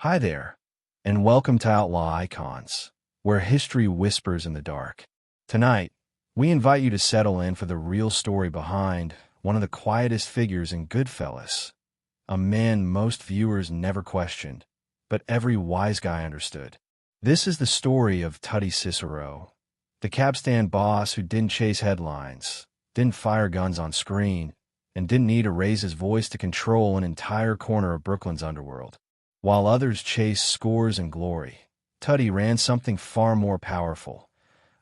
Hi there, and welcome to Outlaw Icons, where history whispers in the dark. Tonight, we invite you to settle in for the real story behind one of the quietest figures in Goodfellas, a man most viewers never questioned, but every wise guy understood. This is the story of Tuddy Cicero, the cab stand boss who didn't chase headlines, didn't fire guns on screen, and didn't need to raise his voice to control an entire corner of Brooklyn's underworld. While others chased scores and glory, Tuddy ran something far more powerful,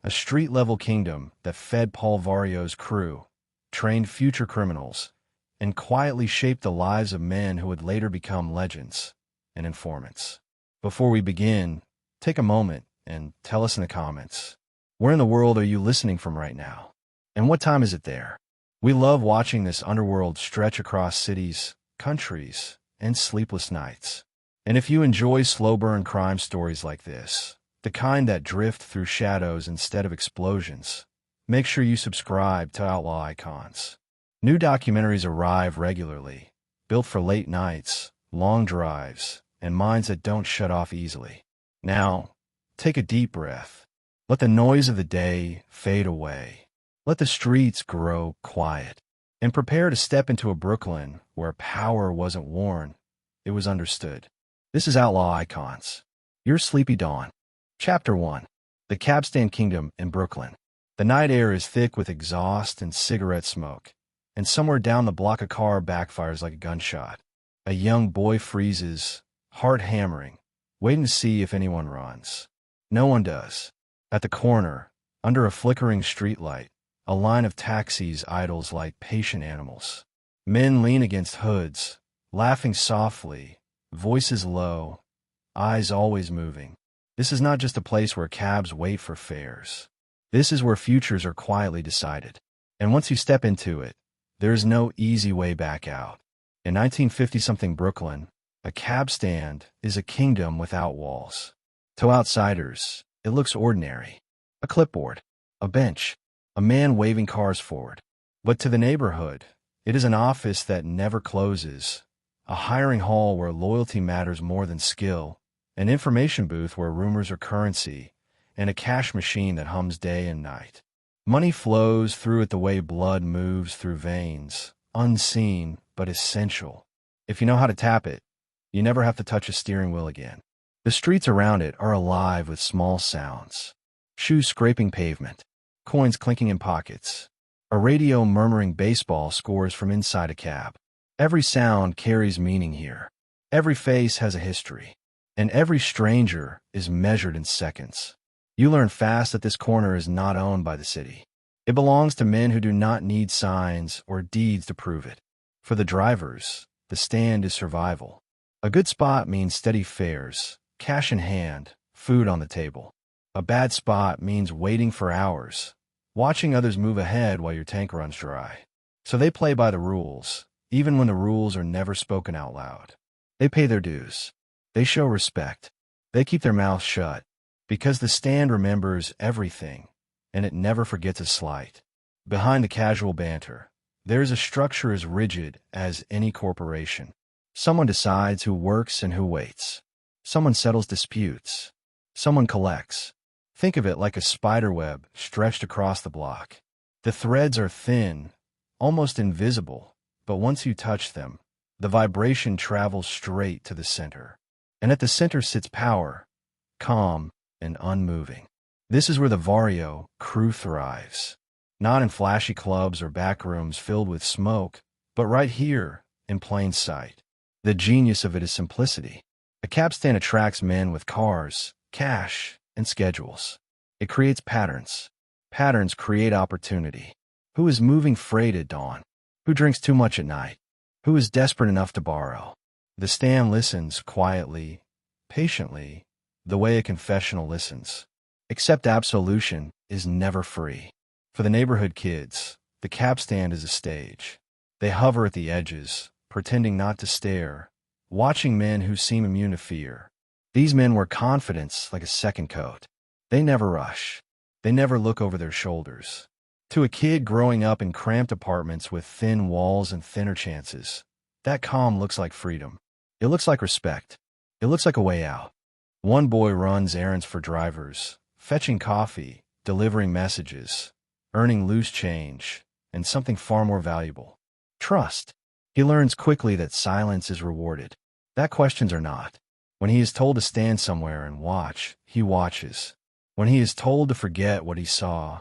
a street-level kingdom that fed Paulie Vario's crew, trained future criminals, and quietly shaped the lives of men who would later become legends and informants. Before we begin, take a moment and tell us in the comments, where in the world are you listening from right now? And what time is it there? We love watching this underworld stretch across cities, countries, and sleepless nights. And if you enjoy slow-burn crime stories like this, the kind that drift through shadows instead of explosions, make sure you subscribe to Outlaw Icons. New documentaries arrive regularly, built for late nights, long drives, and minds that don't shut off easily. Now, take a deep breath. Let the noise of the day fade away. Let the streets grow quiet. And prepare to step into a Brooklyn where power wasn't worn, it was understood. This is Outlaw Icons, your sleepy dawn. Chapter 1. The Cabstand Kingdom in Brooklyn. The night air is thick with exhaust and cigarette smoke, and somewhere down the block a car backfires like a gunshot. A young boy freezes, heart hammering, waiting to see if anyone runs. No one does. At the corner, under a flickering streetlight, a line of taxis idles like patient animals. Men lean against hoods, laughing softly, voices low, eyes always moving. This is not just a place where cabs wait for fares. This is where futures are quietly decided. And once you step into it, there is no easy way back out. In 1950-something Brooklyn, a cab stand is a kingdom without walls. To outsiders, it looks ordinary. A clipboard, a bench, a man waving cars forward. But to the neighborhood, it is an office that never closes, a hiring hall where loyalty matters more than skill, an information booth where rumors are currency, and a cash machine that hums day and night. Money flows through it the way blood moves through veins, unseen but essential. If you know how to tap it, you never have to touch a steering wheel again. The streets around it are alive with small sounds. Shoes scraping pavement, coins clinking in pockets, a radio murmuring baseball scores from inside a cab. Every sound carries meaning here. Every face has a history. And every stranger is measured in seconds. You learn fast that this corner is not owned by the city. It belongs to men who do not need signs or deeds to prove it. For the drivers, the stand is survival. A good spot means steady fares, cash in hand, food on the table. A bad spot means waiting for hours, watching others move ahead while your tank runs dry. So they play by the rules, even when the rules are never spoken out loud. They pay their dues. They show respect. They keep their mouths shut, because the stand remembers everything, and it never forgets a slight. Behind the casual banter, there is a structure as rigid as any corporation. Someone decides who works and who waits. Someone settles disputes. Someone collects. Think of it like a spiderweb stretched across the block. The threads are thin, almost invisible, but once you touch them, the vibration travels straight to the center. And at the center sits power, calm and unmoving. This is where the Vario crew thrives. Not in flashy clubs or back rooms filled with smoke, but right here, in plain sight. The genius of it is simplicity. A cab stand attracts men with cars, cash, and schedules. It creates patterns. Patterns create opportunity. Who is moving freight at dawn? Who drinks too much at night? Who is desperate enough to borrow? The stand listens quietly, patiently, the way a confessional listens. Except absolution is never free. For the neighborhood kids, the cab stand is a stage. They hover at the edges, pretending not to stare, watching men who seem immune to fear. These men wear confidence like a second coat. They never rush. They never look over their shoulders. To a kid growing up in cramped apartments with thin walls and thinner chances, that calm looks like freedom. It looks like respect. It looks like a way out. One boy runs errands for drivers, fetching coffee, delivering messages, earning loose change, and something far more valuable: trust. He learns quickly that silence is rewarded, that questions are not. When he is told to stand somewhere and watch, he watches. When he is told to forget what he saw,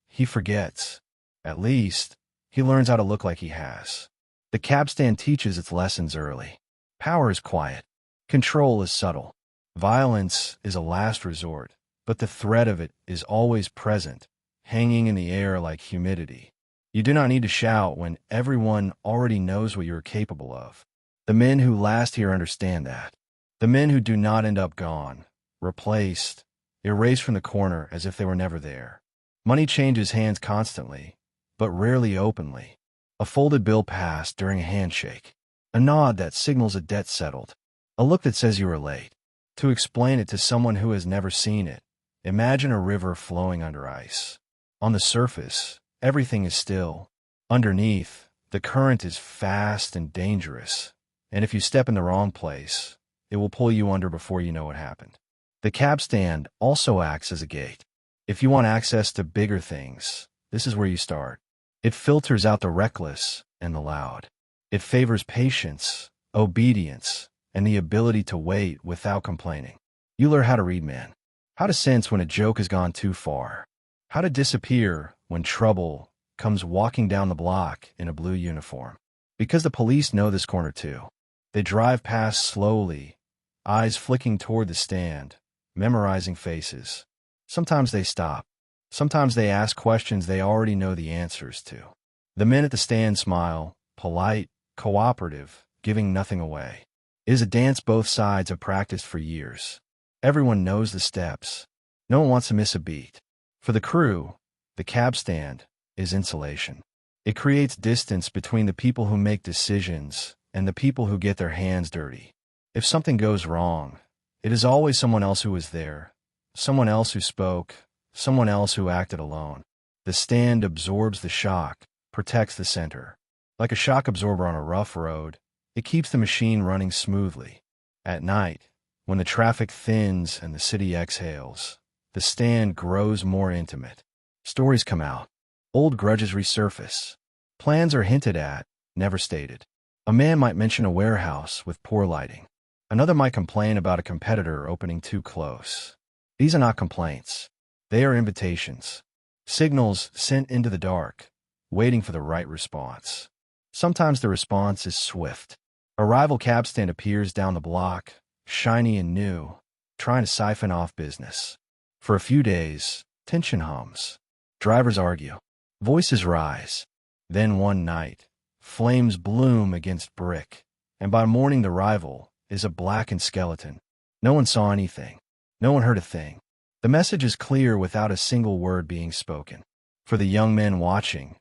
he forgets. At least, he learns how to look like he has. The cab stand teaches its lessons early. Power is quiet. Control is subtle. Violence is a last resort, but the threat of it is always present, hanging in the air like humidity. You do not need to shout when everyone already knows what you are capable of. The men who last here understand that. The men who do not end up gone, replaced, erased from the corner as if they were never there. Money changes hands constantly, but rarely openly. A folded bill passed during a handshake. A nod that signals a debt settled. A look that says you are late. To explain it to someone who has never seen it, imagine a river flowing under ice. On the surface, everything is still. Underneath, the current is fast and dangerous, and if you step in the wrong place, it will pull you under before you know what happened. The cab stand also acts as a gate. If you want access to bigger things, this is where you start. It filters out the reckless and the loud. It favors patience, obedience, and the ability to wait without complaining. You learn how to read men, how to sense when a joke has gone too far, how to disappear when trouble comes walking down the block in a blue uniform. Because the police know this corner too. They drive past slowly, eyes flicking toward the stand, memorizing faces. Sometimes they stop. Sometimes they ask questions they already know the answers to. The men at the stand smile, polite, cooperative, giving nothing away. It is a dance both sides have practiced for years. Everyone knows the steps. No one wants to miss a beat. For the crew, the cab stand is insulation. It creates distance between the people who make decisions and the people who get their hands dirty. If something goes wrong, it is always someone else who was there, someone else who spoke, someone else who acted alone. The stand absorbs the shock, protects the center. Like a shock absorber on a rough road, it keeps the machine running smoothly. At night, when the traffic thins and the city exhales, the stand grows more intimate. Stories come out. Old grudges resurface. Plans are hinted at, never stated. A man might mention a warehouse with poor lighting. Another might complain about a competitor opening too close. These are not complaints. They are invitations. Signals sent into the dark, waiting for the right response. Sometimes the response is swift. A rival cab stand appears down the block, shiny and new, trying to siphon off business. For a few days, tension hums. Drivers argue. Voices rise. Then one night, flames bloom against brick, and by morning the rival is a blackened skeleton. No one saw anything. No one heard a thing. The message is clear without a single word being spoken. For the young men watching,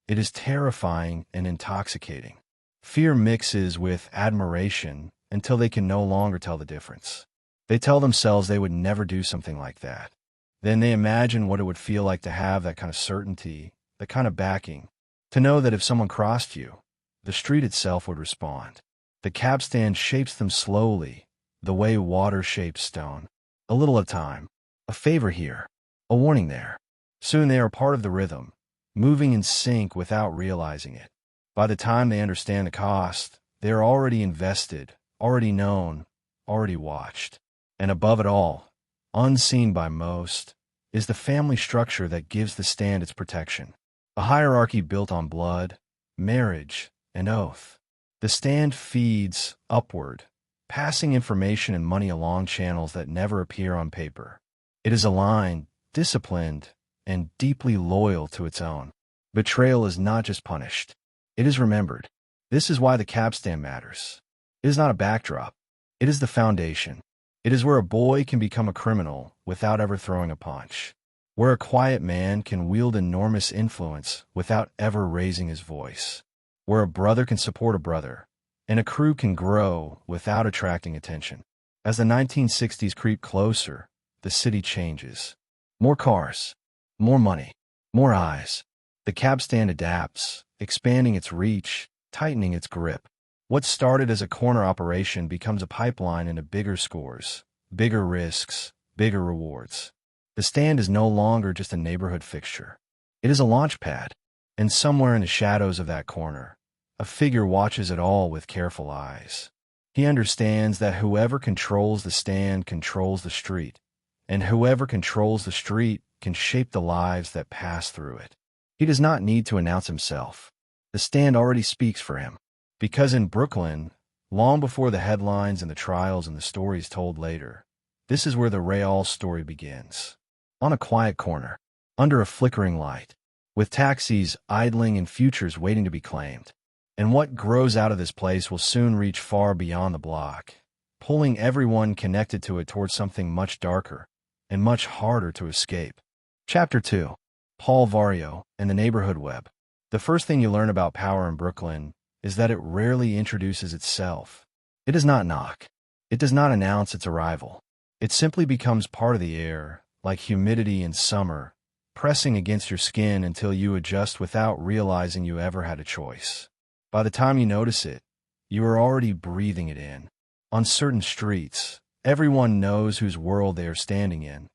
it is terrifying and intoxicating. Fear mixes with admiration until they can no longer tell the difference. They tell themselves they would never do something like that. Then they imagine what it would feel like to have that kind of certainty, that kind of backing, to know that if someone crossed you, the street itself would respond. The cab stand shapes them slowly, the way water shapes stone. A little at a time. A favor here, a warning there. Soon they are part of the rhythm, moving in sync without realizing it. By the time they understand the cost, they are already invested, already known, already watched. And above it all, unseen by most, is the family structure that gives the stand its protection. A hierarchy built on blood, marriage, and oath. The stand feeds upward, passing information and money along channels that never appear on paper. It is aligned, disciplined, and deeply loyal to its own. Betrayal is not just punished. It is remembered. This is why the cab stand matters. It is not a backdrop. It is the foundation. It is where a boy can become a criminal without ever throwing a punch. Where a quiet man can wield enormous influence without ever raising his voice. Where a brother can support a brother, and a crew can grow without attracting attention. As the 1960s creep closer, the city changes. More cars, more money, more eyes. The cab stand adapts, expanding its reach, tightening its grip. What started as a corner operation becomes a pipeline into bigger scores, bigger risks, bigger rewards. The stand is no longer just a neighborhood fixture. It is a launch pad, and somewhere in the shadows of that corner, a figure watches it all with careful eyes. He understands that whoever controls the stand controls the street, and whoever controls the street can shape the lives that pass through it. He does not need to announce himself. The stand already speaks for him. Because in Brooklyn, long before the headlines and the trials and the stories told later, this is where the Real story begins. On a quiet corner, under a flickering light, with taxis idling and futures waiting to be claimed. And what grows out of this place will soon reach far beyond the block, pulling everyone connected to it towards something much darker and much harder to escape. Chapter 2. Paulie Vario and the Neighborhood Web. The first thing you learn about power in Brooklyn is that it rarely introduces itself. It does not knock. It does not announce its arrival. It simply becomes part of the air, like humidity in summer, pressing against your skin until you adjust without realizing you ever had a choice. By the time you notice it, you are already breathing it in. On certain streets, everyone knows whose world they are standing in,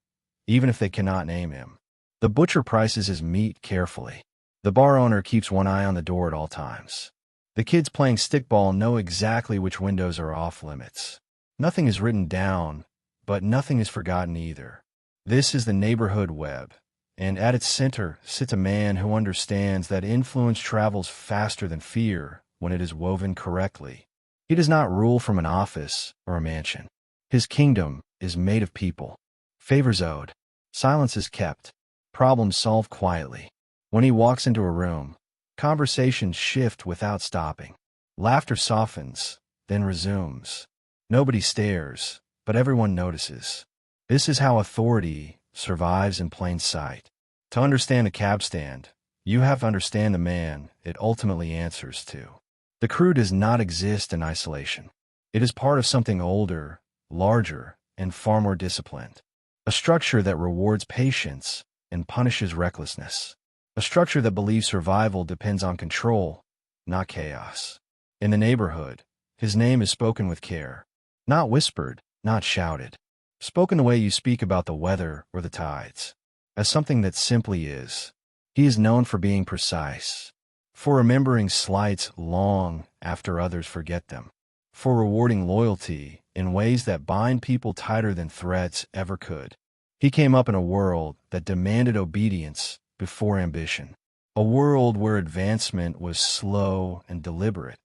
even if they cannot name him. The butcher prices his meat carefully. The bar owner keeps one eye on the door at all times. The kids playing stickball know exactly which windows are off limits. Nothing is written down, but nothing is forgotten either. This is the neighborhood web, and at its center sits a man who understands that influence travels faster than fear when it is woven correctly. He does not rule from an office or a mansion. His kingdom is made of people. Favors owed. Silence is kept. Problems solved quietly. When he walks into a room, conversations shift without stopping. Laughter softens, then resumes. Nobody stares, but everyone notices. This is how authority survives in plain sight. To understand a cab stand, you have to understand the man it ultimately answers to. The crew does not exist in isolation. It is part of something older, larger, and far more disciplined. A structure that rewards patience and punishes recklessness. A structure that believes survival depends on control, not chaos. In the neighborhood, his name is spoken with care. Not whispered, not shouted. Spoken the way you speak about the weather or the tides. As something that simply is. He is known for being precise. For remembering slights long after others forget them. For rewarding loyalty in ways that bind people tighter than threats ever could. He came up in a world that demanded obedience before ambition. A world where advancement was slow and deliberate,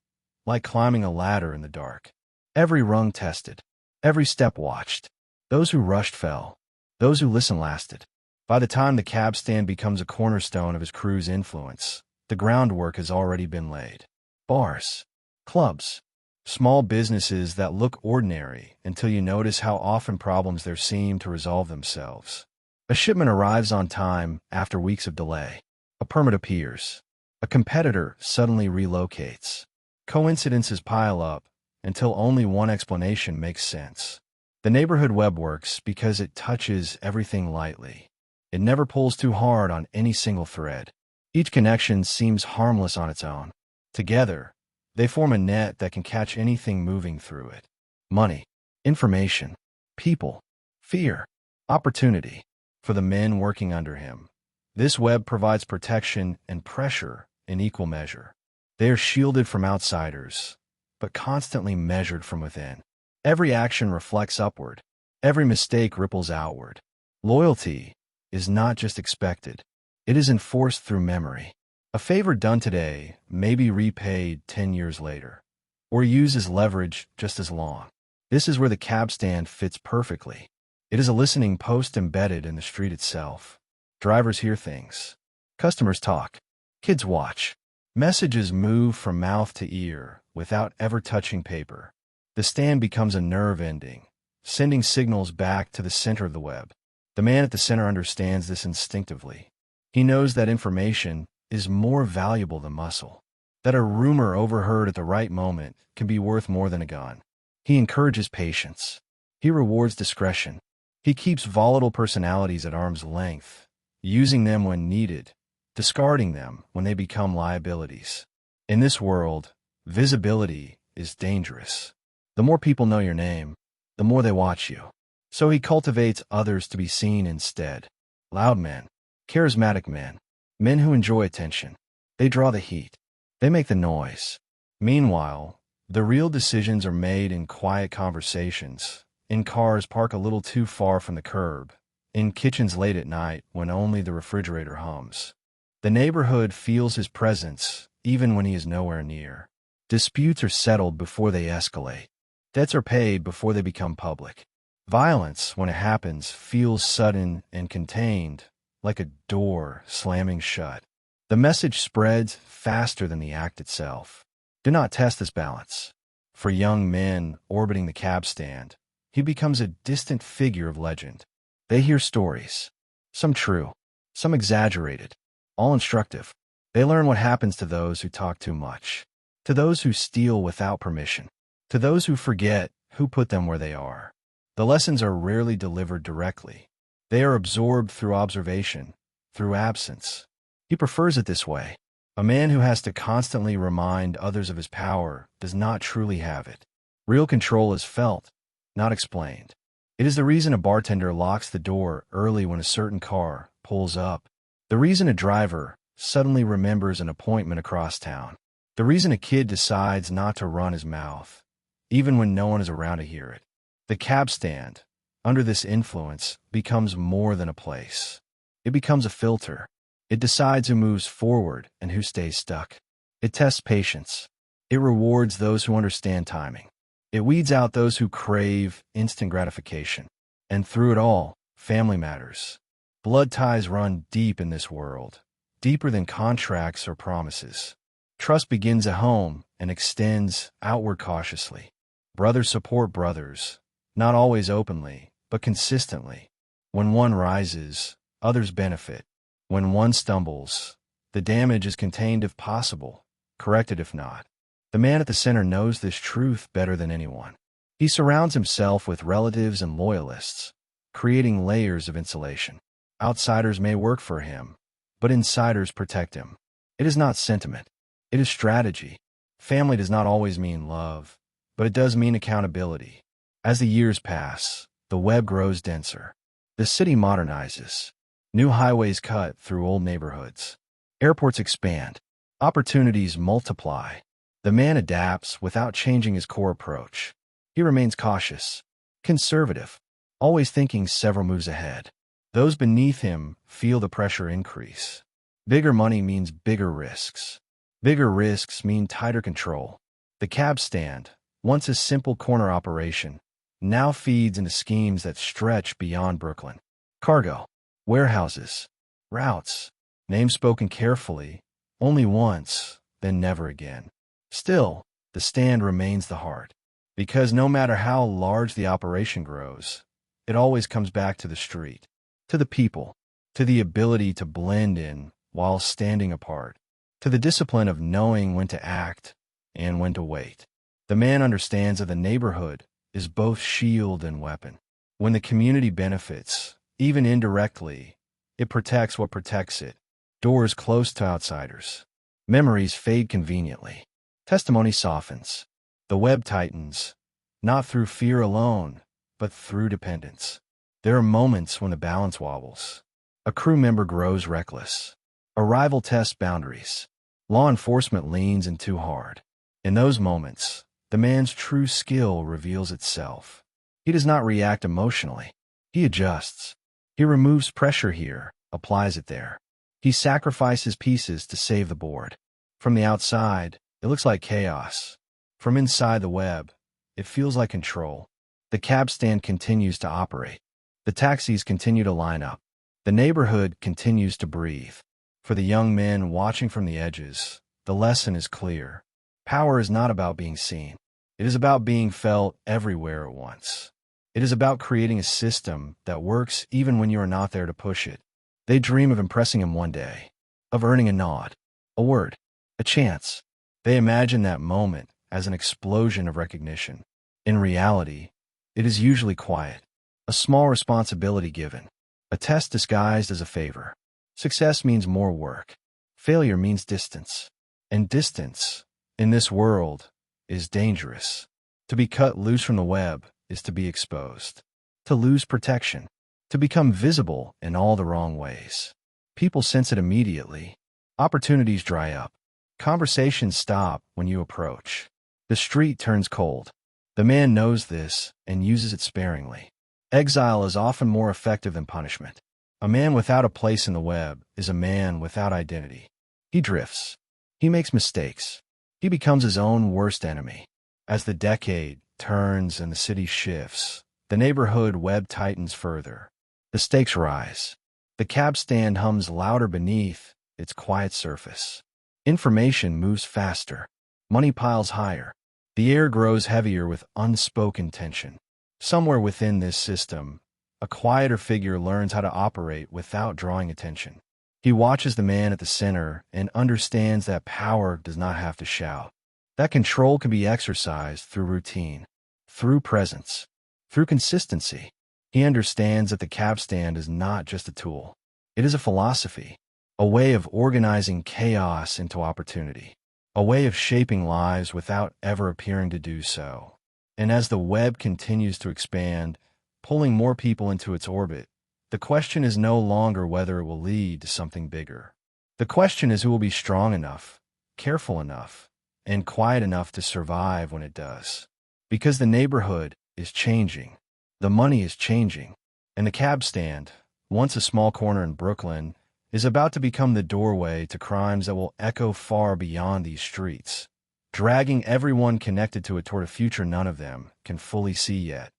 like climbing a ladder in the dark. Every rung tested, every step watched. Those who rushed fell. Those who listened lasted. By the time the cab stand becomes a cornerstone of his crew's influence, the groundwork has already been laid. Bars, clubs, small businesses that look ordinary until you notice how often problems there seem to resolve themselves. A shipment arrives on time after weeks of delay. A permit appears. A competitor suddenly relocates. Coincidences pile up until only one explanation makes sense. The neighborhood web works because it touches everything lightly. It never pulls too hard on any single thread. Each connection seems harmless on its own. Together, they form a net that can catch anything moving through it. Money, information, people, fear, opportunity. For the men working under him, this web provides protection and pressure in equal measure. They are shielded from outsiders, but constantly measured from within. Every action reflects upward. Every mistake ripples outward. Loyalty is not just expected. It is enforced through memory. A favor done today may be repaid 10 years later, or used as leverage just as long. This is where the cab stand fits perfectly. It is a listening post embedded in the street itself. Drivers hear things. Customers talk. Kids watch. Messages move from mouth to ear without ever touching paper. The stand becomes a nerve ending, sending signals back to the center of the web. The man at the center understands this instinctively. He knows that information is more valuable than muscle. That a rumor overheard at the right moment can be worth more than a gun. He encourages patience. He rewards discretion. He keeps volatile personalities at arm's length, using them when needed, discarding them when they become liabilities. In this world, visibility is dangerous. The more people know your name, the more they watch you. So he cultivates others to be seen instead. Loud men, charismatic men, men who enjoy attention. They draw the heat. They make the noise. Meanwhile, the real decisions are made in quiet conversations, in cars parked a little too far from the curb, in kitchens late at night when only the refrigerator hums. The neighborhood feels his presence even when he is nowhere near. Disputes are settled before they escalate. Debts are paid before they become public. Violence, when it happens, feels sudden and contained, like a door slamming shut. The message spreads faster than the act itself. Do not test this balance. For young men orbiting the cab stand, he becomes a distant figure of legend. They hear stories, some true, some exaggerated, all instructive. They learn what happens to those who talk too much, to those who steal without permission, to those who forget who put them where they are. The lessons are rarely delivered directly. They are absorbed through observation, through absence. He prefers it this way. A man who has to constantly remind others of his power does not truly have it. Real control is felt, not explained. It is the reason a bartender locks the door early when a certain car pulls up. The reason a driver suddenly remembers an appointment across town. The reason a kid decides not to run his mouth, even when no one is around to hear it. The cab stand, under this influence, becomes more than a place. It becomes a filter. It decides who moves forward and who stays stuck. It tests patience. It rewards those who understand timing. It weeds out those who crave instant gratification. And through it all, family matters. Blood ties run deep in this world, deeper than contracts or promises. Trust begins at home and extends outward cautiously. Brothers support brothers, not always openly, but consistently. When one rises, others benefit. When one stumbles, the damage is contained if possible, corrected if not. The man at the center knows this truth better than anyone. He surrounds himself with relatives and loyalists, creating layers of insulation. Outsiders may work for him, but insiders protect him. It is not sentiment. It is strategy. Family does not always mean love, but it does mean accountability. As the years pass, the web grows denser. The city modernizes. New highways cut through old neighborhoods. Airports expand. Opportunities multiply. The man adapts without changing his core approach. He remains cautious, conservative, always thinking several moves ahead. Those beneath him feel the pressure increase. Bigger money means bigger risks. Bigger risks mean tighter control. The cab stand, once a simple corner operation, now feeds into schemes that stretch beyond Brooklyn. Cargo, warehouses, routes, names spoken carefully, only once, then never again. Still, the stand remains the heart, because no matter how large the operation grows, it always comes back to the street, to the people, to the ability to blend in while standing apart, to the discipline of knowing when to act and when to wait. The man understands that the neighborhood is both shield and weapon. When the community benefits, even indirectly, it protects what protects it. Doors close to outsiders. Memories fade conveniently. Testimony softens. The web tightens, not through fear alone, but through dependence. There are moments when the balance wobbles. A crew member grows reckless. A rival tests boundaries. Law enforcement leans in too hard. In those moments, the man's true skill reveals itself. He does not react emotionally. He adjusts. He removes pressure here, applies it there. He sacrifices pieces to save the board. From the outside, it looks like chaos. From inside the web, it feels like control. The cab stand continues to operate. The taxis continue to line up. The neighborhood continues to breathe. For the young men watching from the edges, the lesson is clear. Power is not about being seen. It is about being felt everywhere at once. It is about creating a system that works even when you are not there to push it. They dream of impressing him one day, of earning a nod, a word, a chance. They imagine that moment as an explosion of recognition. In reality, it is usually quiet, a small responsibility given, a test disguised as a favor. Success means more work. Failure means distance. And distance, in this world, is dangerous. To be cut loose from the web is to be exposed. To lose protection. To become visible in all the wrong ways. People sense it immediately. Opportunities dry up. Conversations stop when you approach. The street turns cold. The man knows this and uses it sparingly. Exile is often more effective than punishment. A man without a place in the web is a man without identity. He drifts. He makes mistakes. He becomes his own worst enemy. As the decade turns and the city shifts, the neighborhood web tightens further. The stakes rise. The cab stand hums louder beneath its quiet surface. Information moves faster. Money piles higher. The air grows heavier with unspoken tension. Somewhere within this system, a quieter figure learns how to operate without drawing attention. He watches the man at the center and understands that power does not have to shout. That control can be exercised through routine, through presence, through consistency. He understands that the cab stand is not just a tool. It is a philosophy, a way of organizing chaos into opportunity, a way of shaping lives without ever appearing to do so. And as the web continues to expand, pulling more people into its orbit, the question is no longer whether it will lead to something bigger. The question is who will be strong enough, careful enough, and quiet enough to survive when it does. Because the neighborhood is changing, the money is changing, and the cab stand, once a small corner in Brooklyn, is about to become the doorway to crimes that will echo far beyond these streets, dragging everyone connected to it toward a future none of them can fully see yet,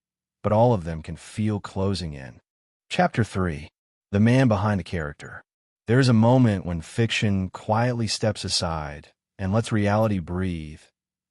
but all of them can feel closing in. Chapter 3. The Man Behind the Character. There is a moment when fiction quietly steps aside and lets reality breathe,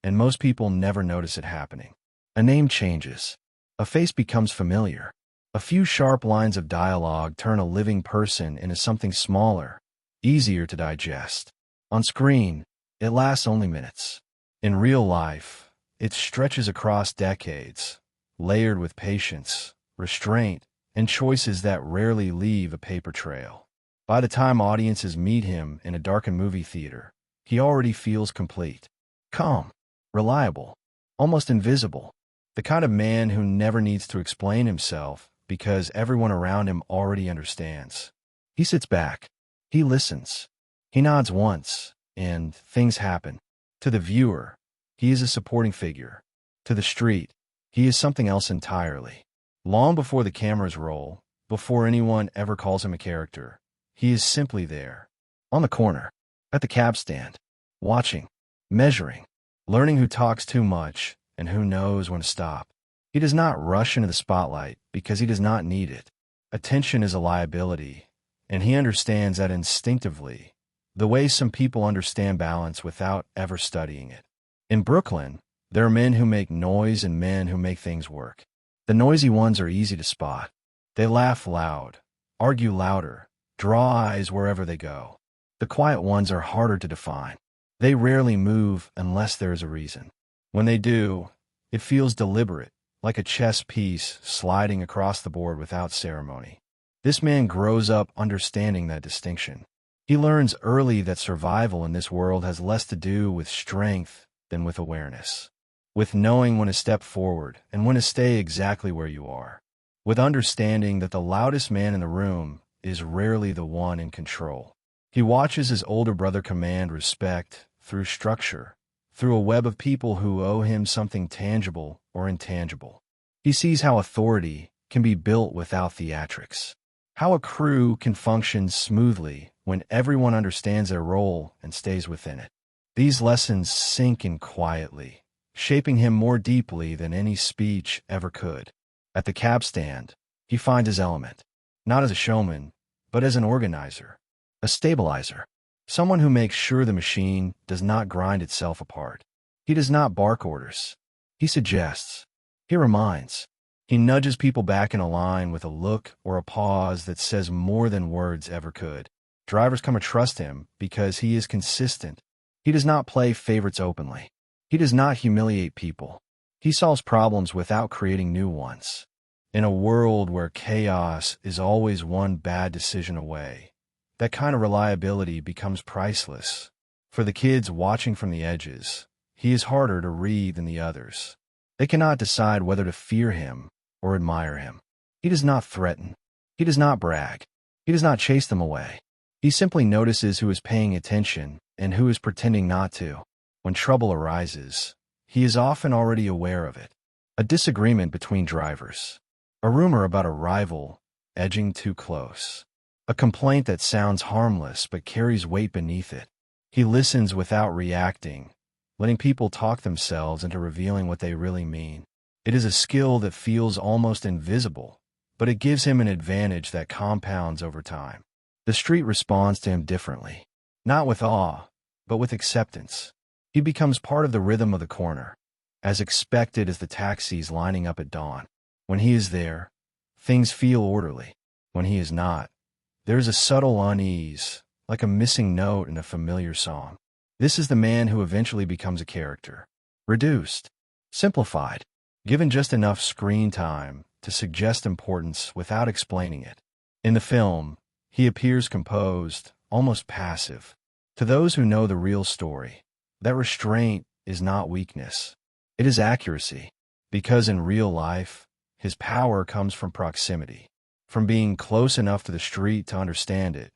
and most people never notice it happening. A name changes. A face becomes familiar. A few sharp lines of dialogue turn a living person into something smaller, easier to digest. On screen, it lasts only minutes. In real life, it stretches across decades, layered with patience, restraint, and choices that rarely leave a paper trail. By the time audiences meet him in a darkened movie theater, he already feels complete, calm, reliable, almost invisible, the kind of man who never needs to explain himself because everyone around him already understands. He sits back. He listens. He nods once, and things happen. To the viewer, he is a supporting figure. To the street, he is something else entirely. Long before the cameras roll, before anyone ever calls him a character, he is simply there, on the corner, at the cab stand, watching, measuring, learning who talks too much and who knows when to stop. He does not rush into the spotlight because he does not need it. Attention is a liability, and he understands that instinctively, the way some people understand balance without ever studying it. In Brooklyn, there are men who make noise and men who make things work. The noisy ones are easy to spot. They laugh loud, argue louder, draw eyes wherever they go. The quiet ones are harder to define. They rarely move unless there is a reason. When they do, it feels deliberate, like a chess piece sliding across the board without ceremony. This man grows up understanding that distinction. He learns early that survival in this world has less to do with strength than with awareness, with knowing when to step forward and when to stay exactly where you are, with understanding that the loudest man in the room is rarely the one in control. He watches his older brother command respect through structure, through a web of people who owe him something tangible or intangible. He sees how authority can be built without theatrics, how a crew can function smoothly when everyone understands their role and stays within it. These lessons sink in quietly, shaping him more deeply than any speech ever could. At the cab stand, he finds his element, not as a showman, but as an organizer, a stabilizer, someone who makes sure the machine does not grind itself apart. He does not bark orders. He suggests. He reminds. He nudges people back in a line with a look or a pause that says more than words ever could. Drivers come to trust him because he is consistent. He does not play favorites openly. He does not humiliate people. He solves problems without creating new ones. In a world where chaos is always one bad decision away, that kind of reliability becomes priceless. For the kids watching from the edges, he is harder to read than the others. They cannot decide whether to fear him or admire him. He does not threaten. He does not brag. He does not chase them away. He simply notices who is paying attention and who is pretending not to. When trouble arises, he is often already aware of it. A disagreement between drivers. A rumor about a rival edging too close. A complaint that sounds harmless but carries weight beneath it. He listens without reacting, letting people talk themselves into revealing what they really mean. It is a skill that feels almost invisible, but it gives him an advantage that compounds over time. The street responds to him differently. Not with awe, but with acceptance. He becomes part of the rhythm of the corner, as expected as the taxis lining up at dawn. When he is there, things feel orderly. When he is not, there is a subtle unease, like a missing note in a familiar song. This is the man who eventually becomes a character. Reduced, simplified, given just enough screen time to suggest importance without explaining it. In the film, he appears composed, almost passive. To those who know the real story, that restraint is not weakness. It is accuracy, because in real life, his power comes from proximity, from being close enough to the street to understand it,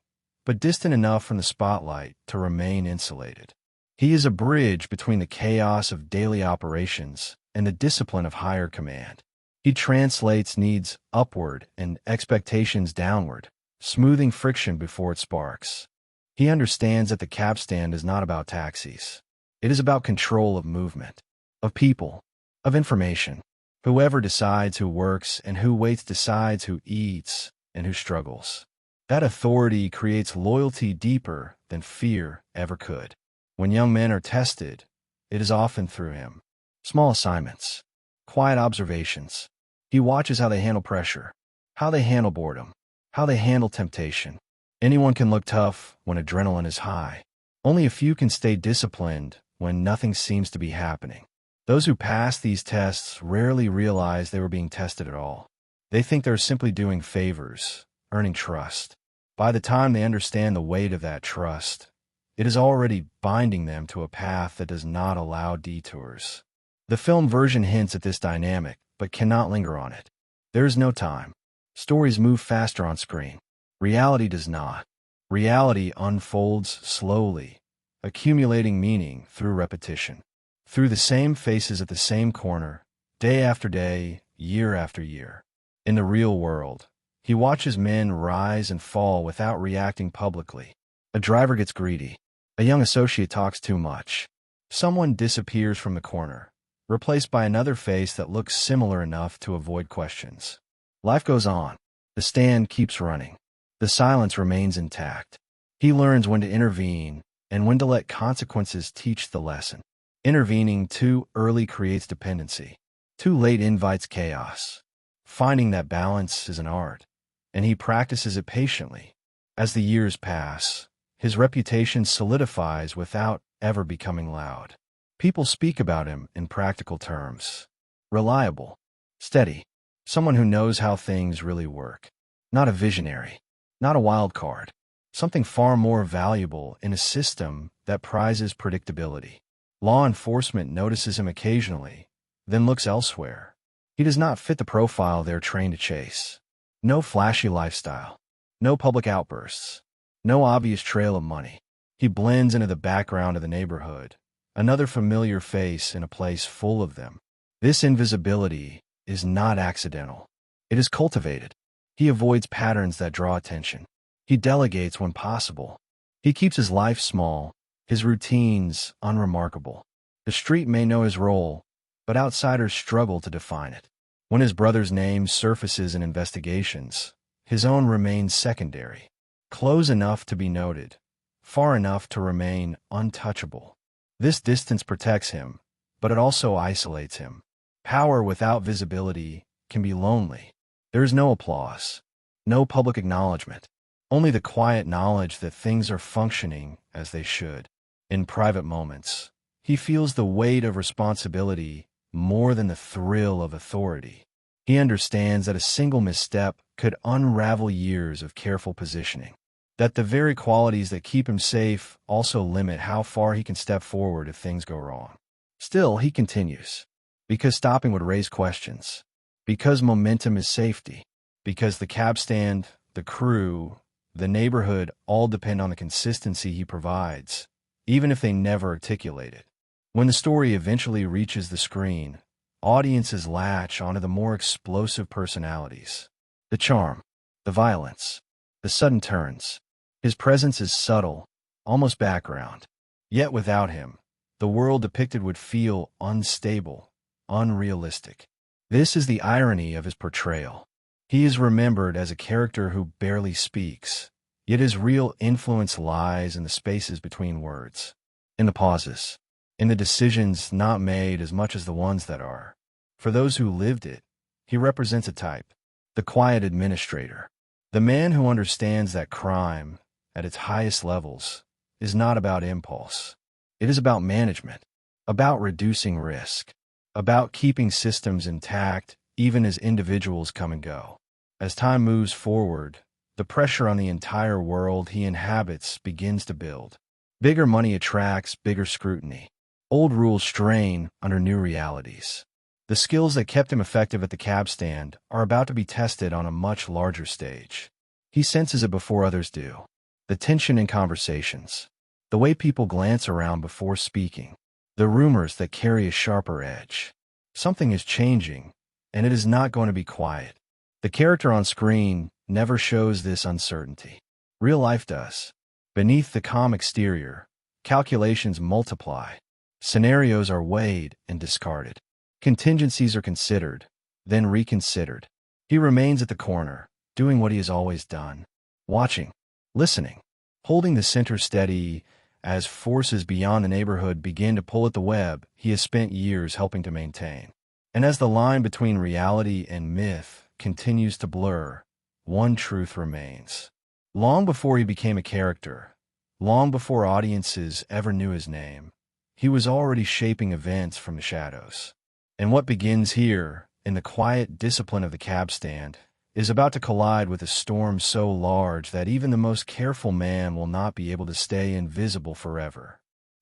but distant enough from the spotlight to remain insulated. He is a bridge between the chaos of daily operations and the discipline of higher command. He translates needs upward and expectations downward, smoothing friction before it sparks. He understands that the capstan is not about taxis. It is about control of movement, of people, of information. Whoever decides who works and who waits decides who eats and who struggles. That authority creates loyalty deeper than fear ever could. When young men are tested, it is often through him. Small assignments, quiet observations. He watches how they handle pressure, how they handle boredom, how they handle temptation. Anyone can look tough when adrenaline is high. Only a few can stay disciplined when nothing seems to be happening. Those who pass these tests rarely realize they were being tested at all. They think they're simply doing favors, earning trust. By the time they understand the weight of that trust, it is already binding them to a path that does not allow detours. The film version hints at this dynamic, but cannot linger on it. There is no time. Stories move faster on screen. Reality does not. Reality unfolds slowly, accumulating meaning through repetition. Through the same faces at the same corner, day after day, year after year. In the real world, he watches men rise and fall without reacting publicly. A driver gets greedy. A young associate talks too much. Someone disappears from the corner, replaced by another face that looks similar enough to avoid questions. Life goes on. The stand keeps running. The silence remains intact. He learns when to intervene and when to let consequences teach the lesson. Intervening too early creates dependency. Too late invites chaos. Finding that balance is an art, and he practices it patiently. As the years pass, his reputation solidifies without ever becoming loud. People speak about him in practical terms. Reliable, steady, someone who knows how things really work. Not a visionary, not a wild card. Something far more valuable in a system that prizes predictability. Law enforcement notices him occasionally, then looks elsewhere. He does not fit the profile they're trained to chase. No flashy lifestyle. No public outbursts. No obvious trail of money. He blends into the background of the neighborhood, another familiar face in a place full of them. This invisibility is not accidental. It is cultivated. He avoids patterns that draw attention. He delegates when possible. He keeps his life small, his routines unremarkable. The street may know his role, but outsiders struggle to define it. When his brother's name surfaces in investigations, his own remains secondary. Close enough to be noted, far enough to remain untouchable. This distance protects him, but it also isolates him. Power without visibility can be lonely. There is no applause, no public acknowledgement, only the quiet knowledge that things are functioning as they should. In private moments, he feels the weight of responsibility more than the thrill of authority. He understands that a single misstep could unravel years of careful positioning. That the very qualities that keep him safe also limit how far he can step forward if things go wrong. Still, he continues. Because stopping would raise questions. Because momentum is safety. Because the cab stand, the crew, the neighborhood all depend on the consistency he provides, even if they never articulate it. When the story eventually reaches the screen, audiences latch onto the more explosive personalities. The charm, the violence, the sudden turns. His presence is subtle, almost background. Yet without him, the world depicted would feel unstable, unrealistic. This is the irony of his portrayal. He is remembered as a character who barely speaks, yet his real influence lies in the spaces between words, in the pauses, in the decisions not made as much as the ones that are. For those who lived it, he represents a type, the quiet administrator, the man who understands that crime, at its highest levels, is not about impulse. It is about management, about reducing risk, about keeping systems intact even as individuals come and go. As time moves forward, the pressure on the entire world he inhabits begins to build. Bigger money attracts bigger scrutiny. Old rules strain under new realities. The skills that kept him effective at the cab stand are about to be tested on a much larger stage. He senses it before others do. The tension in conversations, the way people glance around before speaking, the rumors that carry a sharper edge. Something is changing, and it is not going to be quiet. The character on screen never shows this uncertainty. Real life does. Beneath the calm exterior, calculations multiply. Scenarios are weighed and discarded. Contingencies are considered, then reconsidered. He remains at the corner, doing what he has always done. Watching, listening, holding the center steady as forces beyond the neighborhood begin to pull at the web he has spent years helping to maintain. And as the line between reality and myth continues to blur, one truth remains. Long before he became a character, long before audiences ever knew his name, he was already shaping events from the shadows. And what begins here, in the quiet discipline of the cab stand, is about to collide with a storm so large that even the most careful man will not be able to stay invisible forever.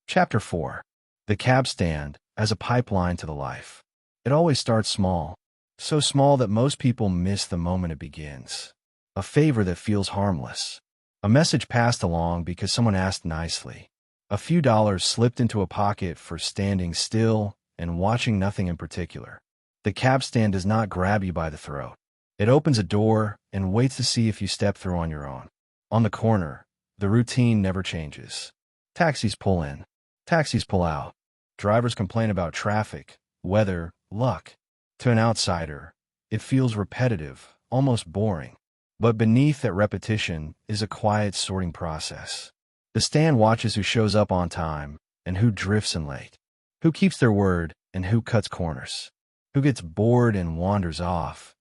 Chapter 4. The cab stand as a pipeline to the life. It always starts small, so small that most people miss the moment it begins. A favor that feels harmless. A message passed along because someone asked nicely. A few dollars slipped into a pocket for standing still and watching nothing in particular. The cab stand does not grab you by the throat. It opens a door and waits to see if you step through on your own. On the corner, the routine never changes. Taxis pull in. Taxis pull out. Drivers complain about traffic, weather, luck. To an outsider, it feels repetitive, almost boring. But beneath that repetition is a quiet sorting process. The stand watches who shows up on time and who drifts in late, who keeps their word and who cuts corners, who gets bored and wanders off,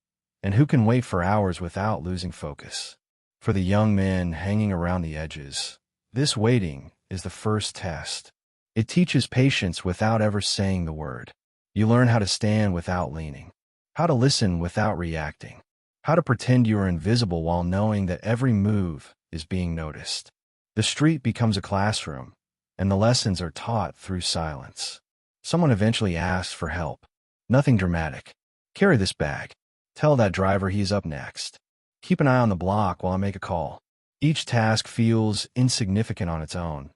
and who can wait for hours without losing focus. For the young men hanging around the edges, this waiting is the first test. It teaches patience without ever saying the word. You learn how to stand without leaning, how to listen without reacting, how to pretend you are invisible while knowing that every move is being noticed. The street becomes a classroom, and the lessons are taught through silence. Someone eventually asks for help. Nothing dramatic. Carry this bag. Tell that driver he's up next. Keep an eye on the block while I make a call. Each task feels insignificant on its own,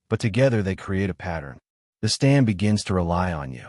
but together they create a pattern. The stand begins to rely on you.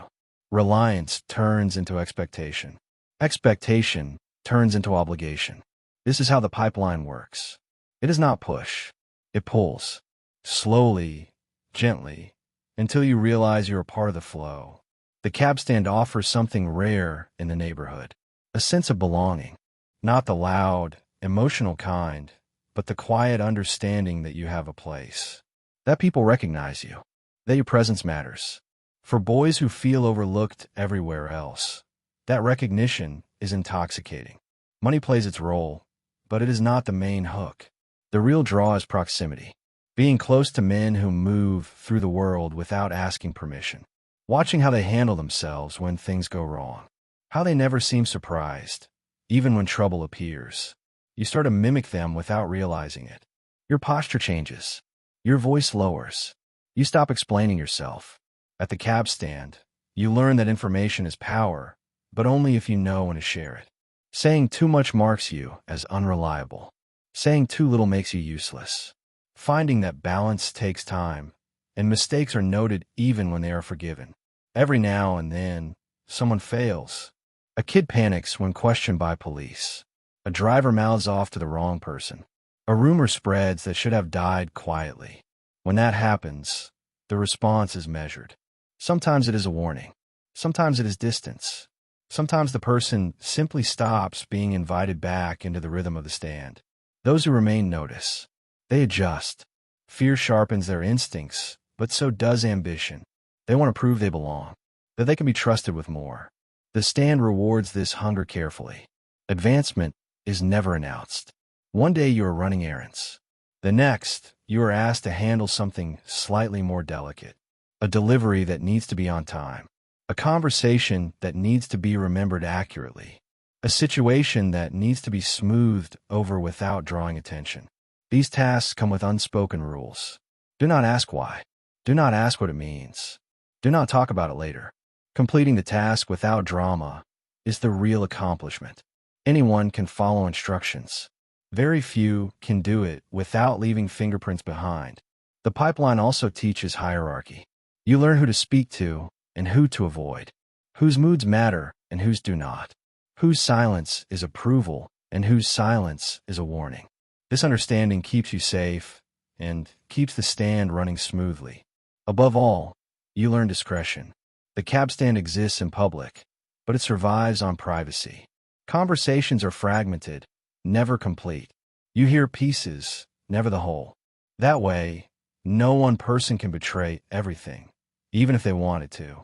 Reliance turns into expectation. Expectation turns into obligation. This is how the pipeline works. It does not push. It pulls. Slowly, gently, until you realize you're a part of the flow. The cab stand offers something rare in the neighborhood. A sense of belonging. Not the loud, emotional kind, but the quiet understanding that you have a place. That people recognize you. That your presence matters. For boys who feel overlooked everywhere else, that recognition is intoxicating. Money plays its role, but it is not the main hook. The real draw is proximity. Being close to men who move through the world without asking permission. Watching how they handle themselves when things go wrong. How they never seem surprised, even when trouble appears. You start to mimic them without realizing it. Your posture changes. Your voice lowers. You stop explaining yourself. At the cab stand, You learn that information is power, but only if you know when to share it. Saying too much marks you as unreliable. Saying too little makes you useless. Finding that balance takes time, and mistakes are noted even when they are forgiven. Every now and then, someone fails. A kid panics when questioned by police. A driver mouths off to the wrong person. A rumor spreads that should have died quietly. When that happens, the response is measured. Sometimes it is a warning. Sometimes it is distance. Sometimes the person simply stops being invited back into the rhythm of the stand. Those who remain notice. They adjust. Fear sharpens their instincts, but so does ambition. They want to prove they belong, that they can be trusted with more. The stand rewards this hunger carefully. Advancement is never announced. One day you are running errands. The next, you are asked to handle something slightly more delicate. A delivery that needs to be on time. A conversation that needs to be remembered accurately. A situation that needs to be smoothed over without drawing attention. These tasks come with unspoken rules. Do not ask why. Do not ask what it means. Do not talk about it later. Completing the task without drama is the real accomplishment. Anyone can follow instructions. Very few can do it without leaving fingerprints behind. The pipeline also teaches hierarchy. You learn who to speak to and who to avoid. Whose moods matter and whose do not. Whose silence is approval and whose silence is a warning. This understanding keeps you safe and keeps the stand running smoothly. Above all, you learn discretion. The cab stand exists in public, but it survives on privacy. Conversations are fragmented, never complete. You hear pieces, never the whole. That way, no one person can betray everything, even if they wanted to.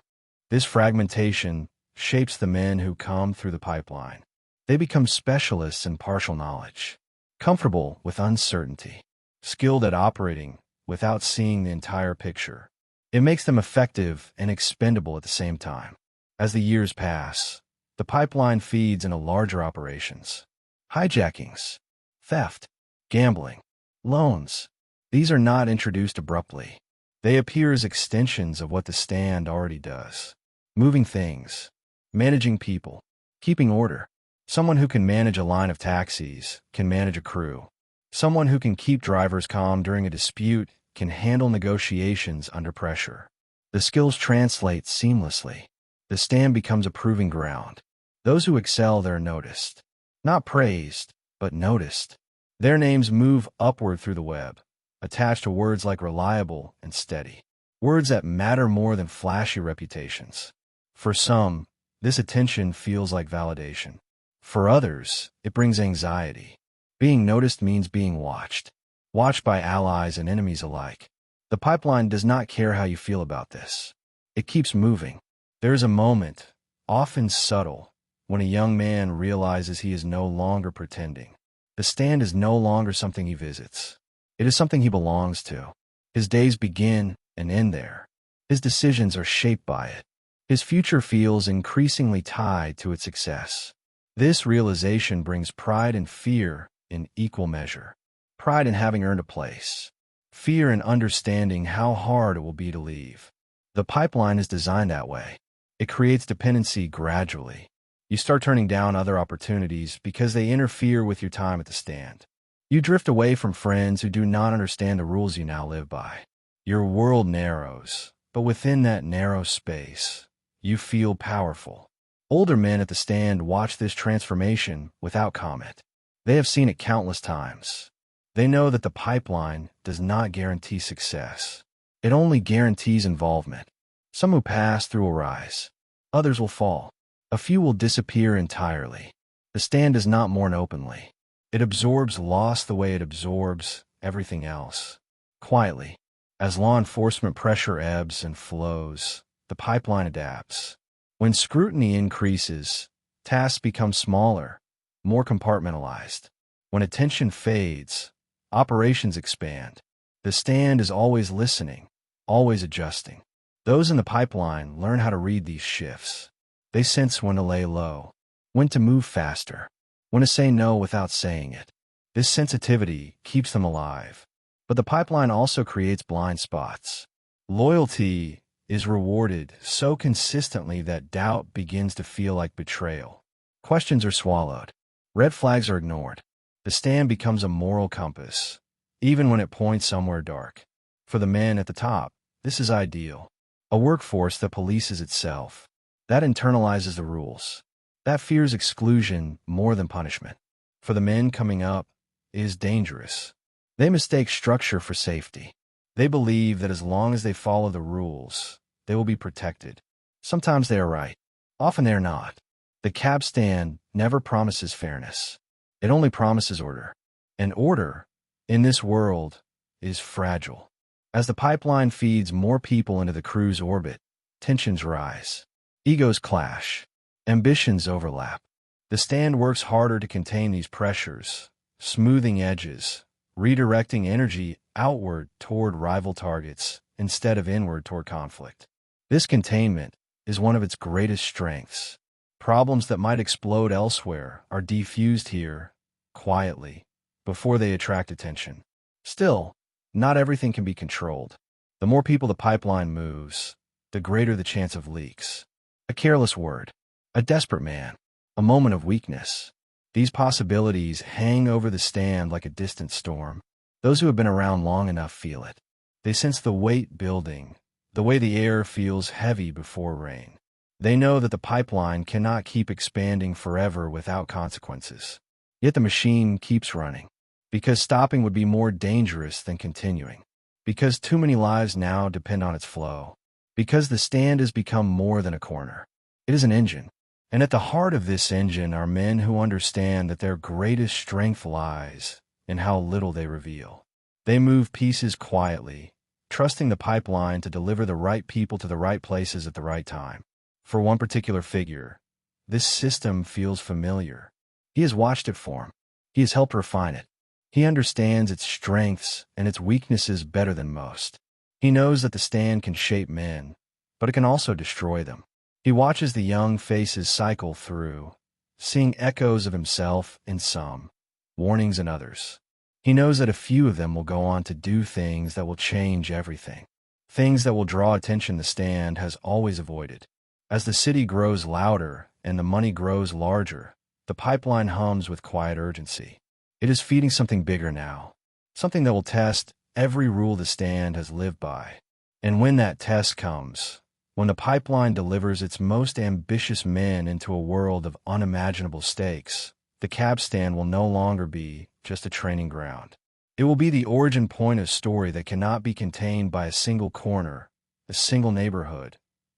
This fragmentation shapes the men who come through the pipeline. They become specialists in partial knowledge, comfortable with uncertainty, skilled at operating without seeing the entire picture. It makes them effective and expendable at the same time. As the years pass, the pipeline feeds into larger operations. Hijackings, theft, gambling, loans. These are not introduced abruptly. They appear as extensions of what the stand already does. Moving things, managing people, keeping order. Someone who can manage a line of taxis can manage a crew. Someone who can keep drivers calm during a dispute can handle negotiations under pressure. The skills translate seamlessly. The stand becomes a proving ground. Those who excel there are noticed. Not praised, but noticed. Their names move upward through the web, attached to words like reliable and steady. Words that matter more than flashy reputations. For some, this attention feels like validation. For others, it brings anxiety. Being noticed means being watched. Watched by allies and enemies alike. The pipeline does not care how you feel about this. It keeps moving. There is a moment, often subtle, when a young man realizes he is no longer pretending. The stand is no longer something he visits. It is something he belongs to. His days begin and end there. His decisions are shaped by it. His future feels increasingly tied to its success. This realization brings pride and fear in equal measure. Pride in having earned a place. Fear in understanding how hard it will be to leave. The pipeline is designed that way. It creates dependency gradually. You start turning down other opportunities because they interfere with your time at the stand. You drift away from friends who do not understand the rules you now live by. Your world narrows, but within that narrow space, you feel powerful. Older men at the stand watch this transformation without comment. They have seen it countless times. They know that the pipeline does not guarantee success. It only guarantees involvement. Some who pass through will rise. Others will fall. A few will disappear entirely. The stand does not mourn openly. It absorbs loss the way it absorbs everything else. Quietly, as law enforcement pressure ebbs and flows, the pipeline adapts. When scrutiny increases, tasks become smaller, more compartmentalized. When attention fades, operations expand. The stand is always listening, always adjusting. Those in the pipeline learn how to read these shifts. They sense when to lay low, when to move faster, when to say no without saying it. This sensitivity keeps them alive. But the pipeline also creates blind spots. Loyalty is rewarded so consistently that doubt begins to feel like betrayal. Questions are swallowed. Red flags are ignored. The stand becomes a moral compass, even when it points somewhere dark. For the men at the top, this is ideal. A workforce that polices itself, that internalizes the rules, that fears exclusion more than punishment. For the men coming up, it is dangerous. They mistake structure for safety. They believe that as long as they follow the rules, they will be protected. Sometimes they are right. Often they are not. The cab stand never promises fairness. It only promises order. And order, in this world, is fragile. As the pipeline feeds more people into the crew's orbit, tensions rise. Egos clash. Ambitions overlap. The stand works harder to contain these pressures, smoothing edges, redirecting energy outward toward rival targets instead of inward toward conflict. This containment is one of its greatest strengths. Problems that might explode elsewhere are defused here, quietly, before they attract attention. Still, not everything can be controlled. The more people the pipeline moves, the greater the chance of leaks. A careless word, a desperate man, a moment of weakness. These possibilities hang over the stand like a distant storm. Those who have been around long enough feel it. They sense the weight building, the way the air feels heavy before rain. They know that the pipeline cannot keep expanding forever without consequences. Yet the machine keeps running, because stopping would be more dangerous than continuing, because too many lives now depend on its flow, because the stand has become more than a corner. It is an engine. And at the heart of this engine are men who understand that their greatest strength lies in how little they reveal. They move pieces quietly, trusting the pipeline to deliver the right people to the right places at the right time. For one particular figure, this system feels familiar. He has watched it form. He has helped refine it. He understands its strengths and its weaknesses better than most. He knows that the stand can shape men, but it can also destroy them. He watches the young faces cycle through, seeing echoes of himself in some, warnings in others. He knows that a few of them will go on to do things that will change everything, things that will draw attention the stand has always avoided. As the city grows louder and the money grows larger, the pipeline hums with quiet urgency. It is feeding something bigger now, something that will test every rule the stand has lived by. And when that test comes, when the pipeline delivers its most ambitious men into a world of unimaginable stakes, the cab stand will no longer be just a training ground. It will be the origin point of a story that cannot be contained by a single corner, a single neighborhood,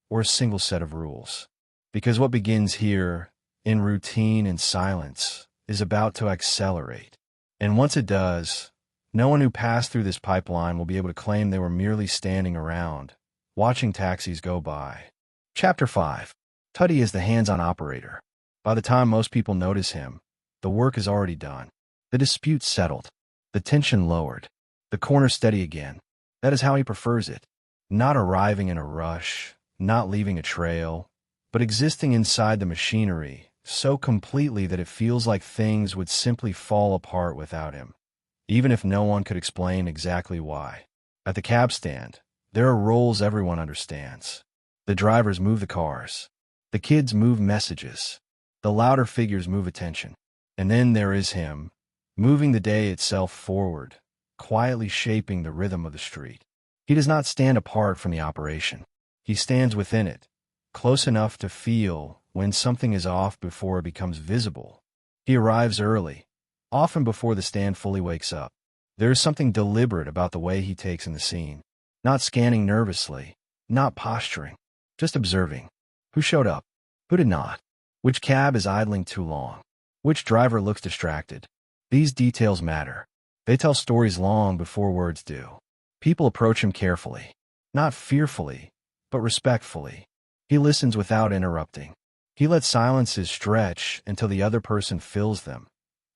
or a single set of rules. Because what begins here, in routine and silence, is about to accelerate. And once it does, no one who passed through this pipeline will be able to claim they were merely standing around, watching taxis go by. Chapter 5. Tuddy is the hands-on operator. By the time most people notice him, the work is already done. The dispute settled. The tension lowered. The corner steady again. That is how he prefers it. Not arriving in a rush, not leaving a trail, but existing inside the machinery so completely that it feels like things would simply fall apart without him, even if no one could explain exactly why. At the cab stand, there are roles everyone understands. The drivers move the cars. The kids move messages. The louder figures move attention. And then there is him, moving the day itself forward, quietly shaping the rhythm of the street. He does not stand apart from the operation. He stands within it, close enough to feel when something is off before it becomes visible. He arrives early, often before the stand fully wakes up. There is something deliberate about the way he takes in the scene. Not scanning nervously, not posturing, just observing. Who showed up? Who did not? Which cab is idling too long? Which driver looks distracted? These details matter. They tell stories long before words do. People approach him carefully, not fearfully, but respectfully. He listens without interrupting. He lets silences stretch until the other person fills them,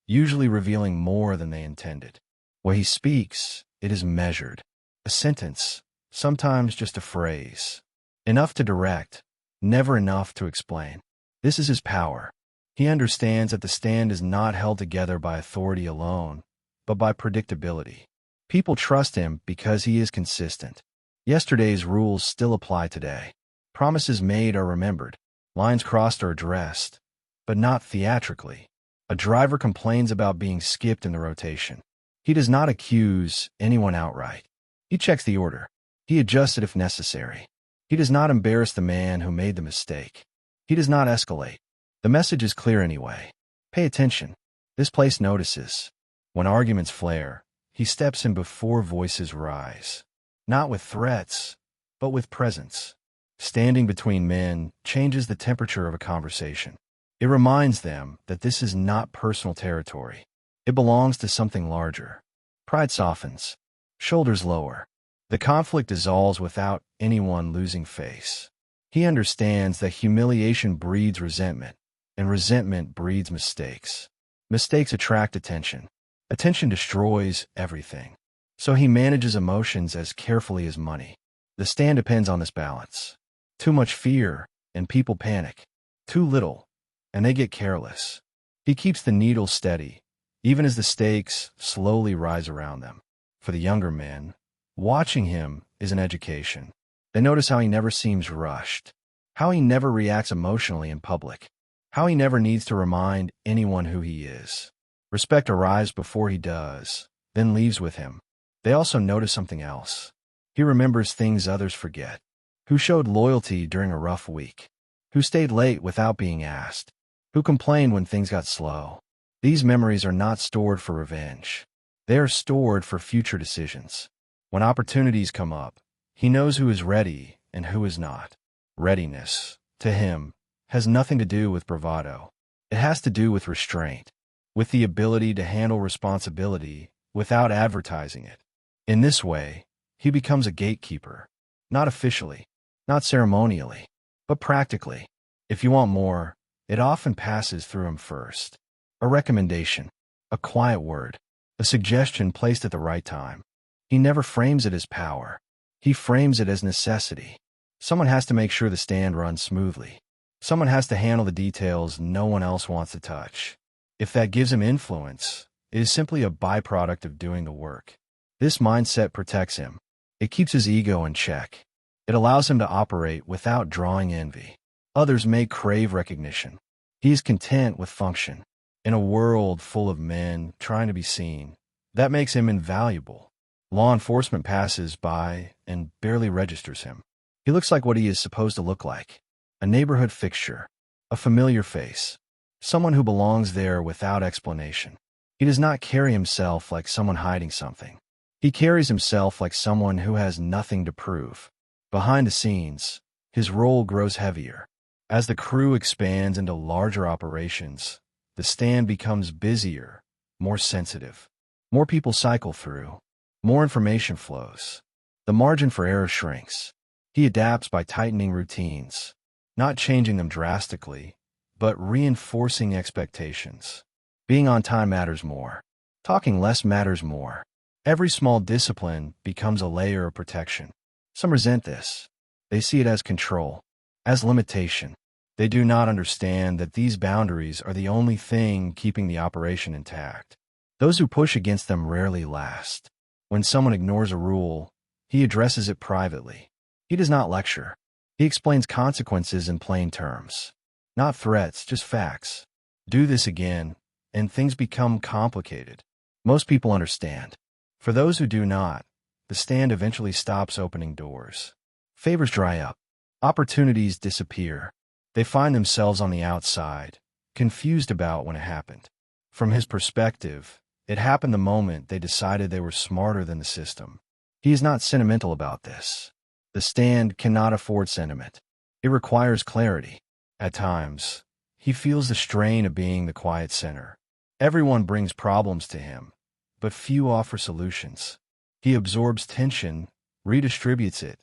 usually revealing more than they intended. When he speaks, it is measured. A sentence, sometimes just a phrase. Enough to direct, never enough to explain. This is his power. He understands that the stand is not held together by authority alone, but by predictability. People trust him because he is consistent. Yesterday's rules still apply today. Promises made are remembered. Lines crossed are addressed, but not theatrically. A driver complains about being skipped in the rotation. He does not accuse anyone outright. He checks the order. He adjusts it if necessary. He does not embarrass the man who made the mistake. He does not escalate. The message is clear anyway. Pay attention. This place notices. When arguments flare, he steps in before voices rise. Not with threats, but with presence. Standing between men changes the temperature of a conversation. It reminds them that this is not personal territory. It belongs to something larger. Pride softens. Shoulders lower. The conflict dissolves without anyone losing face. He understands that humiliation breeds resentment, and resentment breeds mistakes. Mistakes attract attention. Attention destroys everything. So he manages emotions as carefully as money. The stand depends on this balance. Too much fear, and people panic. Too little, and they get careless. He keeps the needle steady, even as the stakes slowly rise around them. For the younger men, watching him is an education. They notice how he never seems rushed, how he never reacts emotionally in public, how he never needs to remind anyone who he is. Respect arrives before he does, then leaves with him. They also notice something else. He remembers things others forget. Who showed loyalty during a rough week? Who stayed late without being asked? Who complained when things got slow? These memories are not stored for revenge. They are stored for future decisions. When opportunities come up, he knows who is ready and who is not. Readiness, to him, has nothing to do with bravado. It has to do with restraint, with the ability to handle responsibility without advertising it. In this way, he becomes a gatekeeper, not officially, not ceremonially, but practically. If you want more, it often passes through him first. A recommendation, a quiet word, a suggestion placed at the right time. He never frames it as power. He frames it as necessity. Someone has to make sure the stand runs smoothly. Someone has to handle the details no one else wants to touch. If that gives him influence, it is simply a byproduct of doing the work. This mindset protects him. It keeps his ego in check. It allows him to operate without drawing envy. Others may crave recognition. He is content with function. In a world full of men trying to be seen, that makes him invaluable. Law enforcement passes by and barely registers him. He looks like what he is supposed to look like. A neighborhood fixture. A familiar face. Someone who belongs there without explanation. He does not carry himself like someone hiding something. He carries himself like someone who has nothing to prove. Behind the scenes, his role grows heavier. As the crew expands into larger operations, the stand becomes busier, more sensitive. More people cycle through. More information flows. The margin for error shrinks. He adapts by tightening routines, not changing them drastically, but reinforcing expectations. Being on time matters more. Talking less matters more. Every small discipline becomes a layer of protection. Some resent this. They see it as control, as limitation. They do not understand that these boundaries are the only thing keeping the operation intact. Those who push against them rarely last. When someone ignores a rule, he addresses it privately. He does not lecture. He explains consequences in plain terms. Not threats, just facts. Do this again, and things become complicated. Most people understand. For those who do not, the stand eventually stops opening doors. Favors dry up. Opportunities disappear. They find themselves on the outside, confused about when it happened. From his perspective, it happened the moment they decided they were smarter than the system. He is not sentimental about this. The stand cannot afford sentiment. It requires clarity. At times, he feels the strain of being the quiet center. Everyone brings problems to him, but few offer solutions. He absorbs tension, redistributes it,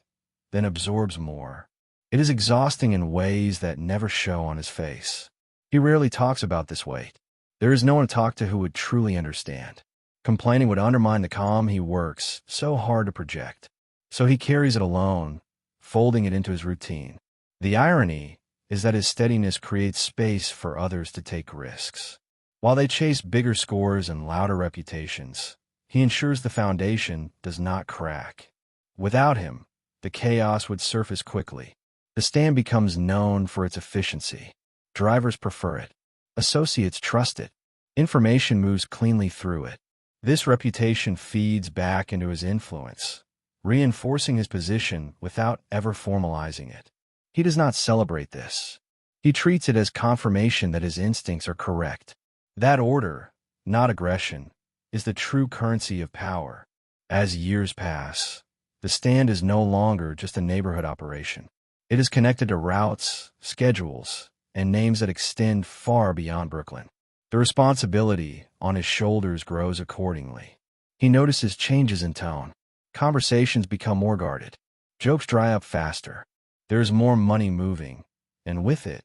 then absorbs more. It is exhausting in ways that never show on his face. He rarely talks about this weight. There is no one to talk to who would truly understand. Complaining would undermine the calm he works so hard to project. So he carries it alone, folding it into his routine. The irony is that his steadiness creates space for others to take risks. While they chase bigger scores and louder reputations, he ensures the foundation does not crack. Without him, the chaos would surface quickly. The stand becomes known for its efficiency. Drivers prefer it. Associates trust it. Information moves cleanly through it. This reputation feeds back into his influence, reinforcing his position without ever formalizing it. He does not celebrate this. He treats it as confirmation that his instincts are correct. That order, not aggression, is the true currency of power. As years pass, the stand is no longer just a neighborhood operation. It is connected to routes, schedules, and names that extend far beyond Brooklyn. The responsibility on his shoulders grows accordingly. He notices changes in tone. Conversations become more guarded. Jokes dry up faster. There is more money moving, and with it,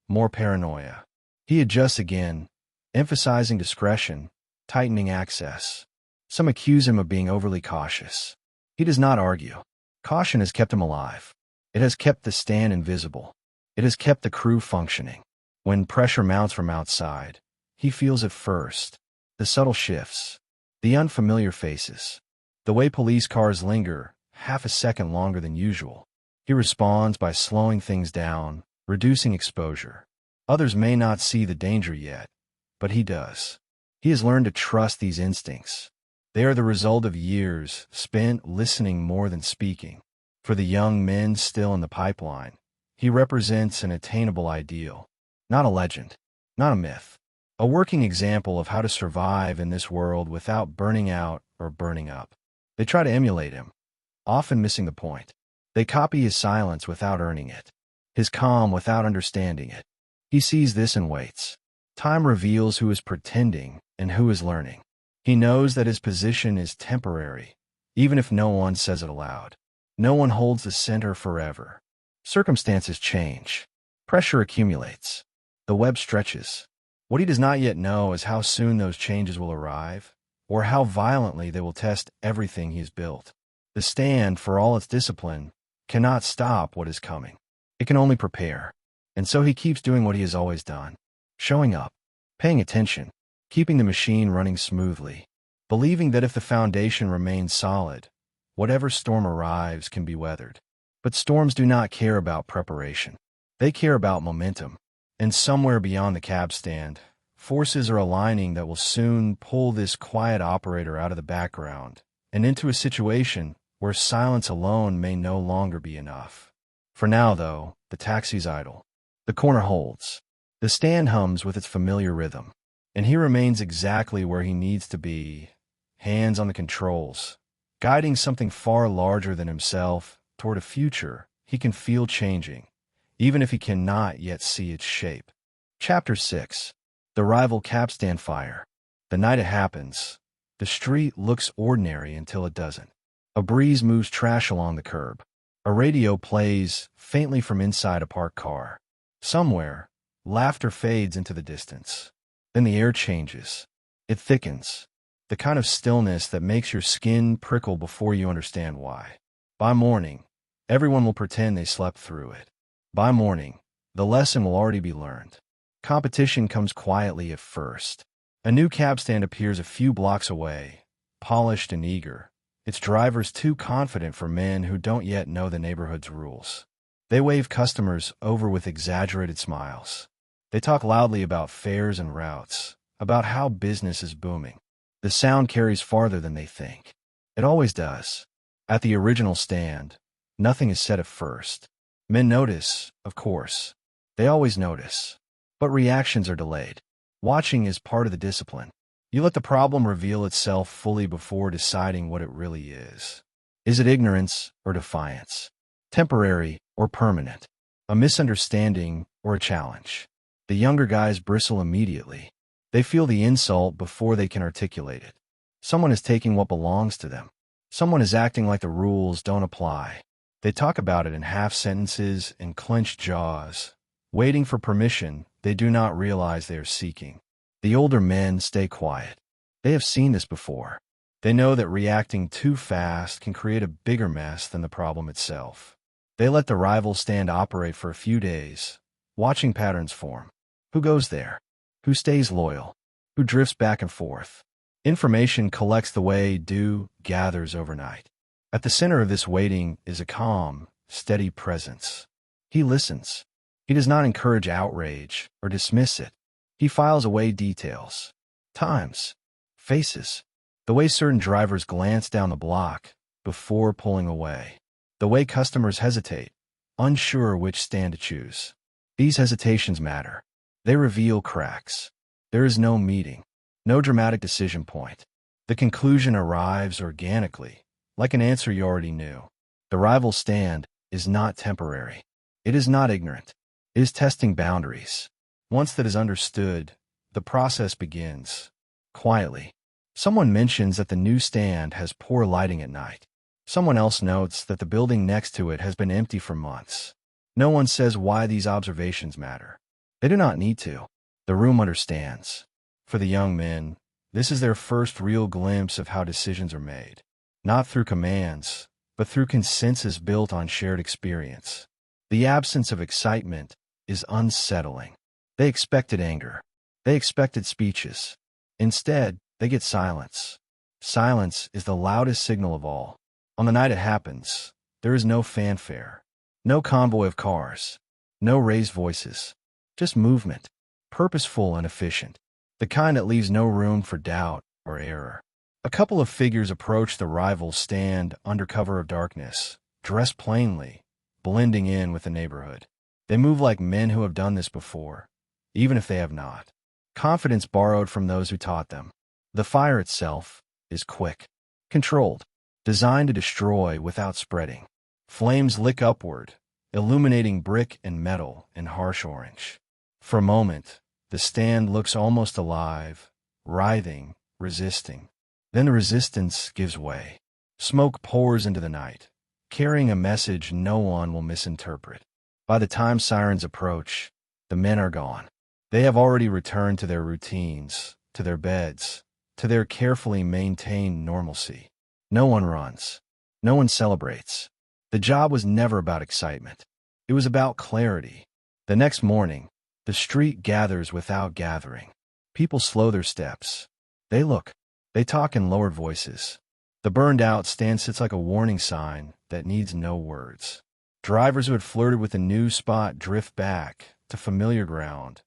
more paranoia. He adjusts again, emphasizing discretion, tightening access. Some accuse him of being overly cautious. He does not argue. Caution has kept him alive. It has kept the stand invisible. It has kept the crew functioning. When pressure mounts from outside, he feels it first. The subtle shifts, the unfamiliar faces, the way police cars linger half a second longer than usual. He responds by slowing things down, reducing exposure. Others may not see the danger yet, but he does. He has learned to trust these instincts. They are the result of years spent listening more than speaking. For the young men still in the pipeline, he represents an attainable ideal, not a legend, not a myth. A working example of how to survive in this world without burning out or burning up. They try to emulate him, often missing the point. They copy his silence without earning it, his calm without understanding it. He sees this and waits. Time reveals who is pretending and who is learning. He knows that his position is temporary, even if no one says it aloud. No one holds the center forever. Circumstances change. Pressure accumulates. The web stretches. What he does not yet know is how soon those changes will arrive, or how violently they will test everything he has built. The stand, for all its discipline, cannot stop what is coming. It can only prepare. And so he keeps doing what he has always done. Showing up, paying attention, keeping the machine running smoothly, believing that if the foundation remains solid, whatever storm arrives can be weathered. But storms do not care about preparation. They care about momentum. And somewhere beyond the cab stand, forces are aligning that will soon pull this quiet operator out of the background and into a situation where silence alone may no longer be enough. For now, though, the taxi's idle. The corner holds. The stand hums with its familiar rhythm, and he remains exactly where he needs to be, hands on the controls, guiding something far larger than himself toward a future he can feel changing, even if he cannot yet see its shape. Chapter 6. The rival capstan fire. The night it happens, the street looks ordinary until it doesn't. A breeze moves trash along the curb. A radio plays faintly from inside a parked car. Somewhere, laughter fades into the distance. Then the air changes. It thickens. The kind of stillness that makes your skin prickle before you understand why. By morning, everyone will pretend they slept through it. By morning, the lesson will already be learned. Competition comes quietly at first. A new cab stand appears a few blocks away, polished and eager, its drivers too confident for men who don't yet know the neighborhood's rules. They wave customers over with exaggerated smiles. They talk loudly about fares and routes, about how business is booming. The sound carries farther than they think. It always does. At the original stand, nothing is said at first. Men notice, of course. They always notice. But reactions are delayed. Watching is part of the discipline. You let the problem reveal itself fully before deciding what it really is. Is it ignorance or defiance? Temporary or permanent? A misunderstanding or a challenge? The younger guys bristle immediately. They feel the insult before they can articulate it. Someone is taking what belongs to them. Someone is acting like the rules don't apply. They talk about it in half sentences and clenched jaws, waiting for permission they do not realize they are seeking. The older men stay quiet. They have seen this before. They know that reacting too fast can create a bigger mess than the problem itself. They let the rival stand operate for a few days, watching patterns form. Who goes there? Who stays loyal? Who drifts back and forth? Information collects the way dew gathers overnight. At the center of this waiting is a calm, steady presence. He listens. He does not encourage outrage or dismiss it. He files away details, times, faces, the way certain drivers glance down the block before pulling away, the way customers hesitate, unsure which stand to choose. These hesitations matter. They reveal cracks. There is no meeting, no dramatic decision point. The conclusion arrives organically, like an answer you already knew. The rival stand is not temporary. It is not ignorant. It is testing boundaries. Once that is understood, the process begins. Quietly, someone mentions that the new stand has poor lighting at night. Someone else notes that the building next to it has been empty for months. No one says why these observations matter. They do not need to. The room understands. For the young men, this is their first real glimpse of how decisions are made. Not through commands, but through consensus built on shared experience. The absence of excitement is unsettling. They expected anger. They expected speeches. Instead, they get silence. Silence is the loudest signal of all. On the night it happens, there is no fanfare, no convoy of cars, no raised voices, just movement, purposeful and efficient, the kind that leaves no room for doubt or error. A couple of figures approach the rival stand under cover of darkness, dressed plainly, blending in with the neighborhood. They move like men who have done this before, even if they have not. Confidence borrowed from those who taught them. The fire itself is quick, controlled, designed to destroy without spreading. Flames lick upward, illuminating brick and metal in harsh orange. For a moment, the stand looks almost alive, writhing, resisting. Then the resistance gives way. Smoke pours into the night, carrying a message no one will misinterpret. By the time sirens approach, the men are gone. They have already returned to their routines, to their beds, to their carefully maintained normalcy. No one runs. No one celebrates. The job was never about excitement. It was about clarity. The next morning, the street gathers without gathering. People slow their steps. They look. They talk in lowered voices. The burned-out stand sits like a warning sign that needs no words. Drivers who had flirted with a new spot drift back to familiar ground,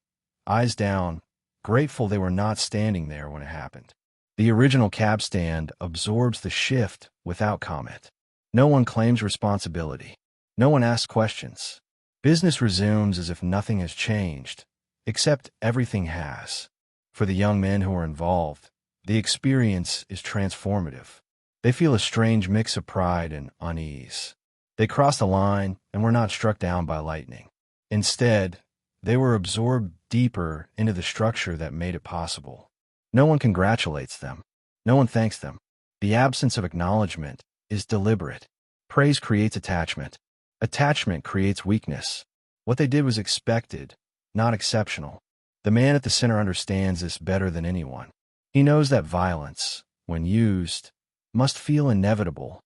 eyes down, grateful they were not standing there when it happened. The original cab stand absorbs the shift without comment. No one claims responsibility. No one asks questions. Business resumes as if nothing has changed, except everything has. For the young men who are involved, the experience is transformative. They feel a strange mix of pride and unease. They cross the line and were not struck down by lightning. Instead, they were absorbed deeper into the structure that made it possible. No one congratulates them. No one thanks them. The absence of acknowledgement is deliberate. Praise creates attachment. Attachment creates weakness. What they did was expected, not exceptional. The man at the center understands this better than anyone. He knows that violence, when used, must feel inevitable,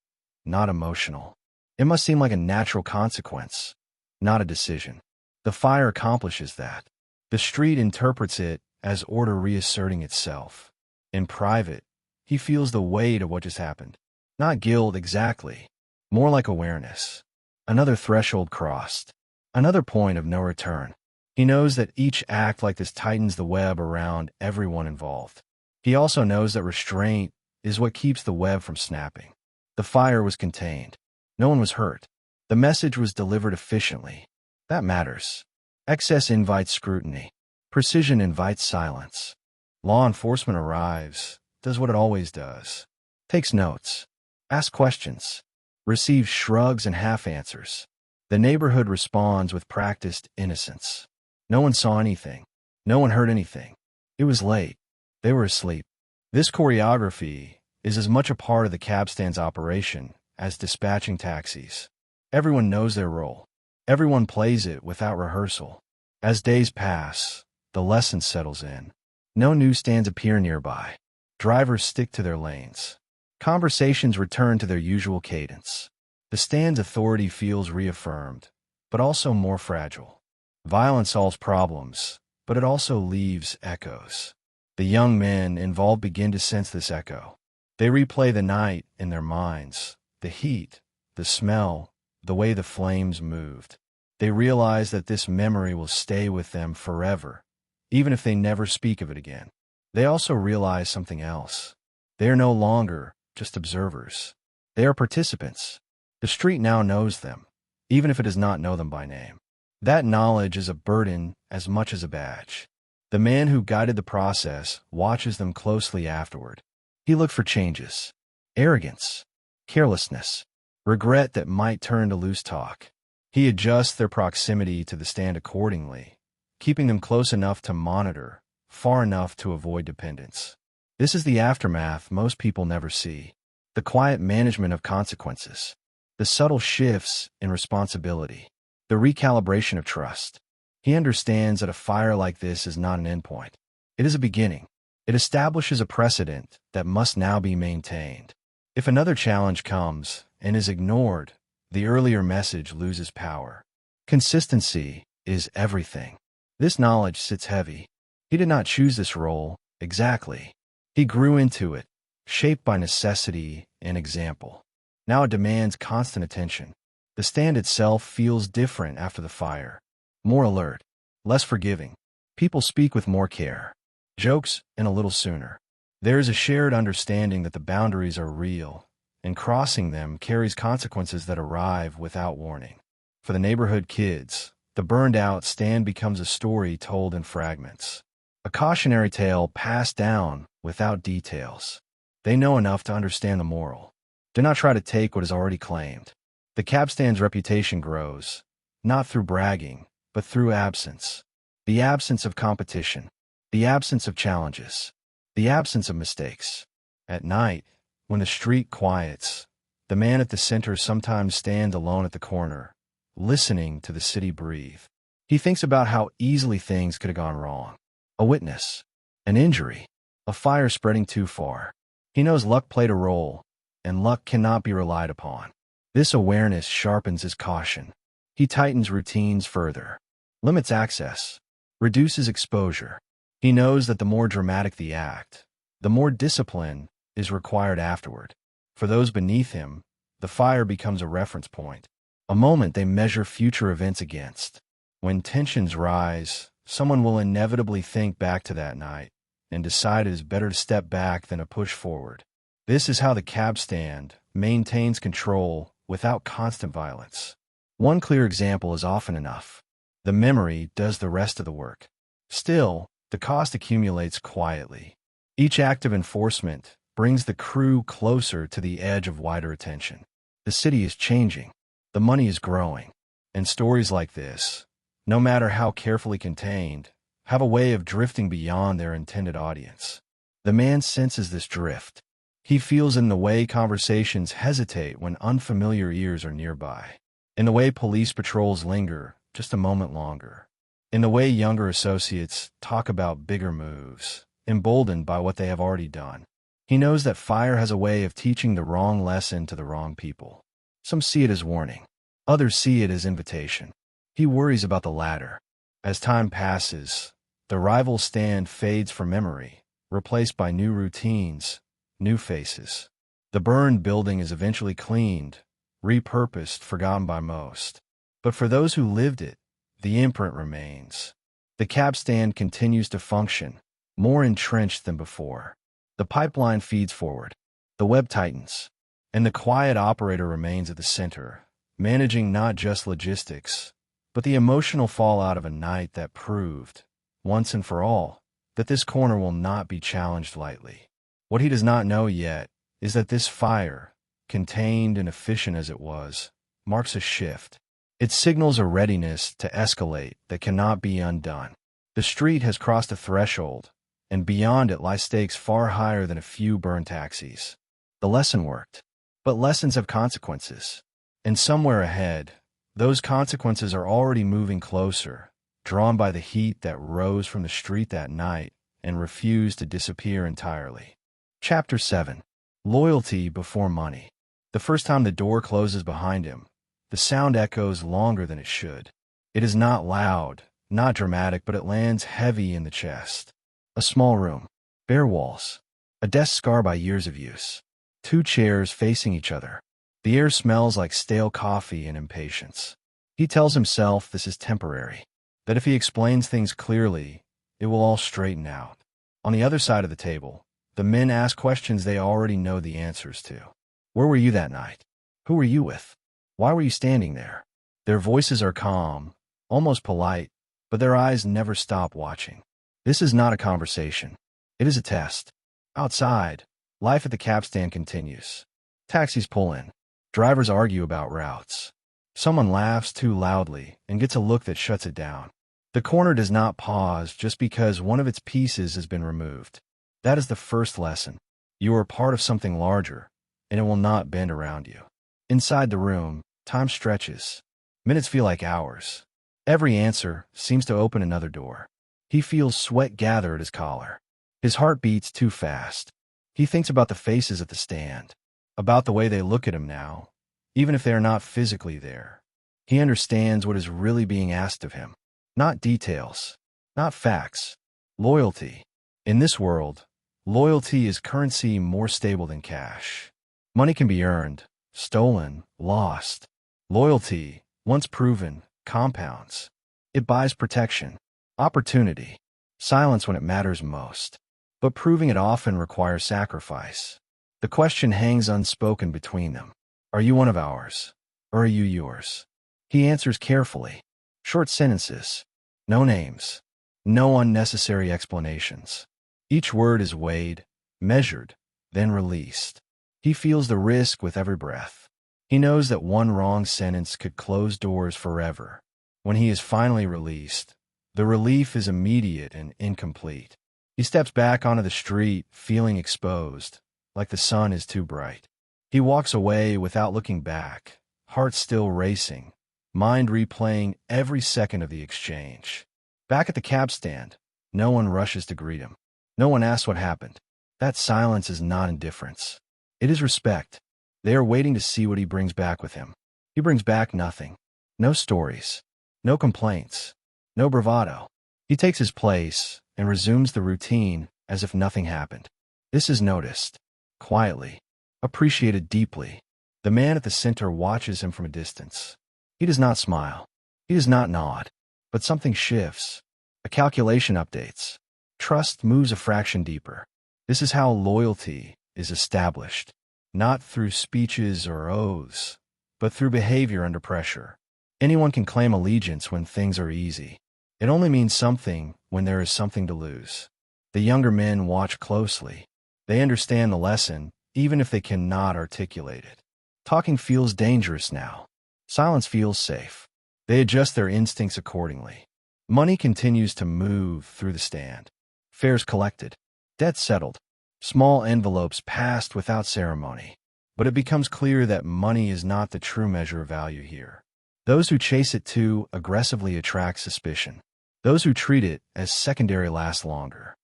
not emotional. It must seem like a natural consequence, not a decision. The fire accomplishes that. The street interprets it as order reasserting itself. In private, he feels the weight of what just happened. Not guilt exactly, more like awareness. Another threshold crossed. Another point of no return. He knows that each act like this tightens the web around everyone involved. He also knows that restraint is what keeps the web from snapping. The fire was contained. No one was hurt. The message was delivered efficiently. That matters. Excess invites scrutiny. Precision invites silence. Law enforcement arrives, does what it always does. Takes notes. Asks questions. Receives shrugs and half-answers. The neighborhood responds with practiced innocence. No one saw anything. No one heard anything. It was late. They were asleep. This choreography is as much a part of the cab stand's operation as dispatching taxis. Everyone knows their role. Everyone plays it without rehearsal. As days pass, the lesson settles in. No new stands appear nearby. Drivers stick to their lanes. Conversations return to their usual cadence. The stand's authority feels reaffirmed, but also more fragile. Violence solves problems, but it also leaves echoes. The young men involved begin to sense this echo. They replay the night in their minds, the heat, the smell, the way the flames moved. They realize that this memory will stay with them forever, even if they never speak of it again. They also realize something else. They are no longer just observers. They are participants. The street now knows them, even if it does not know them by name. That knowledge is a burden as much as a badge. The man who guided the process watches them closely afterward. He looked for changes: arrogance, carelessness, regret that might turn to loose talk. He adjusts their proximity to the stand accordingly, keeping them close enough to monitor, far enough to avoid dependence. This is the aftermath most people never see: the quiet management of consequences, the subtle shifts in responsibility, the recalibration of trust. He understands that a fire like this is not an endpoint. It is a beginning. It establishes a precedent that must now be maintained. If another challenge comes and is ignored, the earlier message loses power. Consistency is everything. This knowledge sits heavy. He did not choose this role exactly. He grew into it, shaped by necessity and example. Now it demands constant attention. The stand itself feels different after the fire. More alert, less forgiving. People speak with more care. Jokes in a little sooner. There is a shared understanding that the boundaries are real, and crossing them carries consequences that arrive without warning. For the neighborhood kids, the burned-out stand becomes a story told in fragments. A cautionary tale passed down without details. They know enough to understand the moral. Do not try to take what is already claimed. The cab stand's reputation grows, not through bragging, but through absence. The absence of competition. The absence of challenges. The absence of mistakes. At night, when the street quiets, the man at the center sometimes stands alone at the corner, listening to the city breathe. He thinks about how easily things could have gone wrong. A witness, an injury, a fire spreading too far. He knows luck played a role, and luck cannot be relied upon. This awareness sharpens his caution. He tightens routines further, limits access, reduces exposure. He knows that the more dramatic the act, the more discipline is required afterward. For those beneath him, the fire becomes a reference point, a moment they measure future events against. When tensions rise, someone will inevitably think back to that night and decide it is better to step back than to push forward. This is how the cab stand maintains control without constant violence. One clear example is often enough. The memory does the rest of the work. Still, the cost accumulates quietly. Each act of enforcement brings the crew closer to the edge of wider attention. The city is changing. The money is growing. And stories like this, no matter how carefully contained, have a way of drifting beyond their intended audience. The man senses this drift. He feels in the way conversations hesitate when unfamiliar ears are nearby, in the way police patrols linger just a moment longer, in the way younger associates talk about bigger moves, emboldened by what they have already done. He knows that fire has a way of teaching the wrong lesson to the wrong people. Some see it as warning. Others see it as invitation. He worries about the latter. As time passes, the rival stand fades from memory, replaced by new routines, new faces. The burned building is eventually cleaned, repurposed, forgotten by most. But for those who lived it, the imprint remains. The cab stand continues to function, more entrenched than before. The pipeline feeds forward. The web tightens. And the quiet operator remains at the center, managing not just logistics, but the emotional fallout of a night that proved, once and for all, that this corner will not be challenged lightly. What he does not know yet is that this fire, contained and efficient as it was, marks a shift. It signals a readiness to escalate that cannot be undone. The street has crossed a threshold, and beyond it lie stakes far higher than a few burned taxis. The lesson worked. But lessons have consequences. And somewhere ahead, those consequences are already moving closer, drawn by the heat that rose from the street that night and refused to disappear entirely. Chapter 7. Loyalty Before Money. The first time the door closes behind him, the sound echoes longer than it should. It is not loud, not dramatic, but it lands heavy in the chest. A small room, bare walls, a desk scarred by years of use, two chairs facing each other. The air smells like stale coffee and impatience. He tells himself this is temporary, that if he explains things clearly, it will all straighten out. On the other side of the table, the men ask questions they already know the answers to. Where were you that night? Who were you with? Why were you standing there? Their voices are calm, almost polite, but their eyes never stop watching. This is not a conversation. It is a test. Outside, life at the cab stand continues. Taxis pull in. Drivers argue about routes. Someone laughs too loudly and gets a look that shuts it down. The corner does not pause just because one of its pieces has been removed. That is the first lesson. You are part of something larger, and it will not bend around you. Inside the room, time stretches. Minutes feel like hours. Every answer seems to open another door. He feels sweat gather at his collar. His heart beats too fast. He thinks about the faces at the stand, about the way they look at him now, even if they are not physically there. He understands what is really being asked of him. Not details, not facts. Loyalty. In this world, loyalty is currency more stable than cash. Money can be earned, stolen, lost. Loyalty, once proven, compounds. It buys protection, opportunity, silence when it matters most. But proving it often requires sacrifice. The question hangs unspoken between them. Are you one of ours, or are you yours? He answers carefully. Short sentences. No names. No unnecessary explanations. Each word is weighed, measured, then released. He feels the risk with every breath. He knows that one wrong sentence could close doors forever. When he is finally released, the relief is immediate and incomplete. He steps back onto the street, feeling exposed, like the sun is too bright. He walks away without looking back, heart still racing, mind replaying every second of the exchange. Back at the cab stand, no one rushes to greet him. No one asks what happened. That silence is not indifference. It is respect. They are waiting to see what he brings back with him. He brings back nothing. No stories. No complaints. No bravado. He takes his place and resumes the routine as if nothing happened. This is noticed, quietly, appreciated deeply. The man at the center watches him from a distance. He does not smile. He does not nod. But something shifts. A calculation updates. Trust moves a fraction deeper. This is how loyalty is established. Not through speeches or oaths, but through behavior under pressure. Anyone can claim allegiance when things are easy. It only means something when there is something to lose. The younger men watch closely. They understand the lesson, even if they cannot articulate it. Talking feels dangerous now. Silence feels safe. They adjust their instincts accordingly. Money continues to move through the stand. Fares collected. Debts settled. Small envelopes passed without ceremony. But it becomes clear that money is not the true measure of value here. Those who chase it too aggressively attract suspicion. Those who treat it as secondary last longer.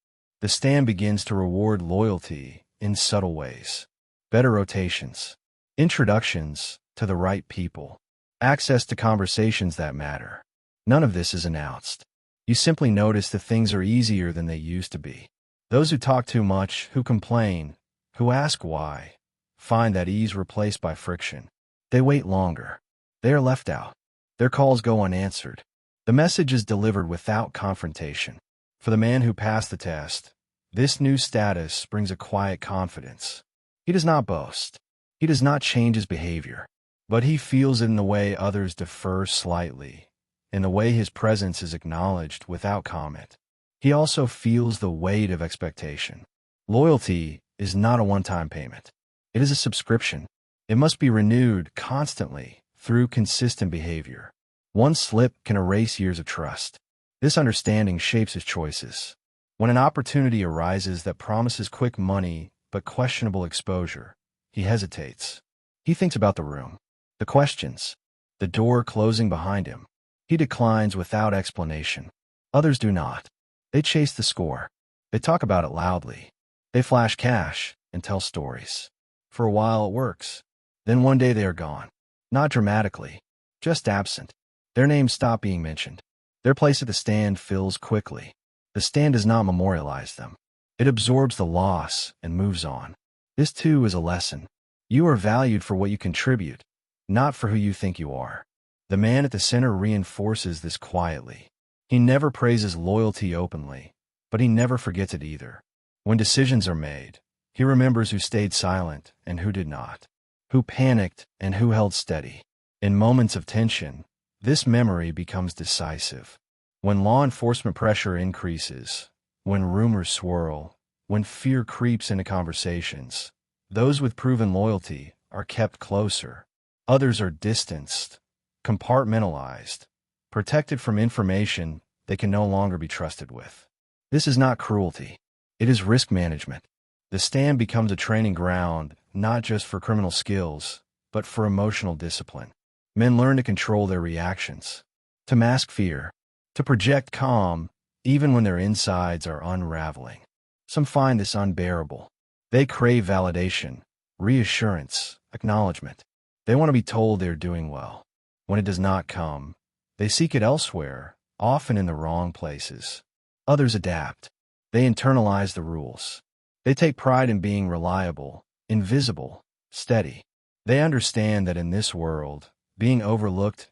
The stand begins to reward loyalty in subtle ways. Better rotations. Introductions to the right people. Access to conversations that matter. None of this is announced. You simply notice that things are easier than they used to be. Those who talk too much, who complain, who ask why, find that ease replaced by friction. They wait longer. They are left out. Their calls go unanswered. The message is delivered without confrontation. For the man who passed the test, this new status brings a quiet confidence. He does not boast. He does not change his behavior. But he feels it in the way others defer slightly, in the way his presence is acknowledged without comment. He also feels the weight of expectation. Loyalty is not a one-time payment. It is a subscription. It must be renewed constantly through consistent behavior. One slip can erase years of trust. This understanding shapes his choices. When an opportunity arises that promises quick money but questionable exposure, he hesitates. He thinks about the room, the questions, the door closing behind him. He declines without explanation. Others do not. They chase the score. They talk about it loudly. They flash cash and tell stories. For a while it works. Then one day they are gone. Not dramatically, just absent. Their names stop being mentioned. Their place at the stand fills quickly. The stand does not memorialize them. It absorbs the loss and moves on. This too is a lesson. You are valued for what you contribute, not for who you think you are. The man at the center reinforces this quietly. He never praises loyalty openly, but he never forgets it either. When decisions are made, he remembers who stayed silent and who did not, who panicked and who held steady. In moments of tension, this memory becomes decisive. When law enforcement pressure increases, when rumors swirl, when fear creeps into conversations, those with proven loyalty are kept closer. Others are distanced, compartmentalized, protected from information they can no longer be trusted with. This is not cruelty. It is risk management. The stand becomes a training ground, not just for criminal skills, but for emotional discipline. Men learn to control their reactions, to mask fear, to project calm, even when their insides are unraveling. Some find this unbearable. They crave validation, reassurance, acknowledgement. They want to be told they're doing well. When it does not come, they seek it elsewhere, often in the wrong places. Others adapt. They internalize the rules. They take pride in being reliable, invisible, steady. They understand that in this world, being overlooked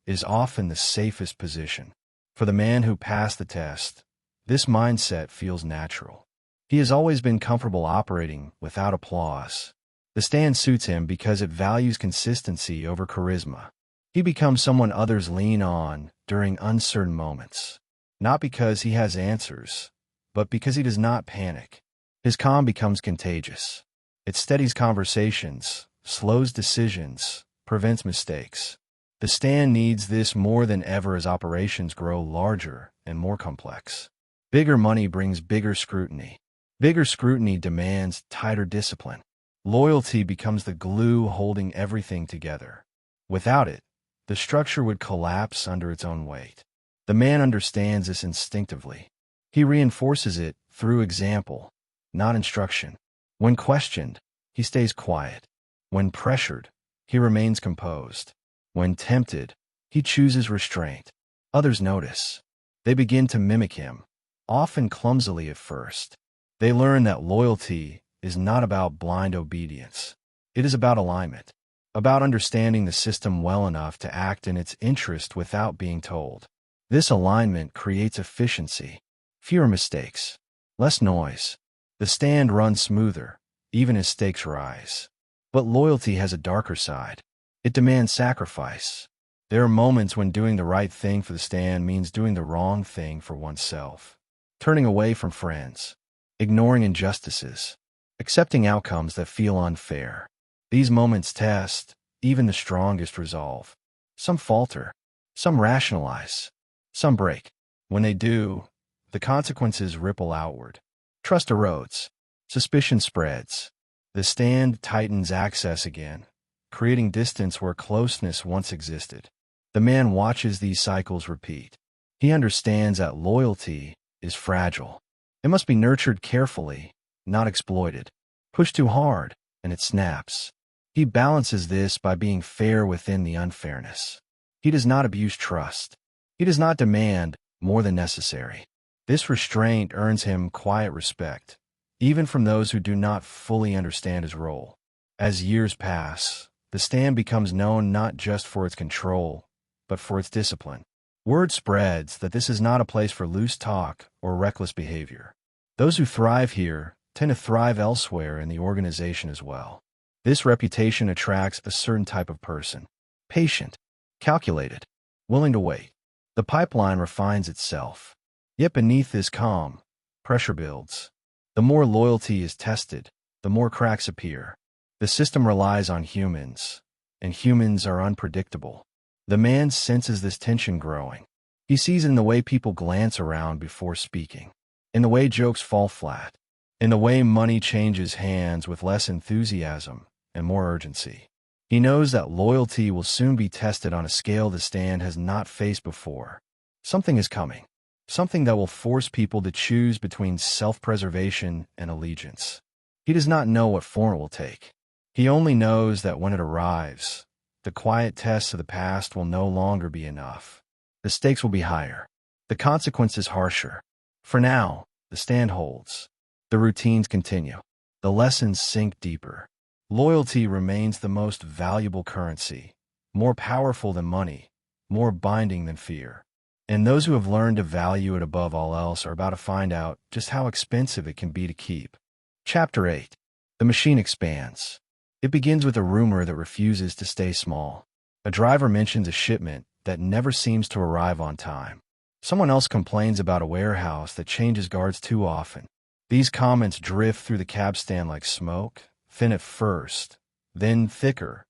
is often the safest position. For the man who passed the test, this mindset feels natural. He has always been comfortable operating without applause. The stand suits him because it values consistency over charisma. He becomes someone others lean on during uncertain moments, not because he has answers, but because he does not panic. His calm becomes contagious. It steadies conversations, slows decisions, prevents mistakes. The stand needs this more than ever as operations grow larger and more complex. Bigger money brings bigger scrutiny. Bigger scrutiny demands tighter discipline. Loyalty becomes the glue holding everything together. Without it, the structure would collapse under its own weight. The man understands this instinctively. He reinforces it through example, not instruction. When questioned, he stays quiet. When pressured, he remains composed. When tempted, he chooses restraint. Others notice. They begin to mimic him, often clumsily at first. They learn that loyalty is not about blind obedience. It is about alignment, about understanding the system well enough to act in its interest without being told. This alignment creates efficiency, fewer mistakes, less noise. The stand runs smoother, even as stakes rise. But loyalty has a darker side. It demands sacrifice. There are moments when doing the right thing for the stand means doing the wrong thing for oneself. Turning away from friends, ignoring injustices, accepting outcomes that feel unfair. These moments test even the strongest resolve. Some falter, some rationalize, some break. When they do, the consequences ripple outward. Trust erodes. Suspicion spreads. The stand tightens access again, creating distance where closeness once existed. The man watches these cycles repeat. He understands that loyalty is fragile. It must be nurtured carefully, not exploited. Push too hard, and it snaps. He balances this by being fair within the unfairness. He does not abuse trust. He does not demand more than necessary. This restraint earns him quiet respect, even from those who do not fully understand his role. As years pass, the stand becomes known not just for its control, but for its discipline. Word spreads that this is not a place for loose talk or reckless behavior. Those who thrive here tend to thrive elsewhere in the organization as well. This reputation attracts a certain type of person: patient, calculated, willing to wait. The pipeline refines itself. Yet beneath this calm, pressure builds. The more loyalty is tested, the more cracks appear. The system relies on humans, and humans are unpredictable. The man senses this tension growing. He sees it in the way people glance around before speaking, in the way jokes fall flat, in the way money changes hands with less enthusiasm and more urgency. He knows that loyalty will soon be tested on a scale the stand has not faced before. Something is coming. Something that will force people to choose between self-preservation and allegiance. He does not know what form it will take. He only knows that when it arrives, the quiet tests of the past will no longer be enough. The stakes will be higher. The consequences harsher. For now, the stand holds. The routines continue. The lessons sink deeper. Loyalty remains the most valuable currency, more powerful than money, more binding than fear. And those who have learned to value it above all else are about to find out just how expensive it can be to keep. Chapter 8. The machine expands. It begins with a rumor that refuses to stay small. A driver mentions a shipment that never seems to arrive on time. Someone else complains about a warehouse that changes guards too often. These comments drift through the cab stand like smoke, thin at first, then thicker,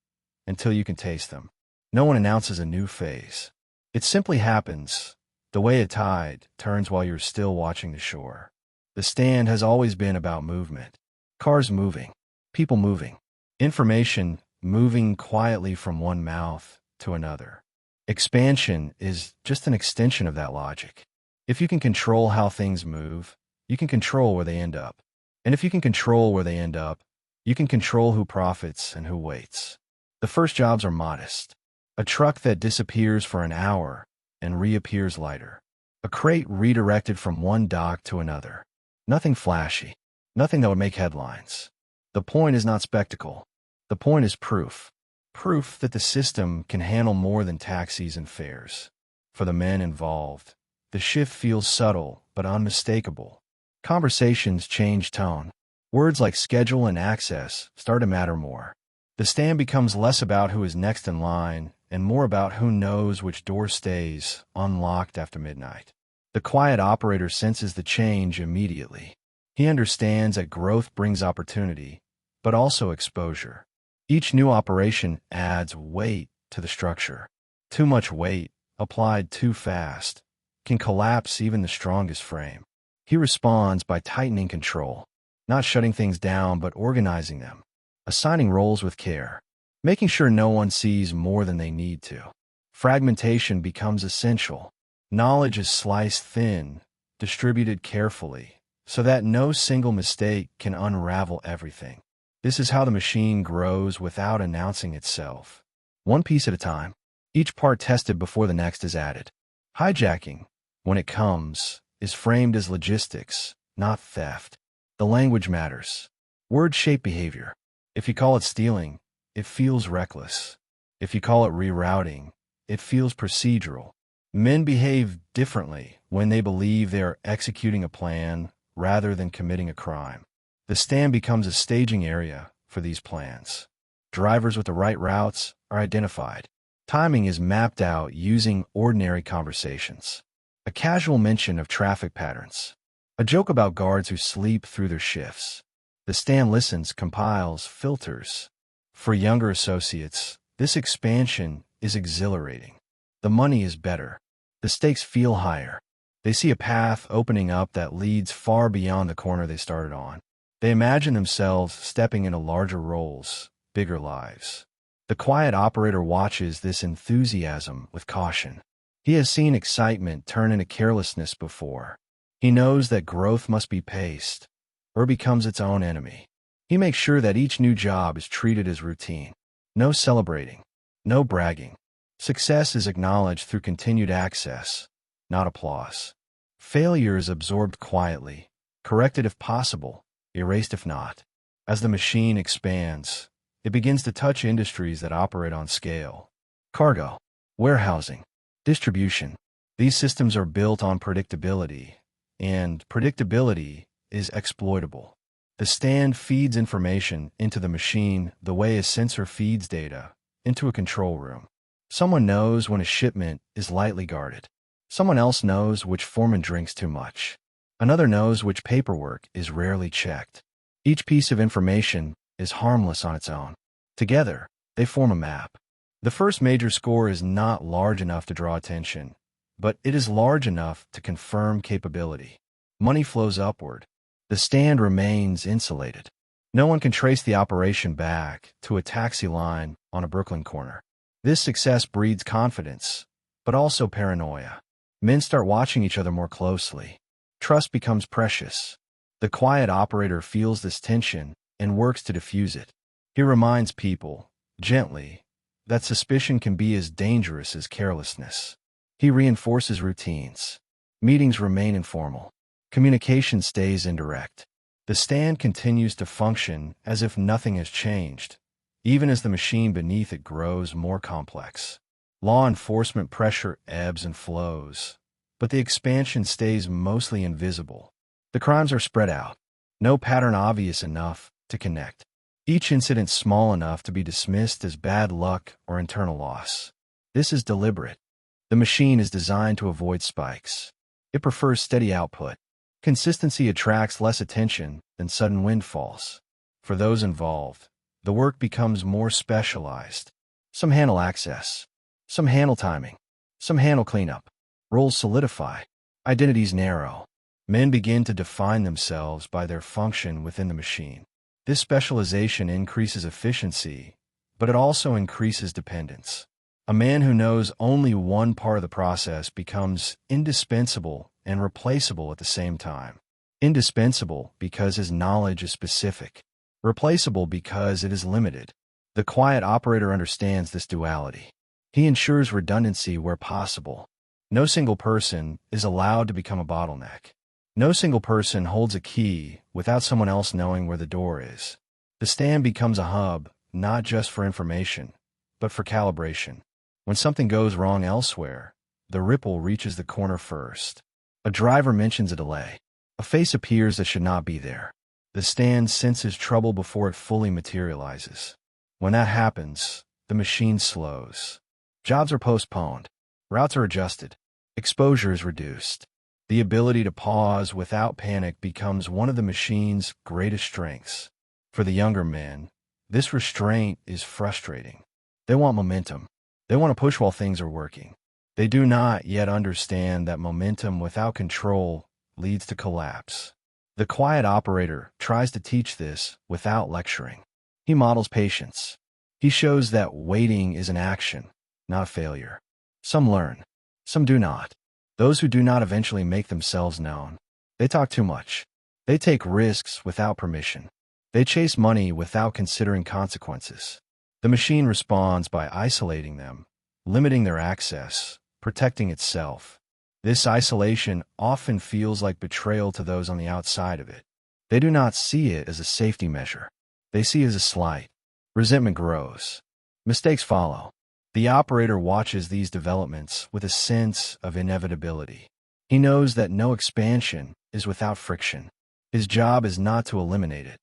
until you can taste them. No one announces a new phase. It simply happens, the way a tide turns while you're still watching the shore. The stand has always been about movement. Cars moving, people moving, information moving quietly from one mouth to another. Expansion is just an extension of that logic. If you can control how things move, you can control where they end up. And if you can control where they end up, you can control who profits and who waits. The first jobs are modest. A truck that disappears for an hour and reappears lighter. A crate redirected from one dock to another. Nothing flashy. Nothing that would make headlines. The point is not spectacle. The point is proof. Proof that the system can handle more than taxis and fares. For the men involved, the shift feels subtle but unmistakable. Conversations change tone. Words like schedule and access start to matter more. The stand becomes less about who is next in line and more about who knows which door stays unlocked after midnight. The quiet operator senses the change immediately. He understands that growth brings opportunity, but also exposure. Each new operation adds weight to the structure. Too much weight, applied too fast, can collapse even the strongest frame. He responds by tightening control, not shutting things down but organizing them, assigning roles with care, making sure no one sees more than they need to. Fragmentation becomes essential. Knowledge is sliced thin, distributed carefully, so that no single mistake can unravel everything. This is how the machine grows without announcing itself. One piece at a time, each part tested before the next is added. Hijacking, when it comes, is framed as logistics, not theft. The language matters. Words shape behavior. If you call it stealing, it feels reckless. If you call it rerouting, it feels procedural. Men behave differently when they believe they are executing a plan rather than committing a crime. The stand becomes a staging area for these plans. Drivers with the right routes are identified. Timing is mapped out using ordinary conversations. A casual mention of traffic patterns. A joke about guards who sleep through their shifts. The stand listens, compiles, filters. For younger associates, this expansion is exhilarating. The money is better. The stakes feel higher. They see a path opening up that leads far beyond the corner they started on. They imagine themselves stepping into larger roles, bigger lives. The quiet operator watches this enthusiasm with caution. He has seen excitement turn into carelessness before. He knows that growth must be paced, or becomes its own enemy. He makes sure that each new job is treated as routine. No celebrating, no bragging. Success is acknowledged through continued access, not applause. Failure is absorbed quietly, corrected if possible, erased if not. As the machine expands, it begins to touch industries that operate on scale. Cargo, warehousing, distribution. These systems are built on predictability, and predictability is exploitable. The stand feeds information into the machine the way a sensor feeds data into a control room. Someone knows when a shipment is lightly guarded. Someone else knows which foreman drinks too much. Another knows which paperwork is rarely checked. Each piece of information is harmless on its own. Together, they form a map. The first major score is not large enough to draw attention, but it is large enough to confirm capability. Money flows upward. The stand remains insulated. No one can trace the operation back to a taxi line on a Brooklyn corner. This success breeds confidence, but also paranoia. Men start watching each other more closely. Trust becomes precious. The quiet operator feels this tension and works to diffuse it. He reminds people, gently, that suspicion can be as dangerous as carelessness. He reinforces routines. Meetings remain informal. Communication stays indirect. The stand continues to function as if nothing has changed, even as the machine beneath it grows more complex. Law enforcement pressure ebbs and flows, but the expansion stays mostly invisible. The crimes are spread out, no pattern obvious enough to connect. Each incident small enough to be dismissed as bad luck or internal loss. This is deliberate. The machine is designed to avoid spikes. It prefers steady output. Consistency attracts less attention than sudden windfalls. For those involved, the work becomes more specialized. Some handle access. Some handle timing. Some handle cleanup. Roles solidify. Identities narrow. Men begin to define themselves by their function within the machine. This specialization increases efficiency, but it also increases dependence. A man who knows only one part of the process becomes indispensable and replaceable at the same time. Indispensable because his knowledge is specific. Replaceable because it is limited. The quiet operator understands this duality. He ensures redundancy where possible. No single person is allowed to become a bottleneck. No single person holds a key without someone else knowing where the door is. The stand becomes a hub, not just for information, but for calibration. When something goes wrong elsewhere, the ripple reaches the corner first. A driver mentions a delay. A face appears that should not be there. The stand senses trouble before it fully materializes. When that happens, the machine slows. Jobs are postponed. Routes are adjusted. Exposure is reduced. The ability to pause without panic becomes one of the machine's greatest strengths. For the younger men, this restraint is frustrating. They want momentum. They want to push while things are working. They do not yet understand that momentum without control leads to collapse. The quiet operator tries to teach this without lecturing. He models patience. He shows that waiting is an action, not a failure. Some learn. Some do not. Those who do not eventually make themselves known. They talk too much. They take risks without permission. They chase money without considering consequences. The machine responds by isolating them, limiting their access, protecting itself. This isolation often feels like betrayal to those on the outside of it. They do not see it as a safety measure. They see it as a slight. Resentment grows. Mistakes follow. The operator watches these developments with a sense of inevitability. He knows that no expansion is without friction. His job is not to eliminate it,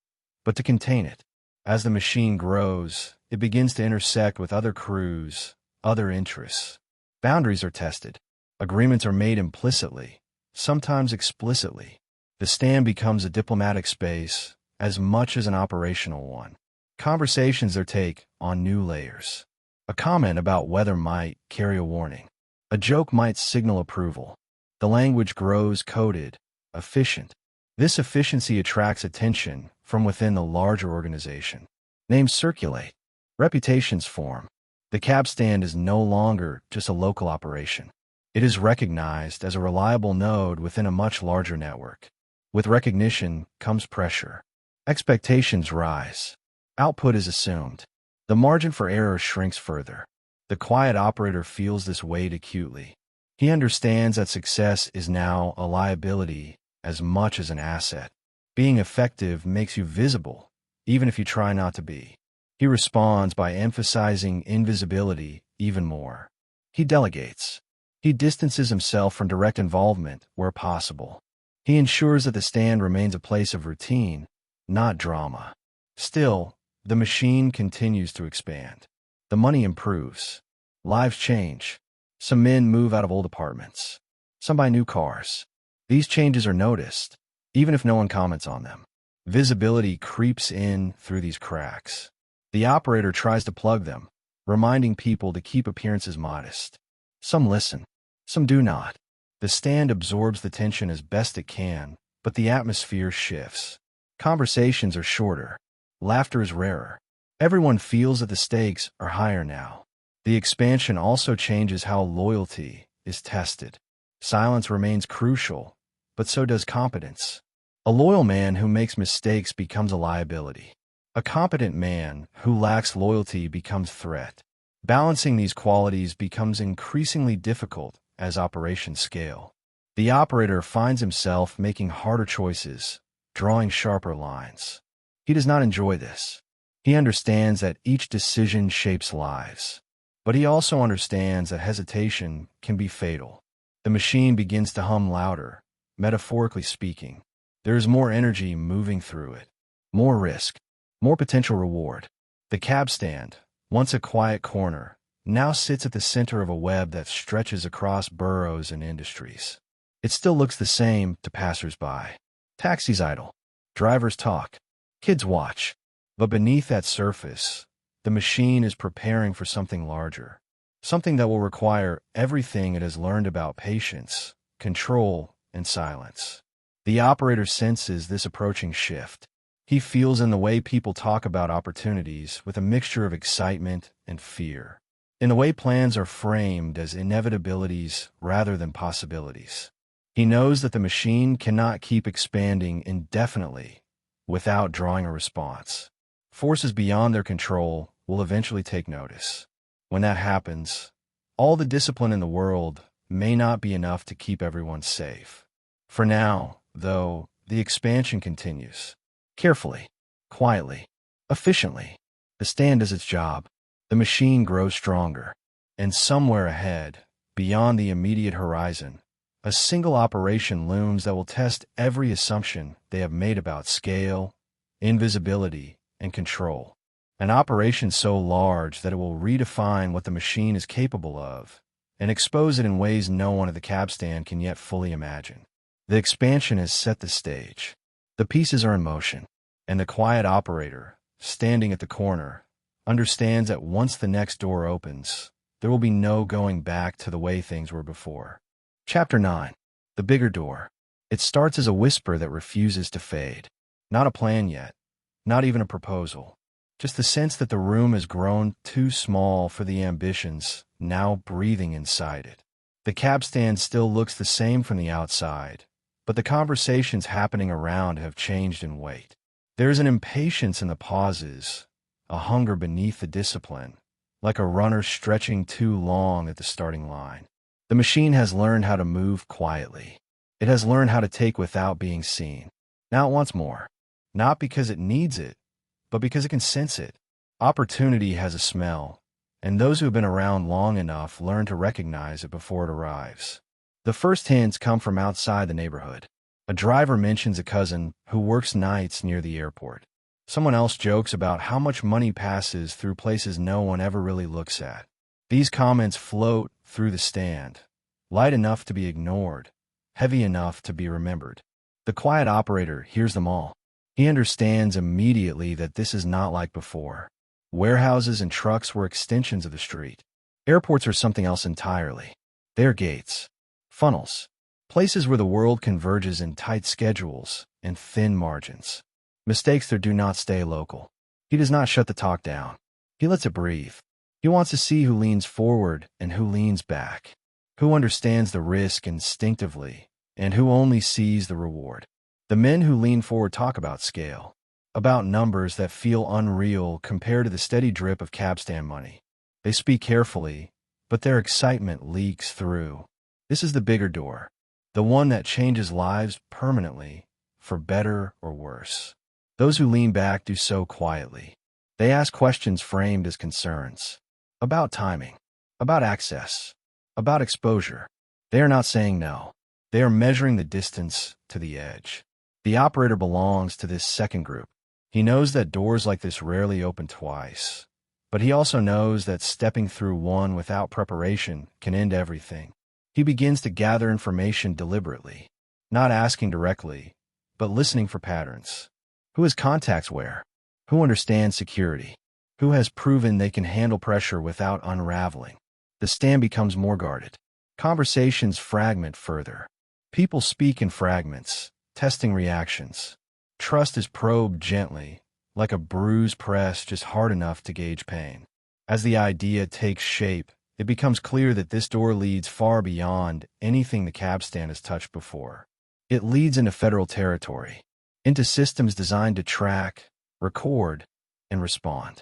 but to contain it. As the machine grows, it begins to intersect with other crews, other interests. Boundaries are tested. Agreements are made implicitly, sometimes explicitly. The stand becomes a diplomatic space as much as an operational one. Conversations are take on new layers. A comment about weather might carry a warning. A joke might signal approval. The language grows coded, efficient. This efficiency attracts attention from within the larger organization. Names circulate. Reputations form. The cab stand is no longer just a local operation. It is recognized as a reliable node within a much larger network. With recognition comes pressure. Expectations rise. Output is assumed. The margin for error shrinks further. The quiet operator feels this weight acutely. He understands that success is now a liability as much as an asset. Being effective makes you visible, even if you try not to be. He responds by emphasizing invisibility even more. He delegates. He distances himself from direct involvement where possible. He ensures that the stand remains a place of routine, not drama. Still, the machine continues to expand. The money improves. Lives change. Some men move out of old apartments. Some buy new cars. These changes are noticed, even if no one comments on them. Visibility creeps in through these cracks. The operator tries to plug them, reminding people to keep appearances modest. Some listen. Some do not. The stand absorbs the tension as best it can, but the atmosphere shifts. Conversations are shorter. Laughter is rarer. Everyone feels that the stakes are higher now. The expansion also changes how loyalty is tested. Silence remains crucial, but so does competence. A loyal man who makes mistakes becomes a liability. A competent man who lacks loyalty becomes a threat. Balancing these qualities becomes increasingly difficult as operations scale. The operator finds himself making harder choices, drawing sharper lines. He does not enjoy this. He understands that each decision shapes lives. But he also understands that hesitation can be fatal. The machine begins to hum louder, metaphorically speaking. There is more energy moving through it, more risk, more potential reward. The cab stand, once a quiet corner, now sits at the center of a web that stretches across boroughs and industries. It still looks the same to passers-by. Taxis idle, drivers talk, kids watch. But beneath that surface, the machine is preparing for something larger, something that will require everything it has learned about patience, control, and silence. The operator senses this approaching shift. He feels in the way people talk about opportunities with a mixture of excitement and fear, in the way plans are framed as inevitabilities rather than possibilities. He knows that the machine cannot keep expanding indefinitely without drawing a response. Forces beyond their control will eventually take notice. When that happens, all the discipline in the world may not be enough to keep everyone safe. For now, though, the expansion continues. Carefully, quietly, efficiently. The stand does its job. The machine grows stronger. And somewhere ahead, beyond the immediate horizon, a single operation looms that will test every assumption they have made about scale, invisibility, and control. An operation so large that it will redefine what the machine is capable of and expose it in ways no one at the cab stand can yet fully imagine. The expansion has set the stage. The pieces are in motion, and the quiet operator, standing at the corner, understands that once the next door opens, there will be no going back to the way things were before. Chapter 9. The Bigger Door. It starts as a whisper that refuses to fade. Not a plan yet. Not even a proposal. Just the sense that the room has grown too small for the ambitions now breathing inside it. The cab stand still looks the same from the outside, but the conversations happening around have changed in weight. There is an impatience in the pauses, a hunger beneath the discipline, like a runner stretching too long at the starting line. The machine has learned how to move quietly. It has learned how to take without being seen. Now it wants more. Not because it needs it, but because it can sense it. Opportunity has a smell, and those who have been around long enough learn to recognize it before it arrives. The first hints come from outside the neighborhood. A driver mentions a cousin who works nights near the airport. Someone else jokes about how much money passes through places no one ever really looks at. These comments float through the stand, light enough to be ignored, heavy enough to be remembered. The quiet operator hears them all. He understands immediately that this is not like before. Warehouses and trucks were extensions of the street. Airports are something else entirely. They are gates, funnels, places where the world converges in tight schedules and thin margins. Mistakes there do not stay local. He does not shut the talk down. He lets it breathe. He wants to see who leans forward and who leans back, who understands the risk instinctively and who only sees the reward. The men who lean forward talk about scale, about numbers that feel unreal compared to the steady drip of cab stand money. They speak carefully, but their excitement leaks through. This is the bigger door, the one that changes lives permanently, for better or worse. Those who lean back do so quietly. They ask questions framed as concerns. About timing, about access, about exposure. They are not saying no. They are measuring the distance to the edge. The operator belongs to this second group. He knows that doors like this rarely open twice, but he also knows that stepping through one without preparation can end everything. He begins to gather information deliberately, not asking directly, but listening for patterns. Who has contacts where? Who understands security? Who has proven they can handle pressure without unraveling? The stand becomes more guarded. Conversations fragment further. People speak in fragments, testing reactions. Trust is probed gently, like a bruise pressed just hard enough to gauge pain. As the idea takes shape, it becomes clear that this door leads far beyond anything the cab stand has touched before. It leads into federal territory, into systems designed to track, record, and respond.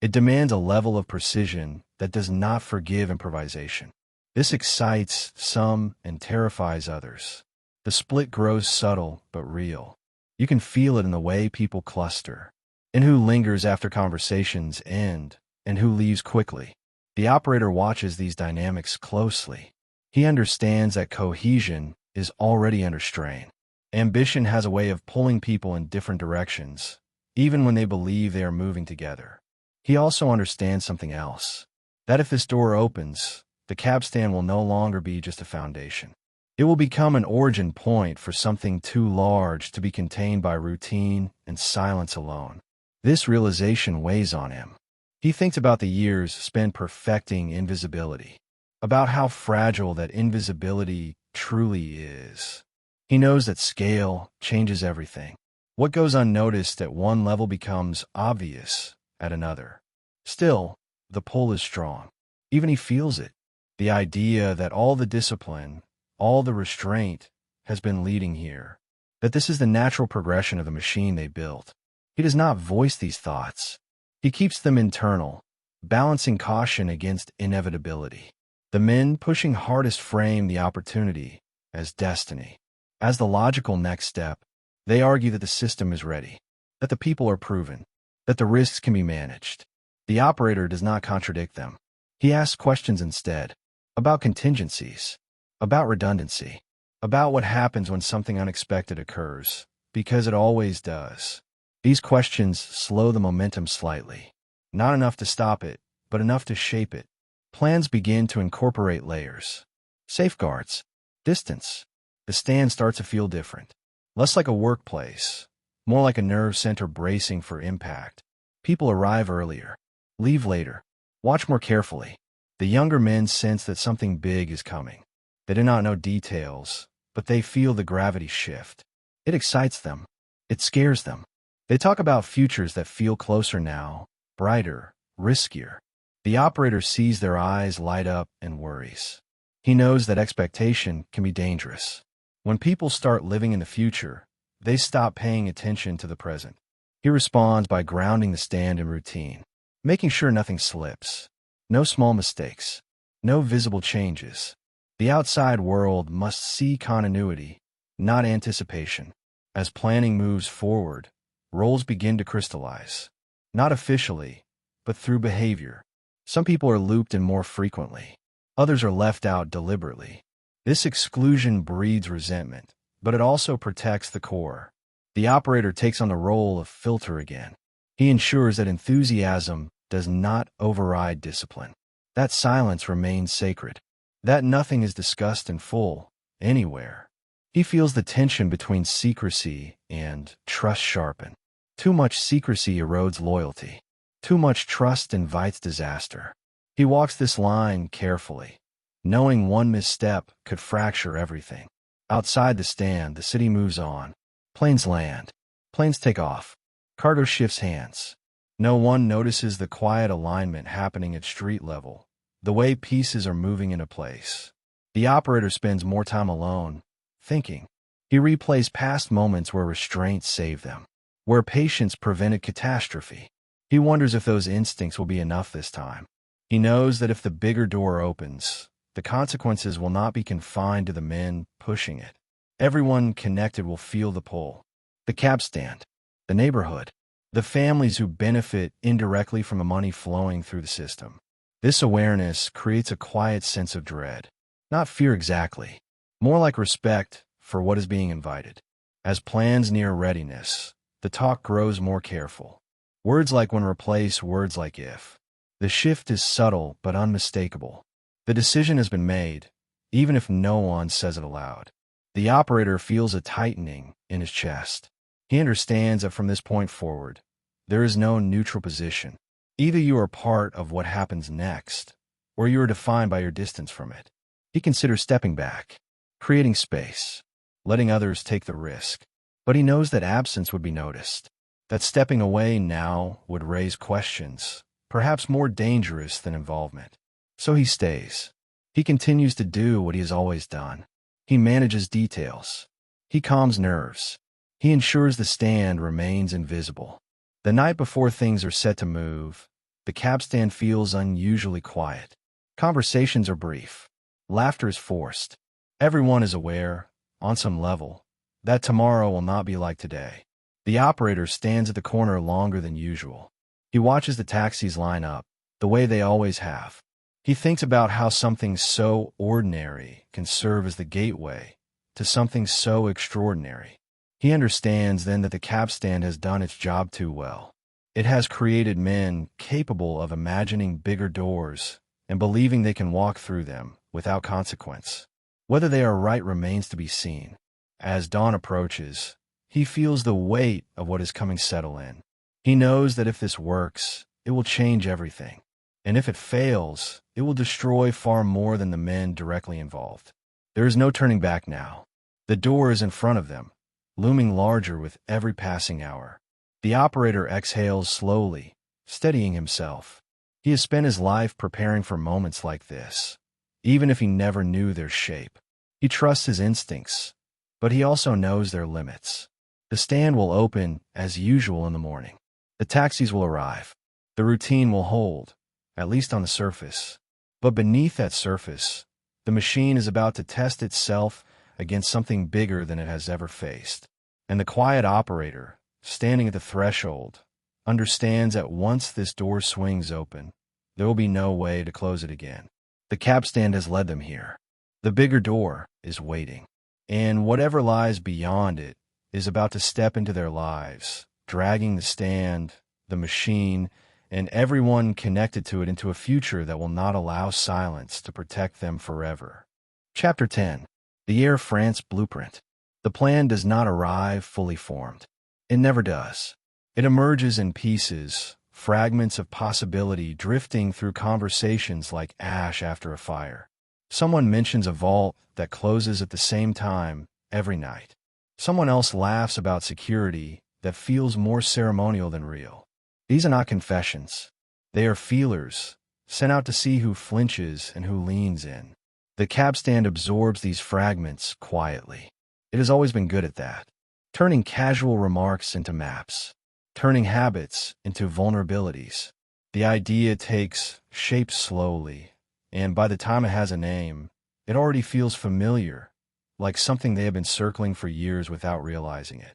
It demands a level of precision that does not forgive improvisation. This excites some and terrifies others. The split grows subtle but real. You can feel it in the way people cluster, in who lingers after conversations end, and who leaves quickly. The operator watches these dynamics closely. He understands that cohesion is already under strain. Ambition has a way of pulling people in different directions, even when they believe they are moving together. He also understands something else, that if this door opens, the cab stand will no longer be just a foundation. It will become an origin point for something too large to be contained by routine and silence alone. This realization weighs on him. He thinks about the years spent perfecting invisibility, about how fragile that invisibility truly is. He knows that scale changes everything. What goes unnoticed at one level becomes obvious at another. Still, the pull is strong. Even he feels it. The idea that all the discipline, all the restraint has been leading here, that this is the natural progression of the machine they built. He does not voice these thoughts. He keeps them internal, balancing caution against inevitability. The men pushing hardest frame the opportunity as destiny. As the logical next step, they argue that the system is ready, that the people are proven, that the risks can be managed. The operator does not contradict them. He asks questions instead, about contingencies, about redundancy, about what happens when something unexpected occurs, because it always does. These questions slow the momentum slightly. Not enough to stop it, but enough to shape it. Plans begin to incorporate layers. Safeguards. Distance. The stand starts to feel different. Less like a workplace, more like a nerve center bracing for impact. People arrive earlier, leave later, watch more carefully. The younger men sense that something big is coming. They do not know details, but they feel the gravity shift. It excites them. It scares them. They talk about futures that feel closer now, brighter, riskier. The operator sees their eyes light up and worries. He knows that expectation can be dangerous. When people start living in the future, they stop paying attention to the present. He responds by grounding the stand in routine, making sure nothing slips. No small mistakes. No visible changes. The outside world must see continuity, not anticipation. As planning moves forward, roles begin to crystallize. Not officially, but through behavior. Some people are looped in more frequently. Others are left out deliberately. This exclusion breeds resentment, but it also protects the core. The operator takes on the role of filter again. He ensures that enthusiasm does not override discipline. That silence remains sacred. That nothing is discussed in full, anywhere. He feels the tension between secrecy and trust sharpen. Too much secrecy erodes loyalty. Too much trust invites disaster. He walks this line carefully, knowing one misstep could fracture everything. Outside the stand, the city moves on. Planes land. Planes take off. Cargo shifts hands. No one notices the quiet alignment happening at street level, the way pieces are moving into place. The operator spends more time alone, thinking. He replays past moments where restraint saved them, where patience prevented catastrophe. He wonders if those instincts will be enough this time. He knows that if the bigger door opens, the consequences will not be confined to the men pushing it. Everyone connected will feel the pull. The cab stand, the neighborhood, the families who benefit indirectly from the money flowing through the system. This awareness creates a quiet sense of dread. Not fear exactly, more like respect for what is being invited. As plans near readiness, the talk grows more careful. Words like when replace words like if. The shift is subtle but unmistakable. The decision has been made, even if no one says it aloud. The operator feels a tightening in his chest. He understands that from this point forward, there is no neutral position. Either you are part of what happens next, or you are defined by your distance from it. He considers stepping back, creating space, letting others take the risk. But he knows that absence would be noticed, that stepping away now would raise questions, perhaps more dangerous than involvement. So he stays. He continues to do what he has always done. He manages details. He calms nerves. He ensures the stand remains invisible. The night before things are set to move, the cab stand feels unusually quiet. Conversations are brief. Laughter is forced. Everyone is aware, on some level, that tomorrow will not be like today. The operator stands at the corner longer than usual. He watches the taxis line up, the way they always have. He thinks about how something so ordinary can serve as the gateway to something so extraordinary. He understands then that the cab stand has done its job too well. It has created men capable of imagining bigger doors and believing they can walk through them without consequence. Whether they are right remains to be seen. As dawn approaches, he feels the weight of what is coming settle in. He knows that if this works, it will change everything. And if it fails, it will destroy far more than the men directly involved. There is no turning back now. The door is in front of them, looming larger with every passing hour. The operator exhales slowly, steadying himself. He has spent his life preparing for moments like this, even if he never knew their shape. He trusts his instincts, but he also knows their limits. The stand will open as usual in the morning. The taxis will arrive. The routine will hold, at least on the surface. But beneath that surface, the machine is about to test itself against something bigger than it has ever faced. And the quiet operator, standing at the threshold, understands that once this door swings open, there will be no way to close it again. The cab stand has led them here. The bigger door is waiting. And whatever lies beyond it is about to step into their lives, dragging the stand, the machine, and everyone connected to it into a future that will not allow silence to protect them forever. Chapter 10. The Air France Blueprint. The plan does not arrive fully formed. It never does. It emerges in pieces, fragments of possibility drifting through conversations like ash after a fire. Someone mentions a vault that closes at the same time every night. Someone else laughs about security that feels more ceremonial than real. These are not confessions. They are feelers, sent out to see who flinches and who leans in. The cab stand absorbs these fragments quietly. It has always been good at that, turning casual remarks into maps, turning habits into vulnerabilities. The idea takes shape slowly, and by the time it has a name, it already feels familiar, like something they have been circling for years without realizing it.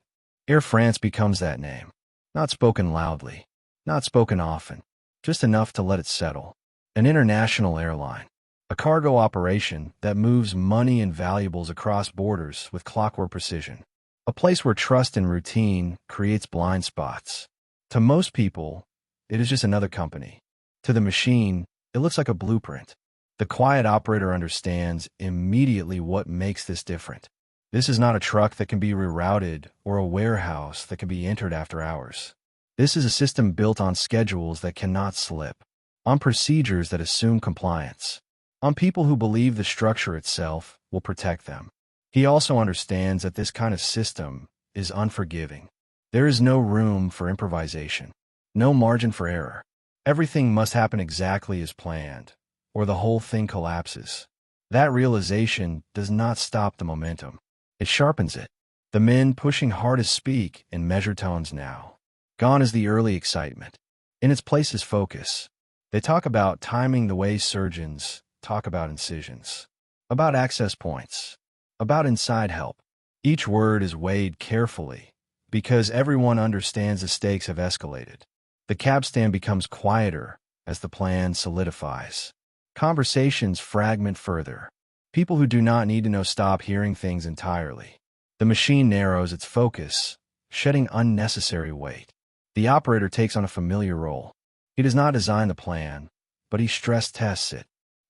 Air France becomes that name, not spoken loudly, not spoken often, just enough to let it settle. An international airline, a cargo operation that moves money and valuables across borders with clockwork precision. A place where trust and routine creates blind spots. To most people, it is just another company. To the machine, it looks like a blueprint. The quiet operator understands immediately what makes this different. This is not a truck that can be rerouted or a warehouse that can be entered after hours. This is a system built on schedules that cannot slip, on procedures that assume compliance, on people who believe the structure itself will protect them. He also understands that this kind of system is unforgiving. There is no room for improvisation, no margin for error. Everything must happen exactly as planned, or the whole thing collapses. That realization does not stop the momentum. It sharpens it. The men pushing hardest speak in measured tones now. Gone is the early excitement. In its place is focus. They talk about timing the way surgeons talk about incisions, about access points, about inside help. Each word is weighed carefully because everyone understands the stakes have escalated. The cab stand becomes quieter as the plan solidifies. Conversations fragment further. People who do not need to know stop hearing things entirely. The machine narrows its focus, shedding unnecessary weight. The operator takes on a familiar role. He does not design the plan, but he stress tests it.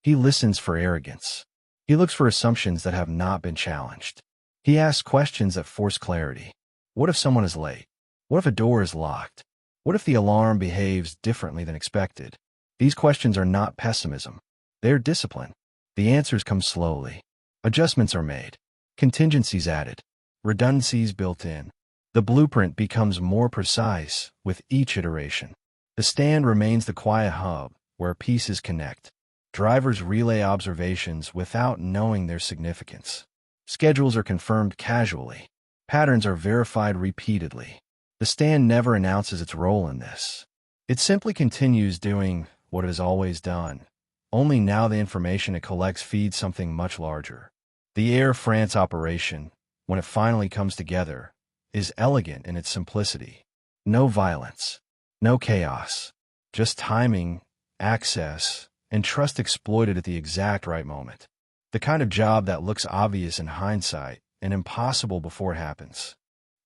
He listens for arrogance. He looks for assumptions that have not been challenged. He asks questions that force clarity. What if someone is late? What if a door is locked? What if the alarm behaves differently than expected? These questions are not pessimism. They are discipline. The answers come slowly. Adjustments are made. Contingencies added. Redundancies built in. The blueprint becomes more precise with each iteration. The stand remains the quiet hub where pieces connect. Drivers relay observations without knowing their significance. Schedules are confirmed casually. Patterns are verified repeatedly. The stand never announces its role in this. It simply continues doing what it has always done. Only now the information it collects feeds something much larger. The Air France operation, when it finally comes together, is elegant in its simplicity. No violence, no chaos, just timing, access, and trust exploited at the exact right moment. The kind of job that looks obvious in hindsight and impossible before it happens.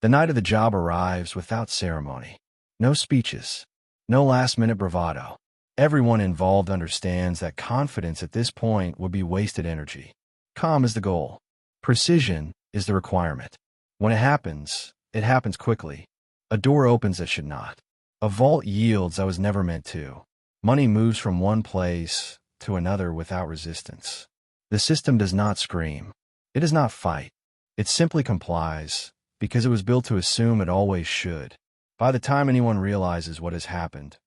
The night of the job arrives without ceremony. No speeches, no last-minute bravado. Everyone involved understands that confidence at this point would be wasted energy. Calm is the goal. Precision is the requirement. When it happens quickly. A door opens that should not. A vault yields that was never meant to. Money moves from one place to another without resistance. The system does not scream. It does not fight. It simply complies, because it was built to assume it always should. By the time anyone realizes what has happened,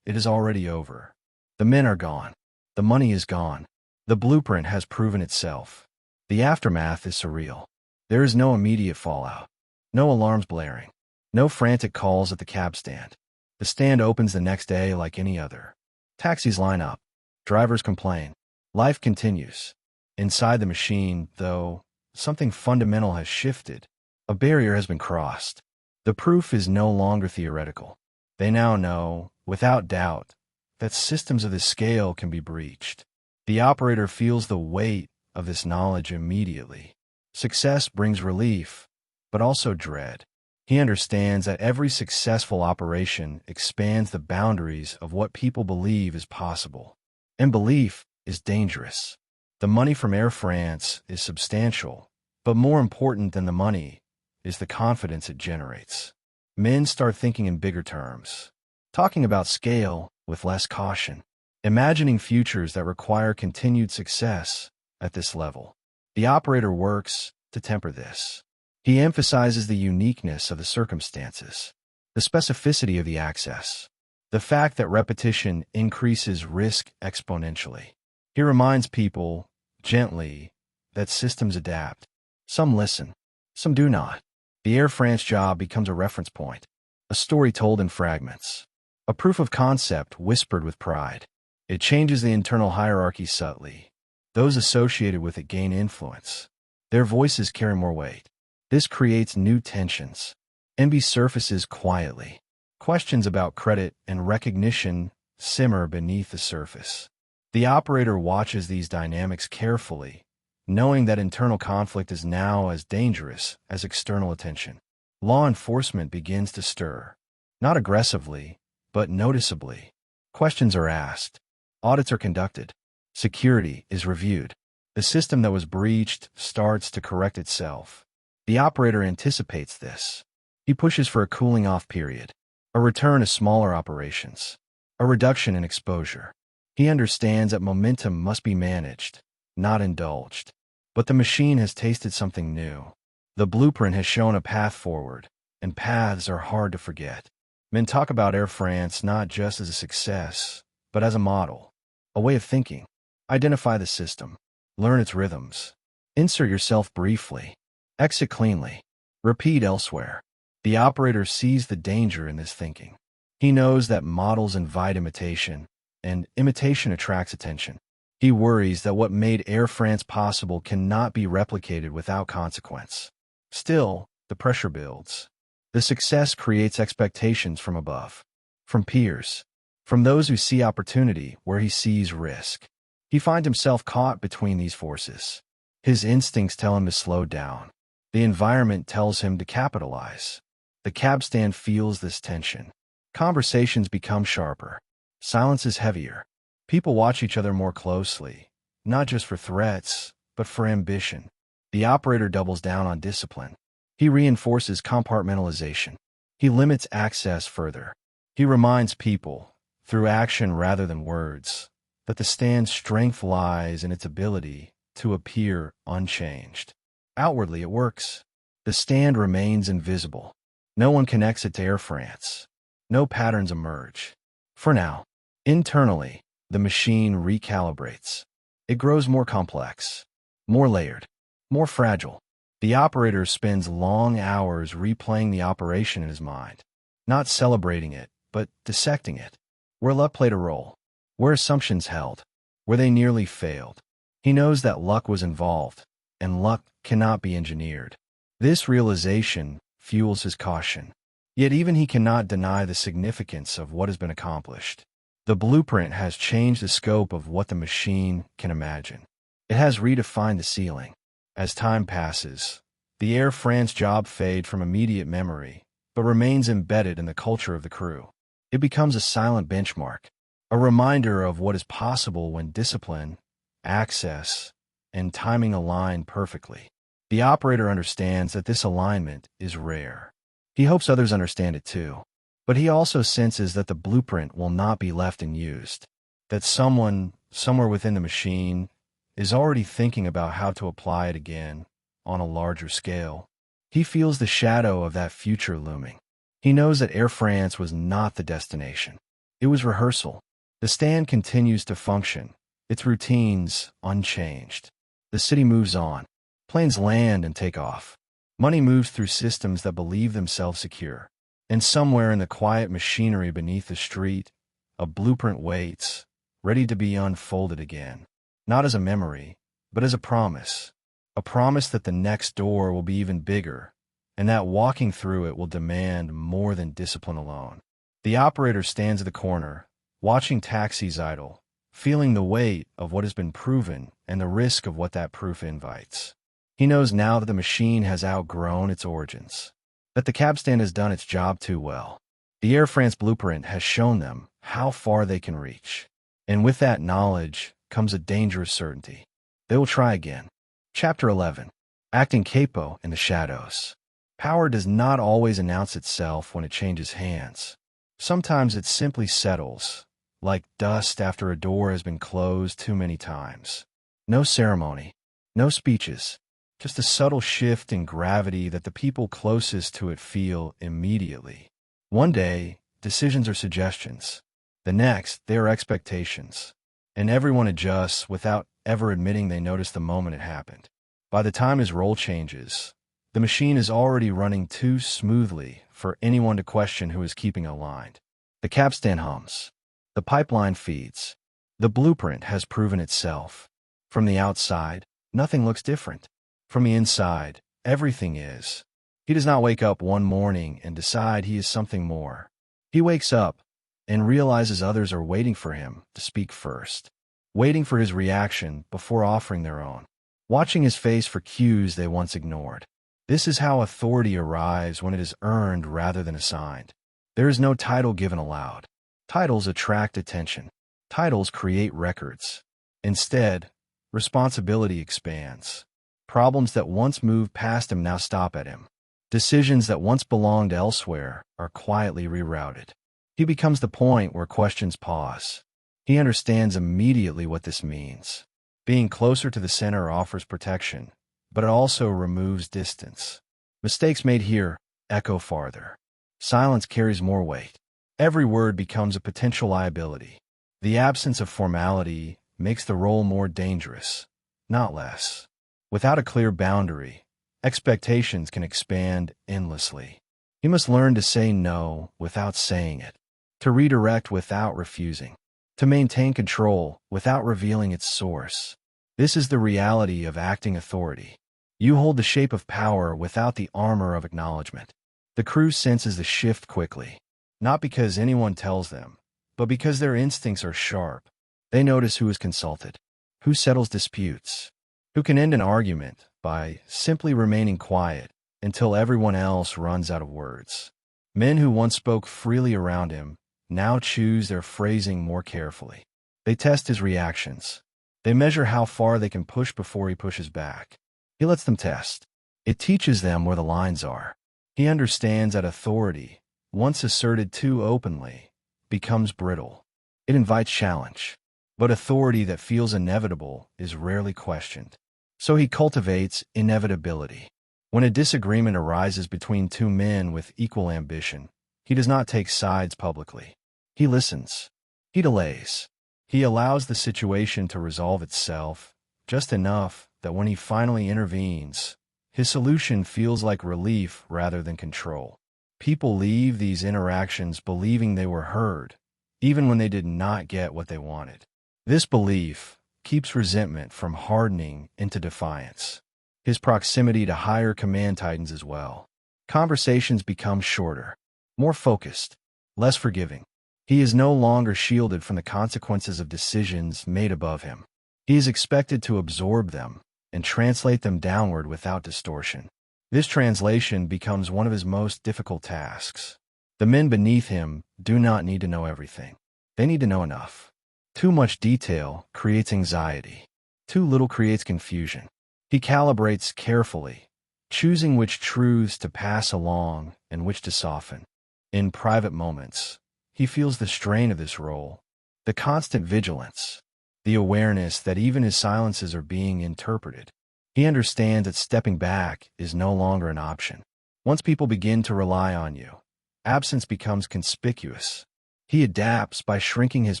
it is already over. The men are gone. The money is gone. The blueprint has proven itself. The aftermath is surreal. There is no immediate fallout. No alarms blaring. No frantic calls at the cab stand. The stand opens the next day like any other. Taxis line up. Drivers complain. Life continues. Inside the machine, though, something fundamental has shifted. A barrier has been crossed. The proof is no longer theoretical. They now know, without doubt, that systems of this scale can be breached. The operator feels the weight of this knowledge immediately. Success brings relief, but also dread. He understands that every successful operation expands the boundaries of what people believe is possible. And belief is dangerous. The money from Air France is substantial, but more important than the money is the confidence it generates. Men start thinking in bigger terms, talking about scale with less caution, imagining futures that require continued success at this level. The operator works to temper this. He emphasizes the uniqueness of the circumstances, the specificity of the access, the fact that repetition increases risk exponentially. He reminds people, gently, that systems adapt. Some listen, some do not. The Air France job becomes a reference point, a story told in fragments, a proof of concept whispered with pride. It changes the internal hierarchy subtly. Those associated with it gain influence. Their voices carry more weight. This creates new tensions. Envy surfaces quietly. Questions about credit and recognition simmer beneath the surface. The operator watches these dynamics carefully, knowing that internal conflict is now as dangerous as external attention. Law enforcement begins to stir. Not aggressively, but noticeably. Questions are asked. Audits are conducted. Security is reviewed. The system that was breached starts to correct itself. The operator anticipates this. He pushes for a cooling-off period, a return to smaller operations, a reduction in exposure. He understands that momentum must be managed, not indulged. But the machine has tasted something new. The blueprint has shown a path forward, and paths are hard to forget. Men talk about Air France not just as a success, but as a model, a way of thinking. Identify the system. Learn its rhythms. Insert yourself briefly. Exit cleanly. Repeat elsewhere. The operator sees the danger in this thinking. He knows that models invite imitation, and imitation attracts attention. He worries that what made Air France possible cannot be replicated without consequence. Still, the pressure builds. The success creates expectations from above, from peers, from those who see opportunity where he sees risk. He finds himself caught between these forces. His instincts tell him to slow down. The environment tells him to capitalize. The cab stand feels this tension. Conversations become sharper. Silence is heavier. People watch each other more closely, not just for threats, but for ambition. The operator doubles down on discipline. He reinforces compartmentalization. He limits access further. He reminds people, through action rather than words, that the stand's strength lies in its ability to appear unchanged. Outwardly, it works. The stand remains invisible. No one connects it to Air France. No patterns emerge. For now, internally, the machine recalibrates. It grows more complex, more layered, more fragile. The operator spends long hours replaying the operation in his mind, not celebrating it, but dissecting it. Where luck played a role, where assumptions held, where they nearly failed. He knows that luck was involved, and luck cannot be engineered. This realization fuels his caution. Yet even he cannot deny the significance of what has been accomplished. The blueprint has changed the scope of what the machine can imagine. It has redefined the ceiling. As time passes, the Air France job fades from immediate memory, but remains embedded in the culture of the crew. It becomes a silent benchmark, a reminder of what is possible when discipline, access, and timing align perfectly. The operator understands that this alignment is rare. He hopes others understand it too. But he also senses that the blueprint will not be left unused, that someone, somewhere within the machine, is already thinking about how to apply it again on a larger scale. He feels the shadow of that future looming. He knows that Air France was not the destination. It was rehearsal. The stand continues to function, its routines unchanged. The city moves on. Planes land and take off. Money moves through systems that believe themselves secure. And somewhere in the quiet machinery beneath the street, a blueprint waits, ready to be unfolded again. Not as a memory, but as a promise. A promise that the next door will be even bigger, and that walking through it will demand more than discipline alone. The operator stands at the corner, watching taxis idle, feeling the weight of what has been proven and the risk of what that proof invites. He knows now that the machine has outgrown its origins, that the cab stand has done its job too well. The Air France blueprint has shown them how far they can reach. And with that knowledge comes a dangerous certainty. They will try again. Chapter 11. Acting capo in the shadows. Power does not always announce itself when it changes hands. Sometimes it simply settles, like dust after a door has been closed too many times. No ceremony, no speeches. Just a subtle shift in gravity that the people closest to it feel immediately. One day, decisions are suggestions. The next, they are expectations. And everyone adjusts without ever admitting they noticed the moment it happened. By the time his role changes, the machine is already running too smoothly for anyone to question who is keeping it aligned. The cab stand hums. The pipeline feeds. The blueprint has proven itself. From the outside, nothing looks different. From the inside, everything is. He does not wake up one morning and decide he is something more. He wakes up and realizes others are waiting for him to speak first, waiting for his reaction before offering their own, watching his face for cues they once ignored. This is how authority arrives when it is earned rather than assigned. There is no title given aloud. Titles attract attention. Titles create records. Instead, responsibility expands. Problems that once moved past him now stop at him. Decisions that once belonged elsewhere are quietly rerouted. He becomes the point where questions pause. He understands immediately what this means. Being closer to the center offers protection, but it also removes distance. Mistakes made here echo farther. Silence carries more weight. Every word becomes a potential liability. The absence of formality makes the role more dangerous, not less. Without a clear boundary, expectations can expand endlessly. He must learn to say no without saying it, to redirect without refusing, to maintain control without revealing its source. This is the reality of acting authority. You hold the shape of power without the armor of acknowledgement. The crew senses the shift quickly, not because anyone tells them, but because their instincts are sharp. They notice who is consulted, who settles disputes, who can end an argument by simply remaining quiet until everyone else runs out of words. Men who once spoke freely around him now choose their phrasing more carefully. They test his reactions. They measure how far they can push before he pushes back. He lets them test. It teaches them where the lines are. He understands that authority, once asserted too openly, becomes brittle. It invites challenge. But authority that feels inevitable is rarely questioned. So he cultivates inevitability. When a disagreement arises between two men with equal ambition, he does not take sides publicly. He listens. He delays. He allows the situation to resolve itself, just enough that when he finally intervenes, his solution feels like relief rather than control. People leave these interactions believing they were heard, even when they did not get what they wanted. This belief keeps resentment from hardening into defiance. His proximity to higher command titans as well. Conversations become shorter, more focused, less forgiving. He is no longer shielded from the consequences of decisions made above him. He is expected to absorb them and translate them downward without distortion. This translation becomes one of his most difficult tasks. The men beneath him do not need to know everything. They need to know enough. Too much detail creates anxiety. Too little creates confusion. He calibrates carefully, choosing which truths to pass along and which to soften. In private moments, he feels the strain of this role, the constant vigilance, the awareness that even his silences are being interpreted. He understands that stepping back is no longer an option. Once people begin to rely on you, absence becomes conspicuous. He adapts by shrinking his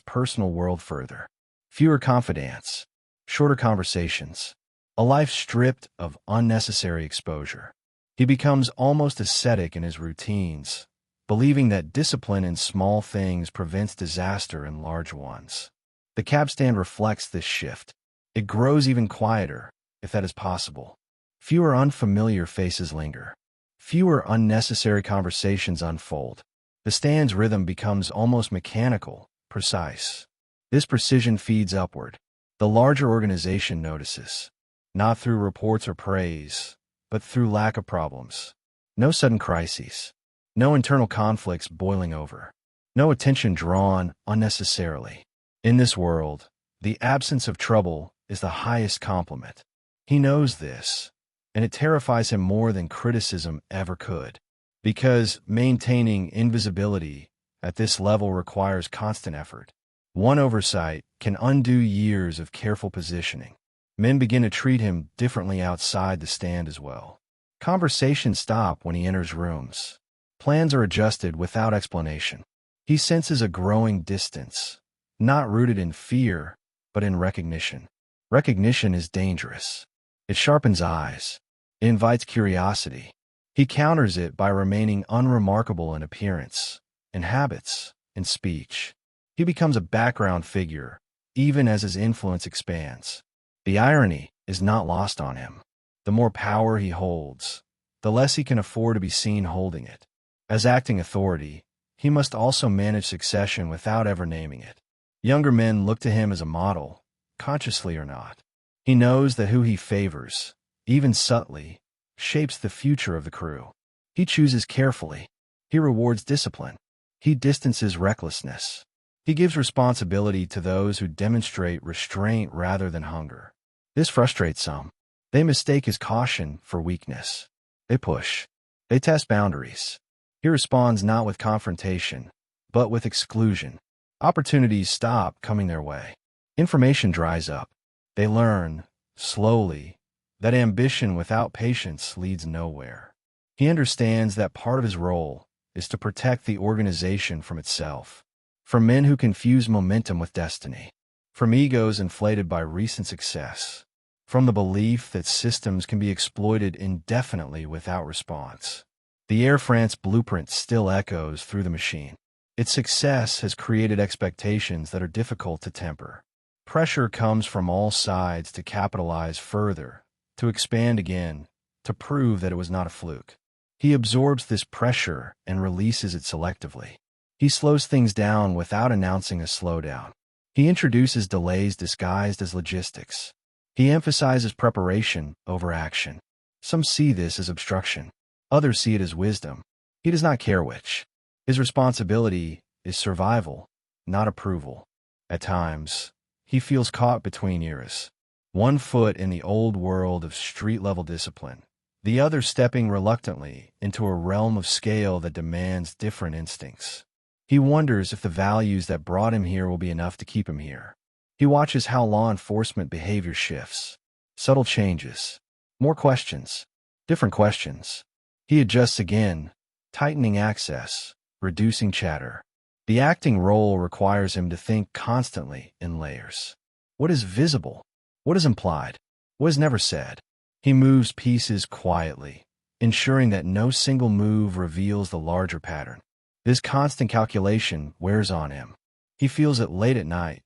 personal world further. Fewer confidants, shorter conversations, a life stripped of unnecessary exposure. He becomes almost ascetic in his routines, believing that discipline in small things prevents disaster in large ones. The cab stand reflects this shift. It grows even quieter, if that is possible. Fewer unfamiliar faces linger. Fewer unnecessary conversations unfold. The stand's rhythm becomes almost mechanical, precise. This precision feeds upward. The larger organization notices, not through reports or praise, but through lack of problems. No sudden crises. No internal conflicts boiling over. No attention drawn unnecessarily. In this world, the absence of trouble is the highest compliment. He knows this, and it terrifies him more than criticism ever could. Because maintaining invisibility at this level requires constant effort. One oversight can undo years of careful positioning. Men begin to treat him differently outside the stand as well. Conversations stop when he enters rooms. Plans are adjusted without explanation. He senses a growing distance, not rooted in fear, but in recognition. Recognition is dangerous. It sharpens eyes. It invites curiosity. He counters it by remaining unremarkable in appearance, in habits, in speech. He becomes a background figure, even as his influence expands. The irony is not lost on him. The more power he holds, the less he can afford to be seen holding it. As acting authority, he must also manage succession without ever naming it. Younger men look to him as a model, consciously or not. He knows that who he favors, even subtly, shapes the future of the crew. He chooses carefully. He rewards discipline. He distances recklessness. He gives responsibility to those who demonstrate restraint rather than hunger. This frustrates some. They mistake his caution for weakness. They push. They test boundaries. He responds not with confrontation, but with exclusion. Opportunities stop coming their way. Information dries up. They learn, slowly, that ambition without patience leads nowhere. He understands that part of his role is to protect the organization from itself, from men who confuse momentum with destiny, from egos inflated by recent success, from the belief that systems can be exploited indefinitely without response. The Air France blueprint still echoes through the machine. Its success has created expectations that are difficult to temper. Pressure comes from all sides to capitalize further, to expand again, to prove that it was not a fluke. He absorbs this pressure and releases it selectively. He slows things down without announcing a slowdown. He introduces delays disguised as logistics. He emphasizes preparation over action. Some see this as obstruction. Others see it as wisdom. He does not care which. His responsibility is survival, not approval. At times, he feels caught between eras. One foot in the old world of street-level discipline, the other stepping reluctantly into a realm of scale that demands different instincts. He wonders if the values that brought him here will be enough to keep him here. He watches how law enforcement behavior shifts. Subtle changes. More questions. Different questions. He adjusts again, tightening access, reducing chatter. The acting role requires him to think constantly in layers. What is visible? What is implied? What is never said? He moves pieces quietly, ensuring that no single move reveals the larger pattern. This constant calculation wears on him. He feels it late at night,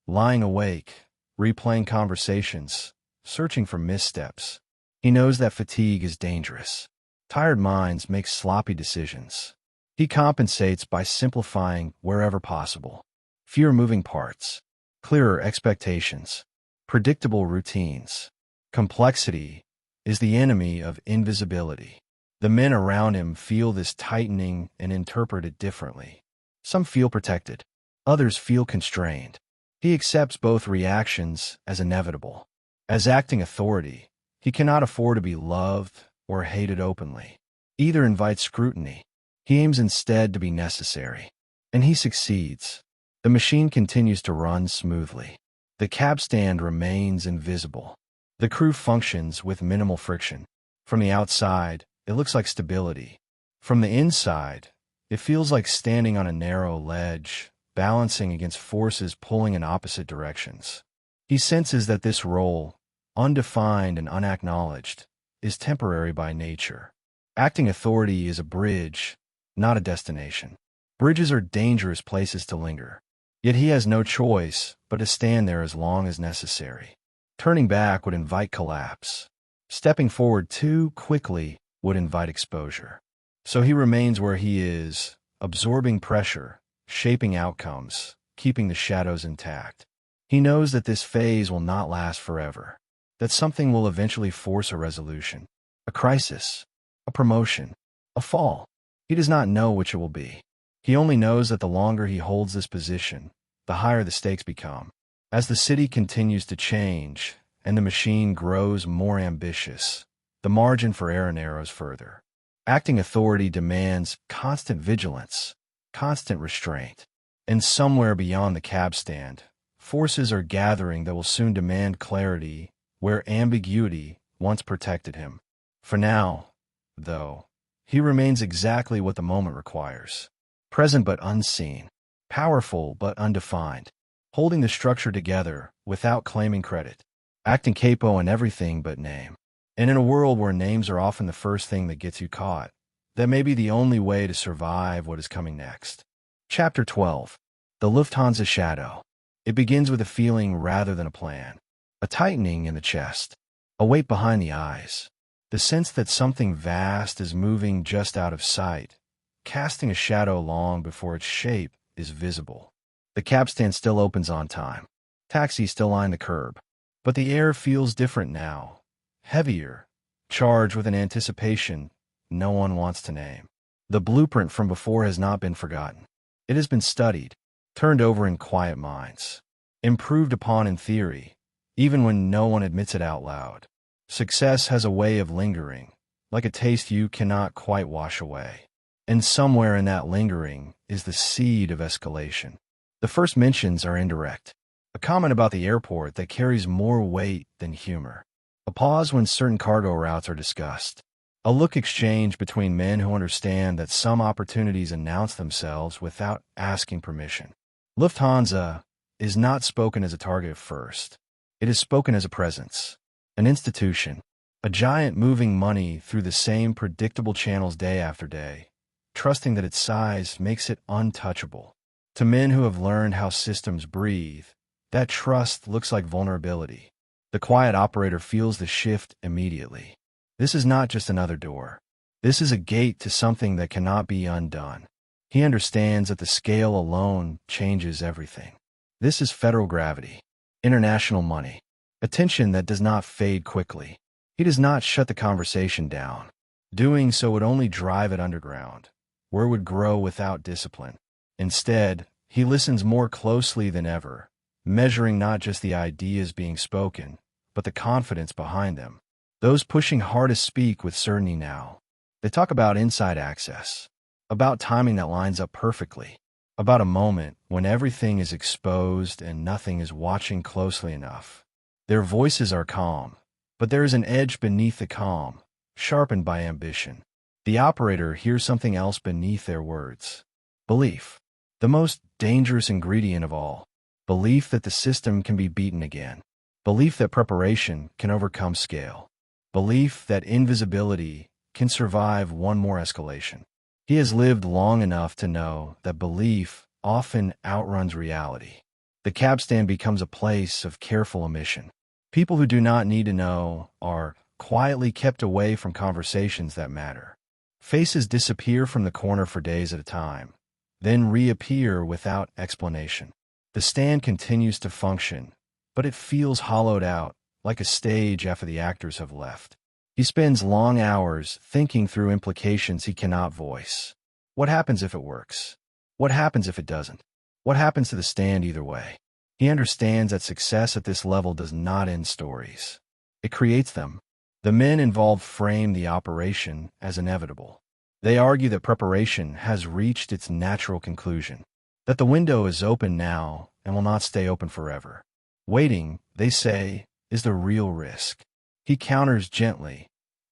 lying awake, replaying conversations, searching for missteps. He knows that fatigue is dangerous. Tired minds make sloppy decisions. He compensates by simplifying wherever possible. Fewer moving parts, clearer expectations, predictable routines. Complexity is the enemy of invisibility. The men around him feel this tightening and interpret it differently. Some feel protected. Others feel constrained. He accepts both reactions as inevitable. As acting authority, he cannot afford to be loved or hated openly. Either invites scrutiny. He aims instead to be necessary. And he succeeds. The machine continues to run smoothly. The cab stand remains invisible. The crew functions with minimal friction. From the outside, it looks like stability. From the inside, it feels like standing on a narrow ledge, balancing against forces pulling in opposite directions. He senses that this role, undefined and unacknowledged, is temporary by nature. Acting authority is a bridge, not a destination. Bridges are dangerous places to linger. Yet he has no choice but to stand there as long as necessary. Turning back would invite collapse. Stepping forward too quickly would invite exposure. So he remains where he is, absorbing pressure, shaping outcomes, keeping the shadows intact. He knows that this phase will not last forever, that something will eventually force a resolution, a crisis, a promotion, a fall. He does not know which it will be. He only knows that the longer he holds this position, the higher the stakes become. As the city continues to change and the machine grows more ambitious, the margin for error narrows further. Acting authority demands constant vigilance, constant restraint. And somewhere beyond the cab stand, forces are gathering that will soon demand clarity where ambiguity once protected him. For now, though, he remains exactly what the moment requires. Present but unseen, powerful but undefined, holding the structure together without claiming credit, acting capo in everything but name. And in a world where names are often the first thing that gets you caught, that may be the only way to survive what is coming next. Chapter 12. The Lufthansa Shadow. It begins with a feeling rather than a plan. A tightening in the chest, a weight behind the eyes, the sense that something vast is moving just out of sight, casting a shadow long before its shape is visible. The cab stand still opens on time. Taxis still line the curb. But the air feels different now. Heavier, charged with an anticipation no one wants to name. The blueprint from before has not been forgotten. It has been studied, turned over in quiet minds, improved upon in theory, even when no one admits it out loud. Success has a way of lingering, like a taste you cannot quite wash away. And somewhere in that lingering is the seed of escalation. The first mentions are indirect. A comment about the airport that carries more weight than humor. A pause when certain cargo routes are discussed. A look exchanged between men who understand that some opportunities announce themselves without asking permission. Lufthansa is not spoken as a target first. It is spoken as a presence, an institution, a giant moving money through the same predictable channels day after day, trusting that its size makes it untouchable. To men who have learned how systems breathe, that trust looks like vulnerability. The quiet operator feels the shift immediately. This is not just another door. This is a gate to something that cannot be undone. He understands that the scale alone changes everything. This is federal gravity, international money, attention that does not fade quickly. He does not shut the conversation down. Doing so would only drive it underground, where it would grow without discipline. Instead, he listens more closely than ever, measuring not just the ideas being spoken, but the confidence behind them. Those pushing hardest speak with certainty now. They talk about inside access, about timing that lines up perfectly, about a moment when everything is exposed and nothing is watching closely enough. Their voices are calm, but there is an edge beneath the calm, sharpened by ambition. The operator hears something else beneath their words. Belief, the most dangerous ingredient of all. Belief that the system can be beaten again. Belief that preparation can overcome scale. Belief that invisibility can survive one more escalation. He has lived long enough to know that belief often outruns reality. The cab stand becomes a place of careful omission. People who do not need to know are quietly kept away from conversations that matter. Faces disappear from the corner for days at a time, then reappear without explanation. The stand continues to function, but it feels hollowed out, like a stage after the actors have left. He spends long hours thinking through implications he cannot voice. What happens if it works? What happens if it doesn't? What happens to the stand either way? He understands that success at this level does not end stories. It creates them. The men involved frame the operation as inevitable. They argue that preparation has reached its natural conclusion, that the window is open now and will not stay open forever. Waiting, they say, is the real risk. He counters gently,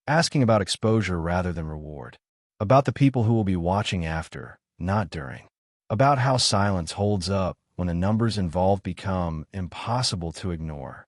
asking about exposure rather than reward, about the people who will be watching after, not during, about how silence holds up when the numbers involved become impossible to ignore.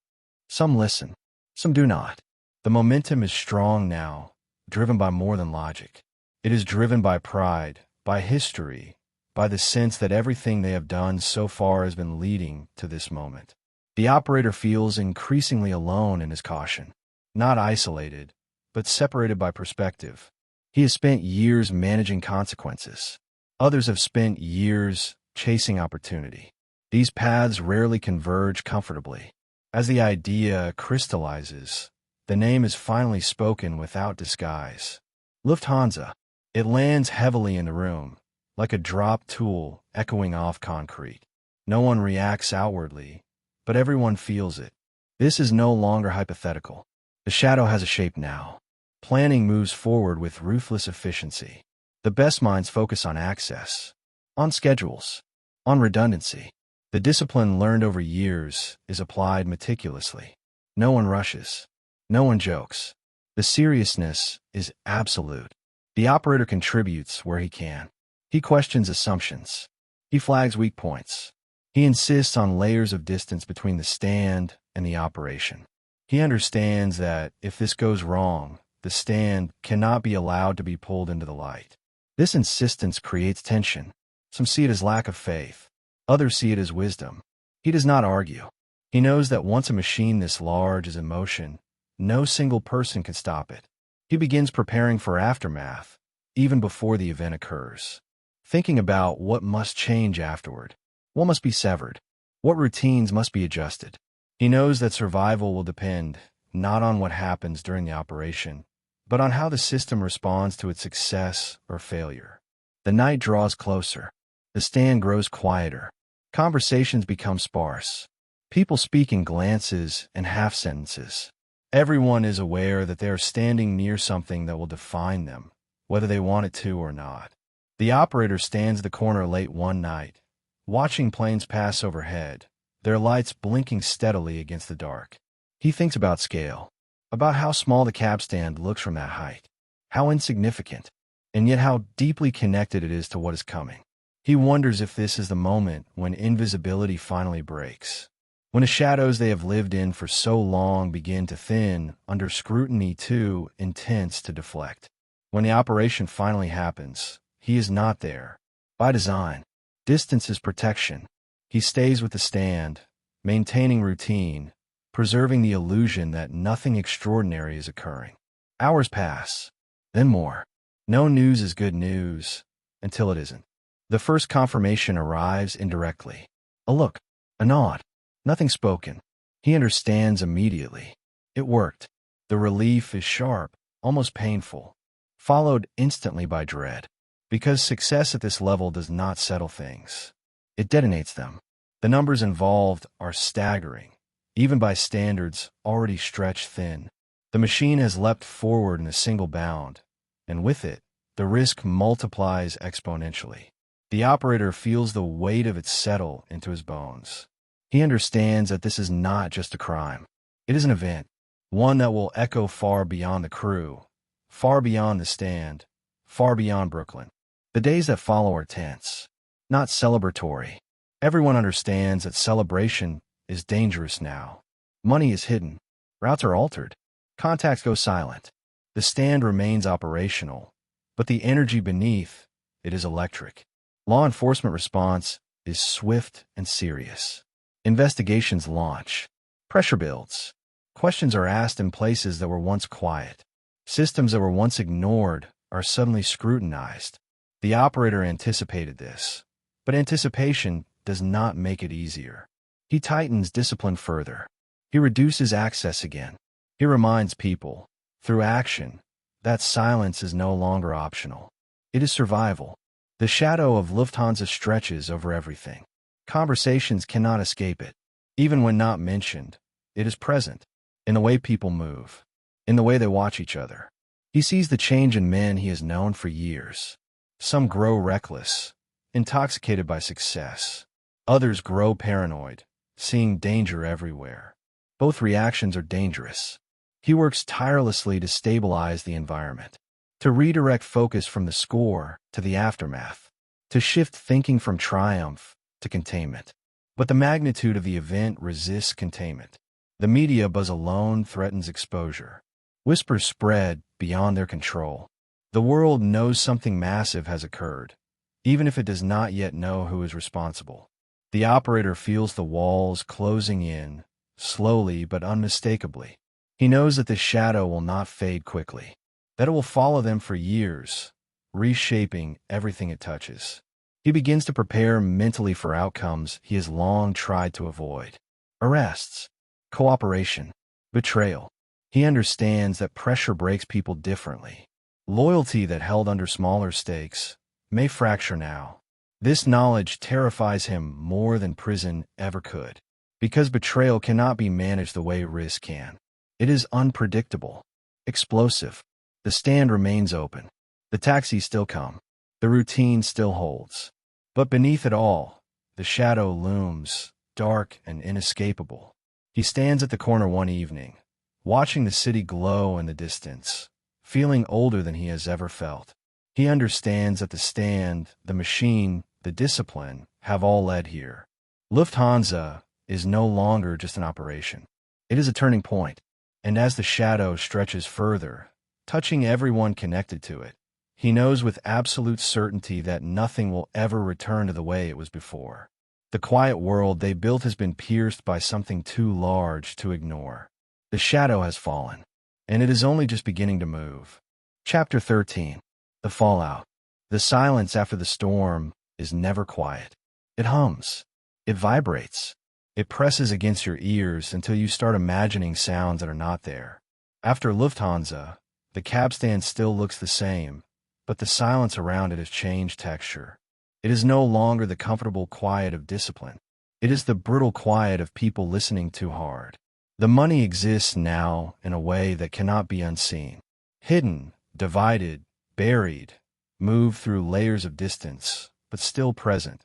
Some listen, some do not. The momentum is strong now, driven by more than logic. It is driven by pride, by history, by the sense that everything they have done so far has been leading to this moment. The operator feels increasingly alone in his caution, not isolated, but separated by perspective. He has spent years managing consequences. Others have spent years chasing opportunity. These paths rarely converge comfortably. As the idea crystallizes, the name is finally spoken without disguise. Lufthansa. It lands heavily in the room, like a dropped tool echoing off concrete. No one reacts outwardly, but everyone feels it. This is no longer hypothetical. The shadow has a shape now. Planning moves forward with ruthless efficiency. The best minds focus on access, on schedules, on redundancy. The discipline learned over years is applied meticulously. No one rushes. No one jokes. The seriousness is absolute. The operator contributes where he can. He questions assumptions. He flags weak points. He insists on layers of distance between the stand and the operation. He understands that if this goes wrong, the stand cannot be allowed to be pulled into the light. This insistence creates tension. Some see it as lack of faith. Others see it as wisdom. He does not argue. He knows that once a machine this large is in motion, no single person can stop it. He begins preparing for aftermath, even before the event occurs. Thinking about what must change afterward. What must be severed? What routines must be adjusted? He knows that survival will depend not on what happens during the operation, but on how the system responds to its success or failure. The night draws closer. The stand grows quieter. Conversations become sparse. People speak in glances and half-sentences. Everyone is aware that they are standing near something that will define them, whether they want it to or not. The operator stands at the corner late one night, watching planes pass overhead, their lights blinking steadily against the dark. He thinks about scale, about how small the cab stand looks from that height, how insignificant, and yet how deeply connected it is to what is coming. He wonders if this is the moment when invisibility finally breaks, when the shadows they have lived in for so long begin to thin under scrutiny too intense to deflect. When the operation finally happens, he is not there. By design, distance is protection. He stays with the stand, maintaining routine, preserving the illusion that nothing extraordinary is occurring. Hours pass, then more. No news is good news until it isn't. The first confirmation arrives indirectly. A look, a nod, nothing spoken. He understands immediately. It worked. The relief is sharp, almost painful, followed instantly by dread. Because success at this level does not settle things. It detonates them. The numbers involved are staggering, even by standards already stretched thin. The machine has leapt forward in a single bound, and with it, the risk multiplies exponentially. The operator feels the weight of it settle into his bones. He understands that this is not just a crime. It is an event, one that will echo far beyond the crew, far beyond the stand, far beyond Brooklyn. The days that follow are tense, not celebratory. Everyone understands that celebration is dangerous now. Money is hidden. Routes are altered. Contacts go silent. The stand remains operational, but the energy beneath it is electric. Law enforcement response is swift and serious. Investigations launch. Pressure builds. Questions are asked in places that were once quiet. Systems that were once ignored are suddenly scrutinized. The operator anticipated this, but anticipation does not make it easier. He tightens discipline further. He reduces access again. He reminds people, through action, that silence is no longer optional. It is survival. The shadow of Lufthansa stretches over everything. Conversations cannot escape it. Even when not mentioned, it is present. In the way people move. In the way they watch each other. He sees the change in men he has known for years. Some grow reckless, intoxicated by success. Others grow paranoid, seeing danger everywhere. Both reactions are dangerous. He works tirelessly to stabilize the environment, to redirect focus from the score to the aftermath, to shift thinking from triumph to containment. But the magnitude of the event resists containment. The media buzz alone threatens exposure. Whispers spread beyond their control. The world knows something massive has occurred, even if it does not yet know who is responsible. The operator feels the walls closing in, slowly but unmistakably. He knows that the shadow will not fade quickly, that it will follow them for years, reshaping everything it touches. He begins to prepare mentally for outcomes he has long tried to avoid. Arrests, cooperation, betrayal. He understands that pressure breaks people differently. Loyalty that held under smaller stakes may fracture now. This knowledge terrifies him more than prison ever could, because betrayal cannot be managed the way risk can. It is unpredictable, explosive. The stand remains open. The taxis still come. The routine still holds. But beneath it all, the shadow looms, dark and inescapable. He stands at the corner one evening, watching the city glow in the distance, feeling older than he has ever felt. He understands that the stand, the machine, the discipline have all led here. Lufthansa is no longer just an operation. It is a turning point. And as the shadow stretches further, touching everyone connected to it, he knows with absolute certainty that nothing will ever return to the way it was before. The quiet world they built has been pierced by something too large to ignore. The shadow has fallen, and it is only just beginning to move. Chapter 13. The Fallout. The silence after the storm is never quiet. It hums. It vibrates. It presses against your ears until you start imagining sounds that are not there. After Lufthansa, the cab stand still looks the same, but the silence around it has changed texture. It is no longer the comfortable quiet of discipline. It is the brutal quiet of people listening too hard. The money exists now in a way that cannot be unseen. Hidden, divided, buried, moved through layers of distance, but still present,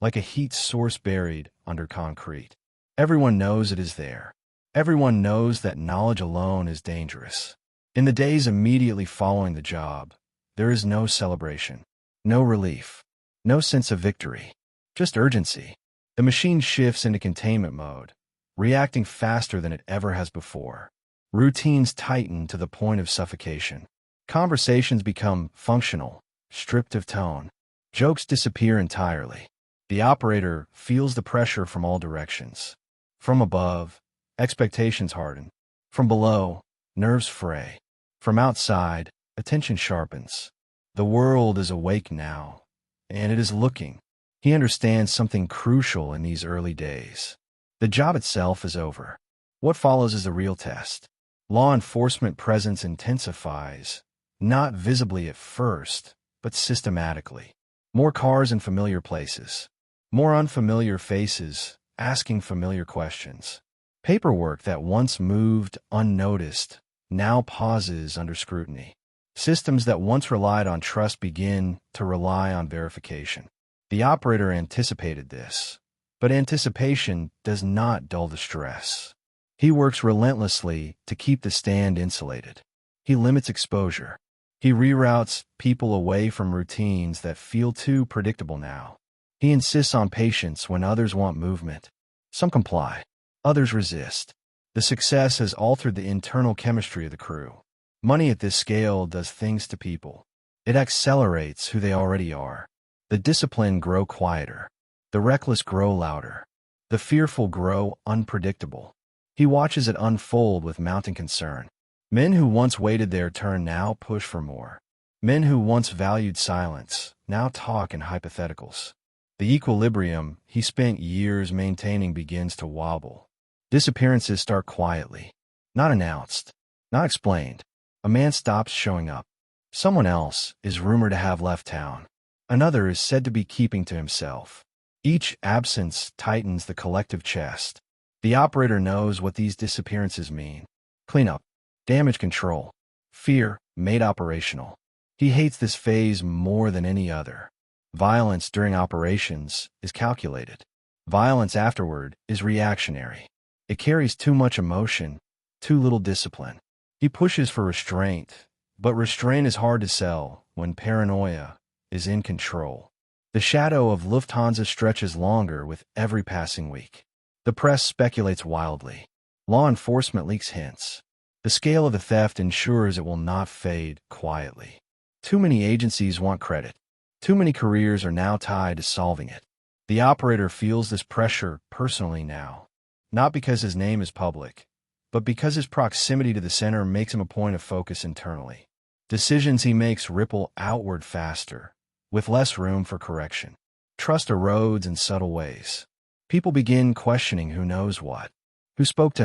like a heat source buried under concrete. Everyone knows it is there. Everyone knows that knowledge alone is dangerous. In the days immediately following the job, there is no celebration, no relief, no sense of victory, just urgency. The machine shifts into containment mode, reacting faster than it ever has before. Routines tighten to the point of suffocation. Conversations become functional, stripped of tone. Jokes disappear entirely. The operator feels the pressure from all directions. From above, expectations harden. From below, nerves fray. From outside, attention sharpens. The world is awake now, and it is looking. He understands something crucial in these early days. The job itself is over. What follows is the real test. Law enforcement presence intensifies, not visibly at first, but systematically. More cars in familiar places. More unfamiliar faces asking familiar questions. Paperwork that once moved unnoticed now pauses under scrutiny. Systems that once relied on trust begin to rely on verification. The operator anticipated this, but anticipation does not dull the stress. He works relentlessly to keep the stand insulated. He limits exposure. He reroutes people away from routines that feel too predictable now. He insists on patience when others want movement. Some comply. Others resist. The success has altered the internal chemistry of the crew. Money at this scale does things to people. It accelerates who they already are. The disciplined grow quieter. The reckless grow louder. The fearful grow unpredictable. He watches it unfold with mounting concern. Men who once waited their turn now push for more. Men who once valued silence now talk in hypotheticals. The equilibrium he spent years maintaining begins to wobble. Disappearances start quietly, not announced, not explained. A man stops showing up. Someone else is rumored to have left town. Another is said to be keeping to himself. Each absence tightens the collective chest. The operator knows what these disappearances mean. Cleanup, damage control, fear made operational. He hates this phase more than any other. Violence during operations is calculated. Violence afterward is reactionary. It carries too much emotion, too little discipline. He pushes for restraint, but restraint is hard to sell when paranoia is in control. The shadow of Lufthansa stretches longer with every passing week. The press speculates wildly. Law enforcement leaks hints. The scale of the theft ensures it will not fade quietly. Too many agencies want credit. Too many careers are now tied to solving it. The operator feels this pressure personally now, not because his name is public, but because his proximity to the center makes him a point of focus internally. Decisions he makes ripple outward faster, with less room for correction. Trust erodes in subtle ways. People begin questioning who knows what, who spoke to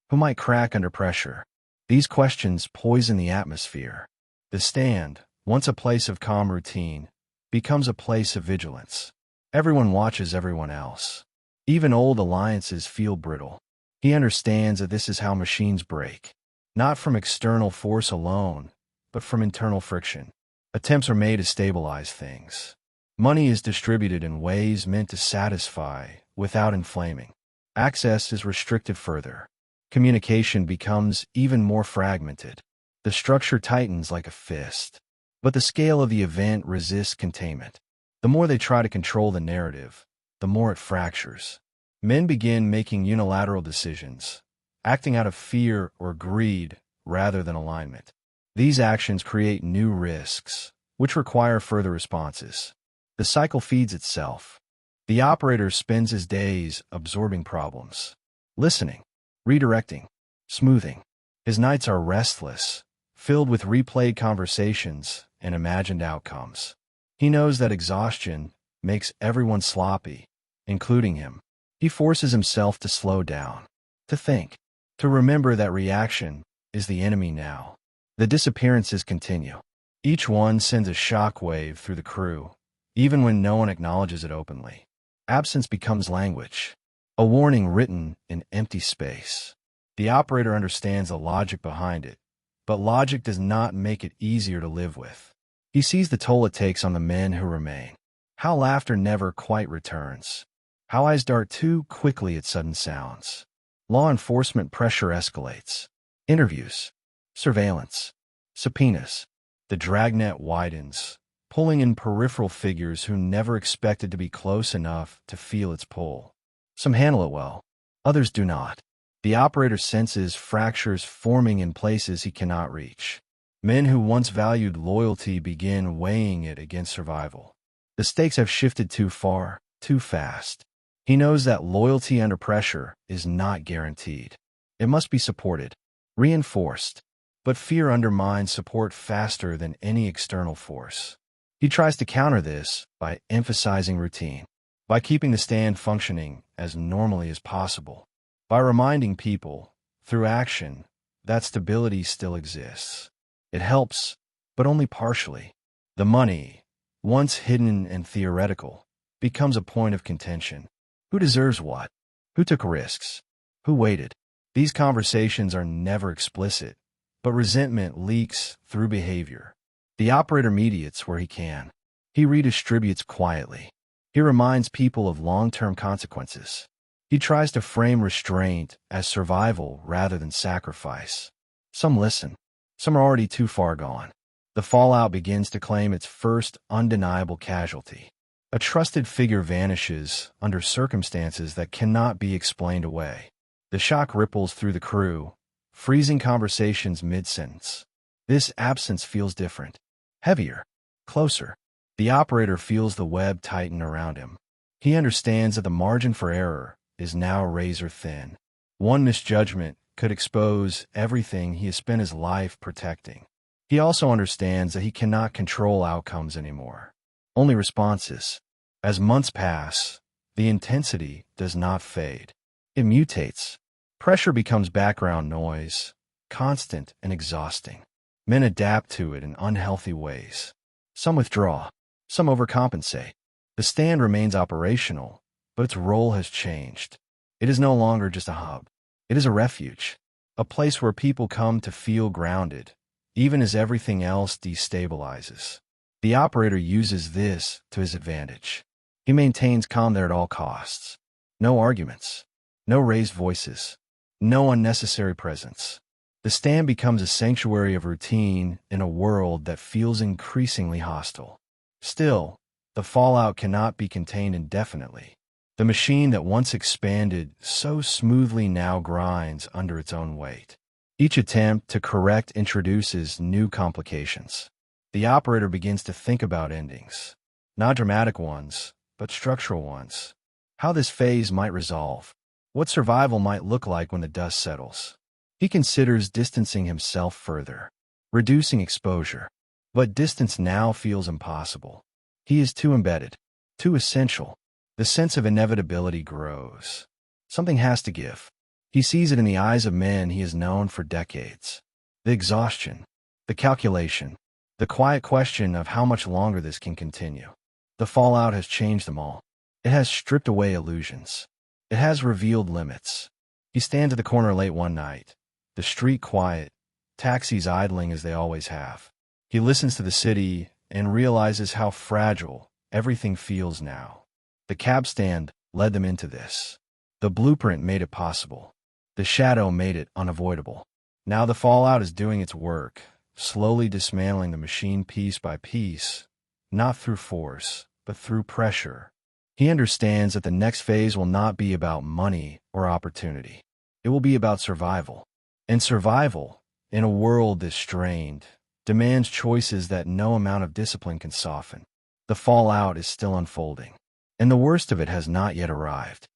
who might crack under pressure. These questions poison the atmosphere. The stand, once a place of calm routine, becomes a place of vigilance. Everyone watches everyone else. Even old alliances feel brittle. He understands that this is how machines break, not from external force alone, but from internal friction. Attempts are made to stabilize things. Money is distributed in ways meant to satisfy without inflaming. Access is restricted further. Communication becomes even more fragmented. The structure tightens like a fist. But the scale of the event resists containment. The more they try to control the narrative, the more it fractures. Men begin making unilateral decisions, acting out of fear or greed rather than alignment. These actions create new risks, which require further responses. The cycle feeds itself. The operator spends his days absorbing problems, listening, redirecting, smoothing. His nights are restless, filled with replayed conversations and imagined outcomes. He knows that exhaustion makes everyone sloppy, including him. He forces himself to slow down, to think, to remember that reaction is the enemy now. The disappearances continue. Each one sends a shockwave through the crew, even when no one acknowledges it openly. Absence becomes language, a warning written in empty space. The operator understands the logic behind it, but logic does not make it easier to live with. He sees the toll it takes on the men who remain. How laughter never quite returns. How eyes dart too quickly at sudden sounds. Law enforcement pressure escalates. Interviews, surveillance, subpoenas. The dragnet widens, pulling in peripheral figures who never expected to be close enough to feel its pull. Some handle it well, others do not. The operator senses fractures forming in places he cannot reach. Men who once valued loyalty begin weighing it against survival. The stakes have shifted too far, too fast. He knows that loyalty under pressure is not guaranteed. It must be supported, reinforced. But fear undermines support faster than any external force. He tries to counter this by emphasizing routine, by keeping the stand functioning as normally as possible, by reminding people, through action, that stability still exists. It helps, but only partially. The money, once hidden and theoretical, becomes a point of contention. Who deserves what? Who took risks? Who waited? These conversations are never explicit, but resentment leaks through behavior. The operator mediates where he can. He redistributes quietly. He reminds people of long-term consequences. He tries to frame restraint as survival rather than sacrifice. Some listen. Some are already too far gone. The fallout begins to claim its first undeniable casualty. A trusted figure vanishes under circumstances that cannot be explained away. The shock ripples through the crew, freezing conversations mid-sentence. This absence feels different, heavier, closer. The operator feels the web tighten around him. He understands that the margin for error is now razor thin. One misjudgment could expose everything he has spent his life protecting. He also understands that he cannot control outcomes anymore, only responses. As months pass, the intensity does not fade. It mutates. Pressure becomes background noise, constant and exhausting. Men adapt to it in unhealthy ways. Some withdraw, some overcompensate. The stand remains operational, but its role has changed. It is no longer just a hub. It is a refuge, a place where people come to feel grounded, even as everything else destabilizes. The operator uses this to his advantage. He maintains calm there at all costs. No arguments, no raised voices, no unnecessary presence. The stand becomes a sanctuary of routine in a world that feels increasingly hostile. Still, the fallout cannot be contained indefinitely. The machine that once expanded so smoothly now grinds under its own weight. Each attempt to correct introduces new complications. The operator begins to think about endings, not dramatic ones, but structural ones. How this phase might resolve, what survival might look like when the dust settles. He considers distancing himself further, reducing exposure. But distance now feels impossible. He is too embedded, too essential. The sense of inevitability grows. Something has to give. He sees it in the eyes of men he has known for decades. The exhaustion, the calculation, the quiet question of how much longer this can continue. The fallout has changed them all. It has stripped away illusions. It has revealed limits. He stands at the corner late one night, the street quiet, taxis idling as they always have. He listens to the city and realizes how fragile everything feels now. The cab stand led them into this. The blueprint made it possible. The shadow made it unavoidable. Now the fallout is doing its work, slowly dismantling the machine piece by piece, not through force, but through pressure. He understands that the next phase will not be about money or opportunity. It will be about survival. And survival, in a world this strained, demands choices that no amount of discipline can soften. The fallout is still unfolding, and the worst of it has not yet arrived.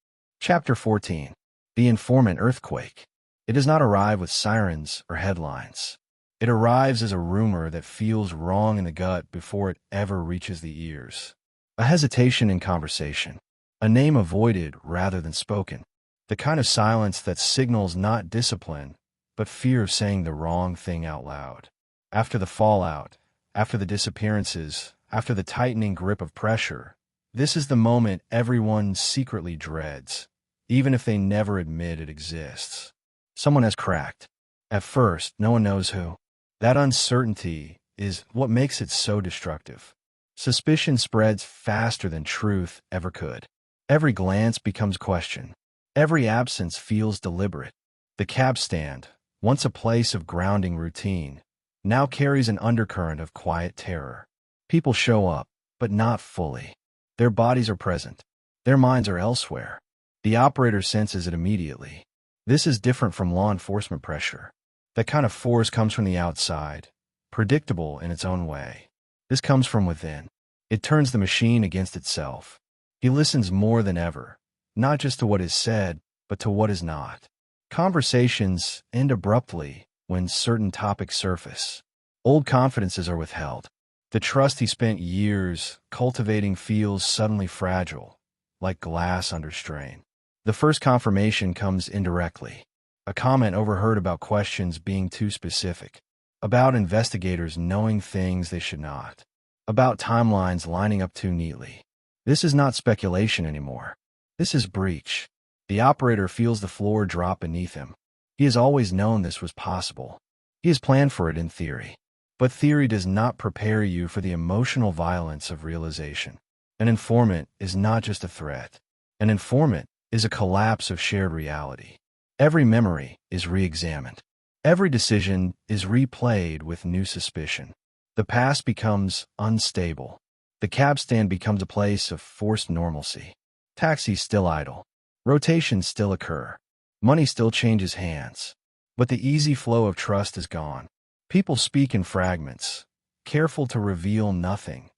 Chapter 14. The Informant Earthquake. It does not arrive with sirens or headlines. It arrives as a rumor that feels wrong in the gut before it ever reaches the ears. A hesitation in conversation. A name avoided rather than spoken. The kind of silence that signals not discipline, but fear of saying the wrong thing out loud. After the fallout, after the disappearances, after the tightening grip of pressure, this is the moment everyone secretly dreads, even if they never admit it exists. Someone has cracked. At first, no one knows who. That uncertainty is what makes it so destructive. Suspicion spreads faster than truth ever could. Every glance becomes question. Every absence feels deliberate. The cab stand, once a place of grounding routine, now carries an undercurrent of quiet terror. People show up, but not fully. Their bodies are present. Their minds are elsewhere. The operator senses it immediately. This is different from law enforcement pressure. That kind of force comes from the outside, predictable in its own way. This comes from within. It turns the machine against itself. He listens more than ever, not just to what is said, but to what is not. Conversations end abruptly when certain topics surface. Old confidences are withheld. The trust he spent years cultivating feels suddenly fragile, like glass under strain. The first confirmation comes indirectly. A comment overheard about questions being too specific, about investigators knowing things they should not, about timelines lining up too neatly. This is not speculation anymore. This is breach. The operator feels the floor drop beneath him. He has always known this was possible. He has planned for it in theory. But theory does not prepare you for the emotional violence of realization. An informant is not just a threat. An informant is a collapse of shared reality. Every memory is re-examined. Every decision is replayed with new suspicion. The past becomes unstable. The cab stand becomes a place of forced normalcy. Taxis still idle. Rotations still occur. Money still changes hands. But the easy flow of trust is gone. People speak in fragments, careful to reveal nothing,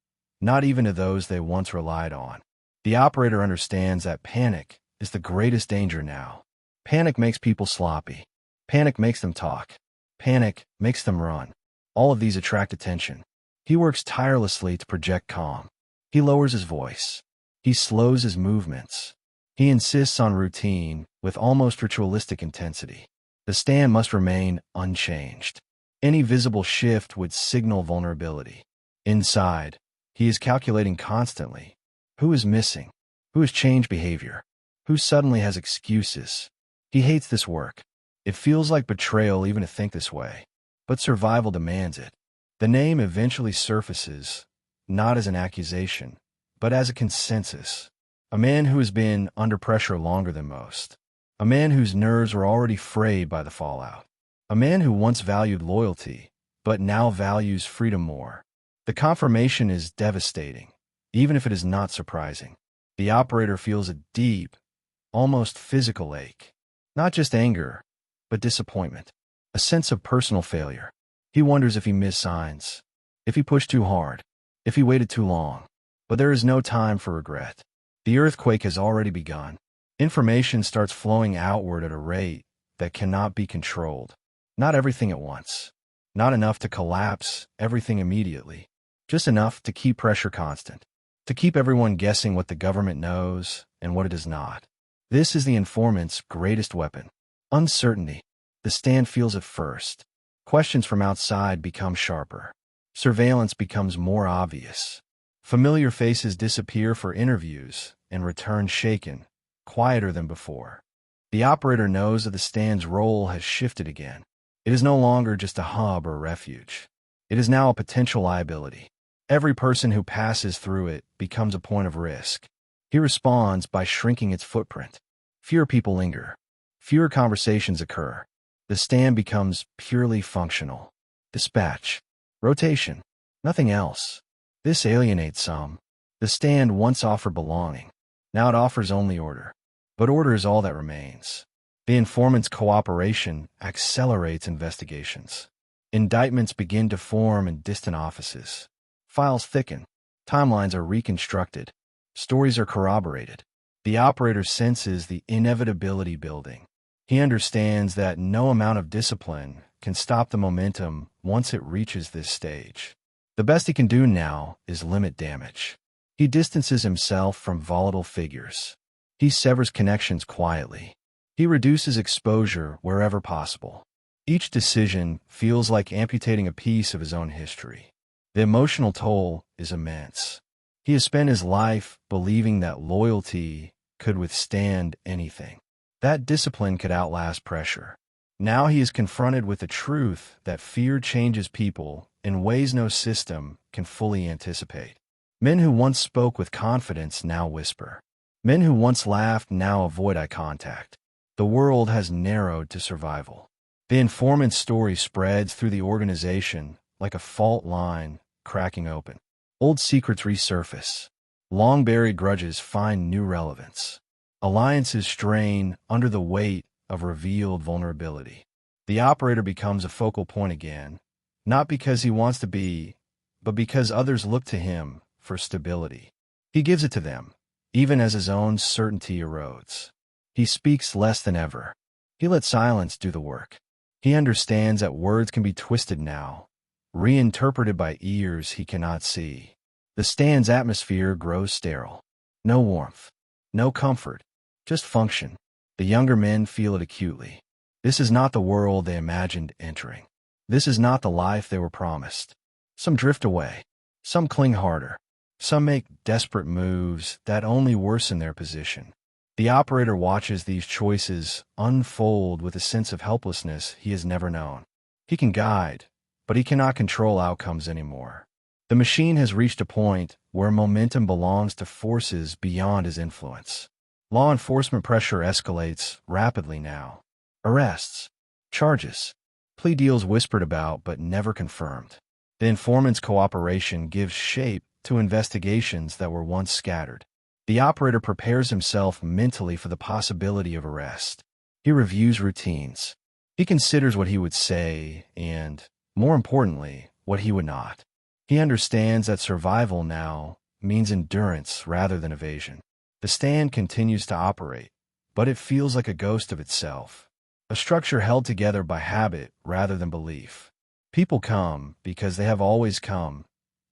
not even to those they once relied on. The operator understands that panic is the greatest danger now. Panic makes people sloppy. Panic makes them talk. Panic makes them run. All of these attract attention. He works tirelessly to project calm. He lowers his voice. He slows his movements. He insists on routine with almost ritualistic intensity. The stand must remain unchanged. Any visible shift would signal vulnerability. Inside, he is calculating constantly. Who is missing? Who has changed behavior? Who suddenly has excuses? He hates this work. It feels like betrayal even to think this way. But survival demands it. The name eventually surfaces, not as an accusation, but as a consensus. A man who has been under pressure longer than most. A man whose nerves were already frayed by the fallout. A man who once valued loyalty, but now values freedom more. The confirmation is devastating, even if it is not surprising. The operator feels a deep, almost physical ache. Not just anger, but disappointment. A sense of personal failure. He wonders if he missed signs, if he pushed too hard, if he waited too long. But there is no time for regret. The earthquake has already begun. Information starts flowing outward at a rate that cannot be controlled. Not everything at once. Not enough to collapse everything immediately. Just enough to keep pressure constant. To keep everyone guessing what the government knows and what it does not. This is the informant's greatest weapon. Uncertainty. The stand feels it first. Questions from outside become sharper. Surveillance becomes more obvious. Familiar faces disappear for interviews and return shaken, quieter than before. The operator knows that the stand's role has shifted again. It is no longer just a hub or refuge. It is now a potential liability. Every person who passes through it becomes a point of risk. He responds by shrinking its footprint. Fewer people linger. Fewer conversations occur. The stand becomes purely functional. Dispatch. Rotation. Nothing else. This alienates some. The stand once offered belonging. Now it offers only order. But order is all that remains. The informant's cooperation accelerates investigations. Indictments begin to form in distant offices. Files thicken. Timelines are reconstructed. Stories are corroborated. The operator senses the inevitability building. He understands that no amount of discipline can stop the momentum once it reaches this stage. The best he can do now is limit damage. He distances himself from volatile figures. He severs connections quietly. He reduces exposure wherever possible. Each decision feels like amputating a piece of his own history. The emotional toll is immense. He has spent his life believing that loyalty could withstand anything. That discipline could outlast pressure. Now he is confronted with the truth that fear changes people in ways no system can fully anticipate. Men who once spoke with confidence now whisper. Men who once laughed now avoid eye contact. The world has narrowed to survival. The informant's story spreads through the organization like a fault line cracking open. Old secrets resurface. Long-buried grudges find new relevance. Alliances strain under the weight of revealed vulnerability. The operator becomes a focal point again, not because he wants to be, but because others look to him for stability. He gives it to them, even as his own certainty erodes. He speaks less than ever. He lets silence do the work. He understands that words can be twisted now, reinterpreted by ears he cannot see. The stand's atmosphere grows sterile. No warmth, no comfort, just function. The younger men feel it acutely. This is not the world they imagined entering. This is not the life they were promised. Some drift away. Some cling harder. Some make desperate moves that only worsen their position. The operator watches these choices unfold with a sense of helplessness he has never known. He can guide, but he cannot control outcomes anymore. The machine has reached a point where momentum belongs to forces beyond his influence. Law enforcement pressure escalates rapidly now. Arrests, charges, plea deals whispered about but never confirmed. The informant's cooperation gives shape to investigations that were once scattered. The operator prepares himself mentally for the possibility of arrest. He reviews routines. He considers what he would say and, more importantly, what he would not. He understands that survival now means endurance rather than evasion. The stand continues to operate, but it feels like a ghost of itself, a structure held together by habit rather than belief. People come because they have always come,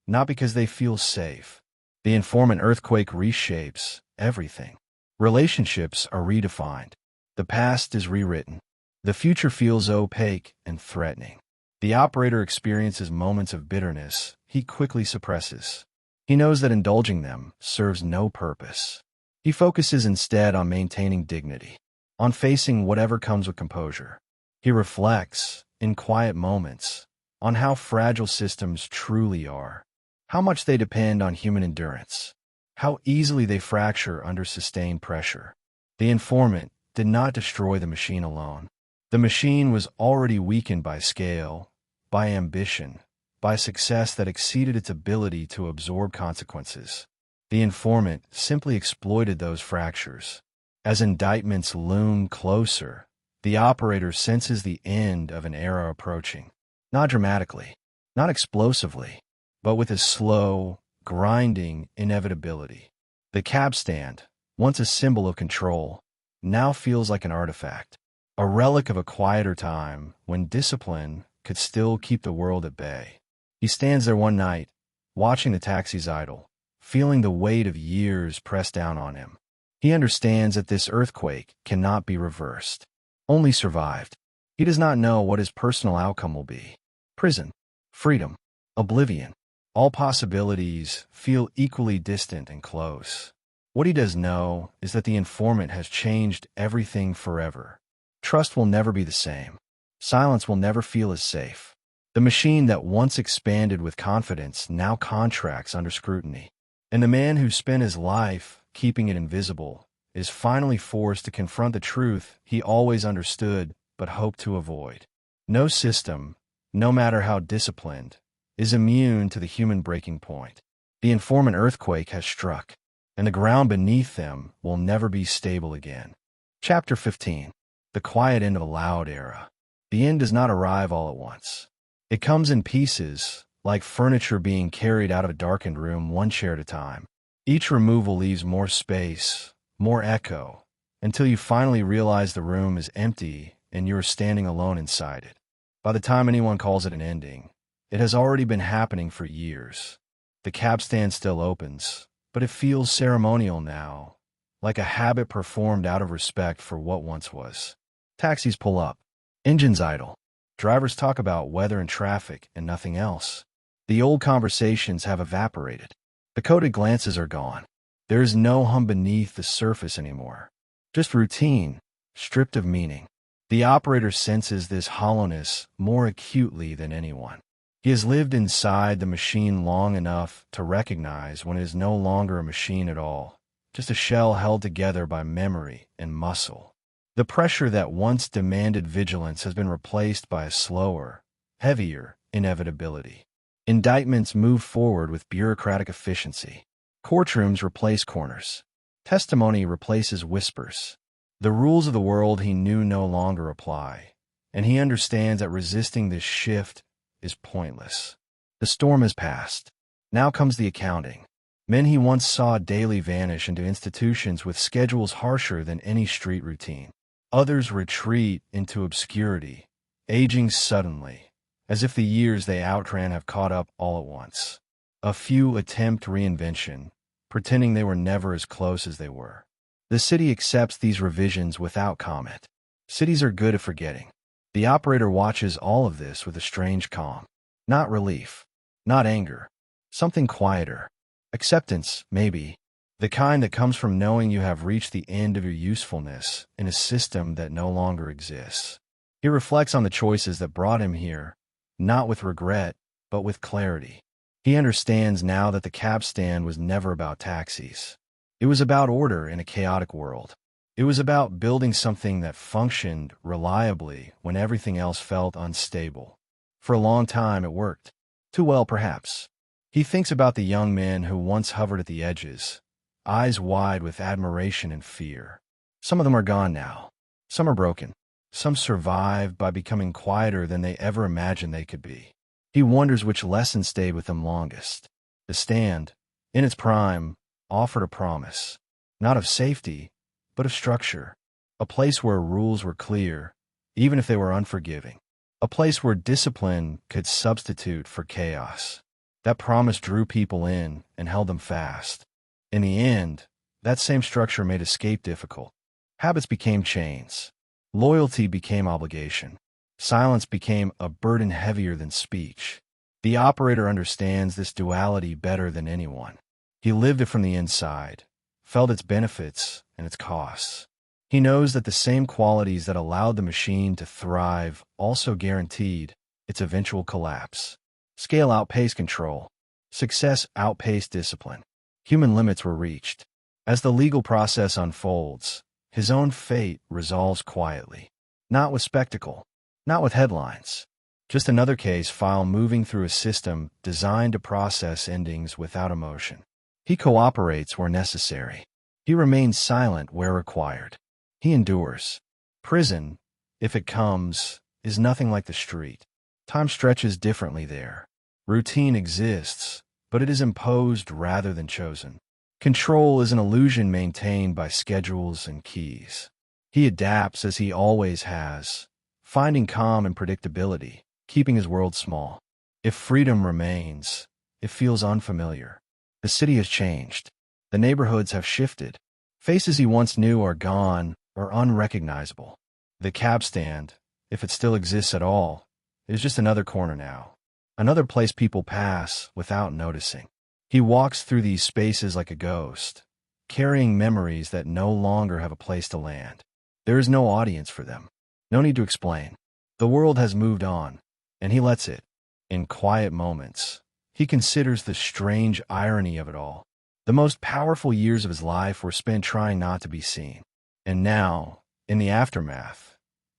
not because they feel safe. The informant earthquake reshapes everything. Relationships are redefined. The past is rewritten. The future feels opaque and threatening. The operator experiences moments of bitterness he quickly suppresses. He knows that indulging them serves no purpose. He focuses instead on maintaining dignity, on facing whatever comes with composure. He reflects, in quiet moments, on how fragile systems truly are, how much they depend on human endurance, how easily they fracture under sustained pressure. The informant did not destroy the machine alone. The machine was already weakened by scale, by ambition, by success that exceeded its ability to absorb consequences. The informant simply exploited those fractures. As indictments loom closer, the operator senses the end of an era approaching. Not dramatically, not explosively, but with a slow, grinding inevitability. The cab stand, once a symbol of control, now feels like an artifact, a relic of a quieter time when discipline could still keep the world at bay. He stands there one night, watching the taxis idle, feeling the weight of years press down on him. He understands that this earthquake cannot be reversed, only survived. He does not know what his personal outcome will be. Prison, freedom, oblivion. All possibilities feel equally distant and close. What he does know is that the informant has changed everything forever. Trust will never be the same. Silence will never feel as safe. The machine that once expanded with confidence now contracts under scrutiny. And the man who spent his life keeping it invisible is finally forced to confront the truth he always understood but hoped to avoid. No system, no matter how disciplined, is immune to the human breaking point. The informant earthquake has struck, and the ground beneath them will never be stable again. Chapter 15. The quiet end of a loud era. The end does not arrive all at once. It comes in pieces, like furniture being carried out of a darkened room one chair at a time. Each removal leaves more space, more echo, until you finally realize the room is empty and you are standing alone inside it. By the time anyone calls it an ending, it has already been happening for years. The cab stand still opens, but it feels ceremonial now, like a habit performed out of respect for what once was. Taxis pull up. Engines idle. Drivers talk about weather and traffic and nothing else. The old conversations have evaporated. The coded glances are gone. There is no hum beneath the surface anymore. Just routine, stripped of meaning. The operator senses this hollowness more acutely than anyone. He has lived inside the machine long enough to recognize when it is no longer a machine at all, just a shell held together by memory and muscle. The pressure that once demanded vigilance has been replaced by a slower, heavier inevitability. Indictments move forward with bureaucratic efficiency. Courtrooms replace corners. Testimony replaces whispers. The rules of the world he knew no longer apply, and he understands that resisting this shift is pointless. The storm has passed. Now comes the accounting. Men he once saw daily vanish into institutions with schedules harsher than any street routine. Others retreat into obscurity, aging suddenly, as if the years they outran have caught up all at once. A few attempt reinvention, pretending they were never as close as they were. The city accepts these revisions without comment. Cities are good at forgetting. The operator watches all of this with a strange calm. Not relief, not anger, something quieter. Acceptance, maybe. The kind that comes from knowing you have reached the end of your usefulness in a system that no longer exists. He reflects on the choices that brought him here, not with regret, but with clarity. He understands now that the cab stand was never about taxis. It was about order in a chaotic world. It was about building something that functioned reliably when everything else felt unstable. For a long time it worked. Too well, perhaps. He thinks about the young men who once hovered at the edges, eyes wide with admiration and fear. Some of them are gone now. Some are broken. Some survived by becoming quieter than they ever imagined they could be. He wonders which lesson stayed with them longest. The stand, in its prime, offered a promise, not of safety, but of structure, a place where rules were clear, even if they were unforgiving. a place where discipline could substitute for chaos. That promise drew people in and held them fast. In the end, that same structure made escape difficult. Habits became chains. Loyalty became obligation. Silence became a burden heavier than speech. The operator understands this duality better than anyone. He lived it from the inside, felt its benefits and its costs. He knows that the same qualities that allowed the machine to thrive also guaranteed its eventual collapse. Scale outpaced control. Success outpaced discipline. Human limits were reached. As the legal process unfolds, his own fate resolves quietly. Not with spectacle, not with headlines. Just another case file moving through a system designed to process endings without emotion. He cooperates where necessary. He remains silent where required. He endures. Prison, if it comes, is nothing like the street. Time stretches differently there. Routine exists, but it is imposed rather than chosen. Control is an illusion maintained by schedules and keys. He adapts as he always has, finding calm and predictability, keeping his world small. If freedom remains, it feels unfamiliar. The city has changed. The neighborhoods have shifted. Faces he once knew are gone or unrecognizable. The cab stand, if it still exists at all, is just another corner now. Another place people pass without noticing. He walks through these spaces like a ghost, carrying memories that no longer have a place to land. There is no audience for them. No need to explain. The world has moved on, and he lets it. In quiet moments, he considers the strange irony of it all. The most powerful years of his life were spent trying not to be seen. And now, in the aftermath,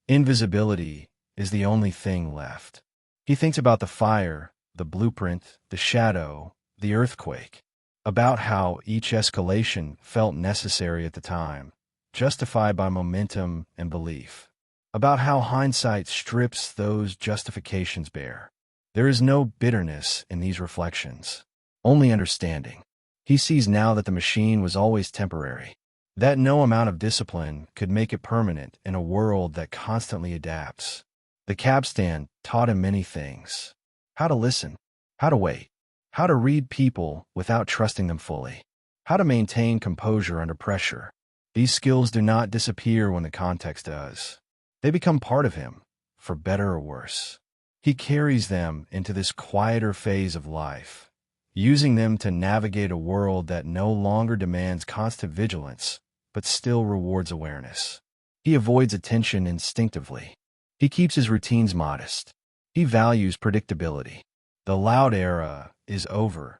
invisibility is the only thing left. He thinks about the fire, the blueprint, the shadow, the earthquake, about how each escalation felt necessary at the time, justified by momentum and belief, about how hindsight strips those justifications bare. There is no bitterness in these reflections, only understanding. He sees now that the machine was always temporary, that no amount of discipline could make it permanent in a world that constantly adapts. The cab stand taught him many things: how to listen, how to wait, how to read people without trusting them fully, how to maintain composure under pressure. These skills do not disappear when the context does. They become part of him, for better or worse. He carries them into this quieter phase of life, using them to navigate a world that no longer demands constant vigilance, but still rewards awareness. He avoids attention instinctively. He keeps his routines modest. He values predictability. The loud era is over,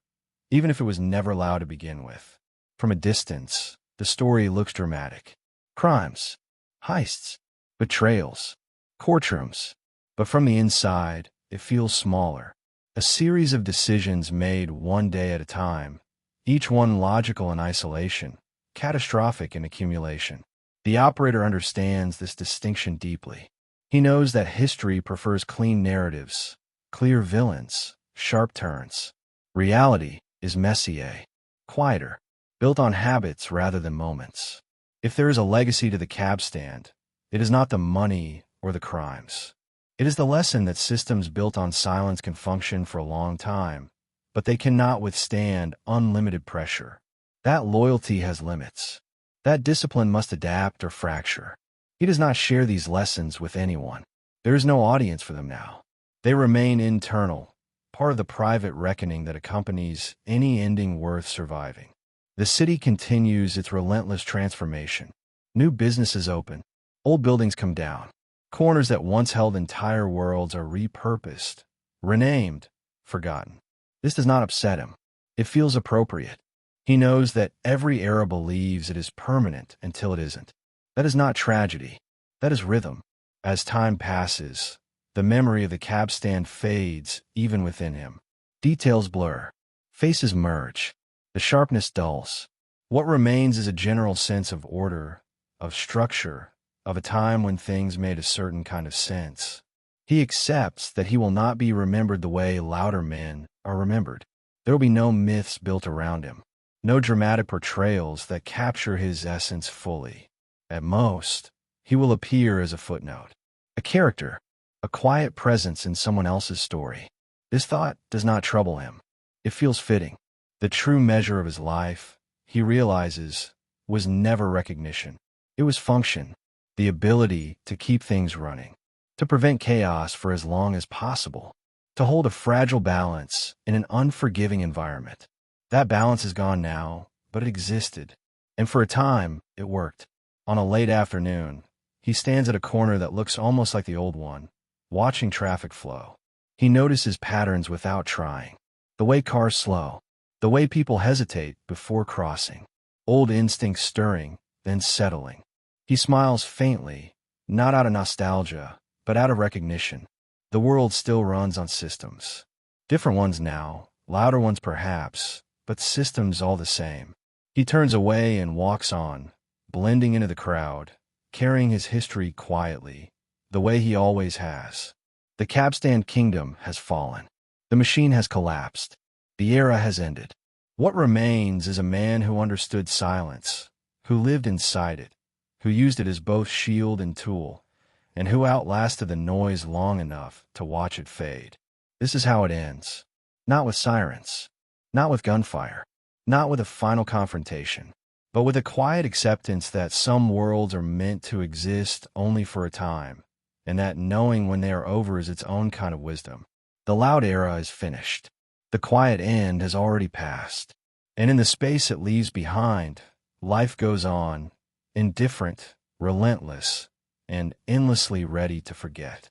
even if it was never loud to begin with. From a distance, the story looks dramatic. Crimes, heists, betrayals, courtrooms. But from the inside, it feels smaller. A series of decisions made one day at a time, each one logical in isolation, catastrophic in accumulation. The operator understands this distinction deeply. He knows that history prefers clean narratives, clear villains, sharp turns. Reality is messier, quieter, built on habits rather than moments. If there is a legacy to the cab stand, it is not the money or the crimes. It is the lesson that systems built on silence can function for a long time, but they cannot withstand unlimited pressure. That loyalty has limits. That discipline must adapt or fracture. He does not share these lessons with anyone. There is no audience for them now. They remain internal, part of the private reckoning that accompanies any ending worth surviving. The city continues its relentless transformation. New businesses open. Old buildings come down. Corners that once held entire worlds are repurposed, renamed, forgotten. This does not upset him. It feels appropriate. He knows that every era believes it is permanent until it isn't. That is not tragedy. That is rhythm. As time passes, the memory of the cab stand fades even within him. Details blur. Faces merge. The sharpness dulls. What remains is a general sense of order, of structure, of a time when things made a certain kind of sense. He accepts that he will not be remembered the way louder men are remembered. There will be no myths built around him, no dramatic portrayals that capture his essence fully. At most, he will appear as a footnote, a character, a quiet presence in someone else's story. This thought does not trouble him. It feels fitting. The true measure of his life, he realizes, was never recognition. It was function, the ability to keep things running, to prevent chaos for as long as possible, to hold a fragile balance in an unforgiving environment. That balance is gone now, but it existed. And for a time, it worked. On a late afternoon, he stands at a corner that looks almost like the old one, watching traffic flow. He notices patterns without trying. The way cars slow, the way people hesitate before crossing. Old instincts stirring, then settling. He smiles faintly, not out of nostalgia, but out of recognition. The world still runs on systems. Different ones now, louder ones perhaps, but systems all the same. He turns away and walks on, blending into the crowd, carrying his history quietly, the way he always has. The cab-stand kingdom has fallen. The machine has collapsed. The era has ended. What remains is a man who understood silence, who lived inside it, who used it as both shield and tool, and who outlasted the noise long enough to watch it fade. This is how it ends. Not with sirens, not with gunfire, not with a final confrontation, but with a quiet acceptance that some worlds are meant to exist only for a time, and that knowing when they are over is its own kind of wisdom. The loud era is finished. The quiet end has already passed. And in the space it leaves behind, life goes on, indifferent, relentless, and endlessly ready to forget.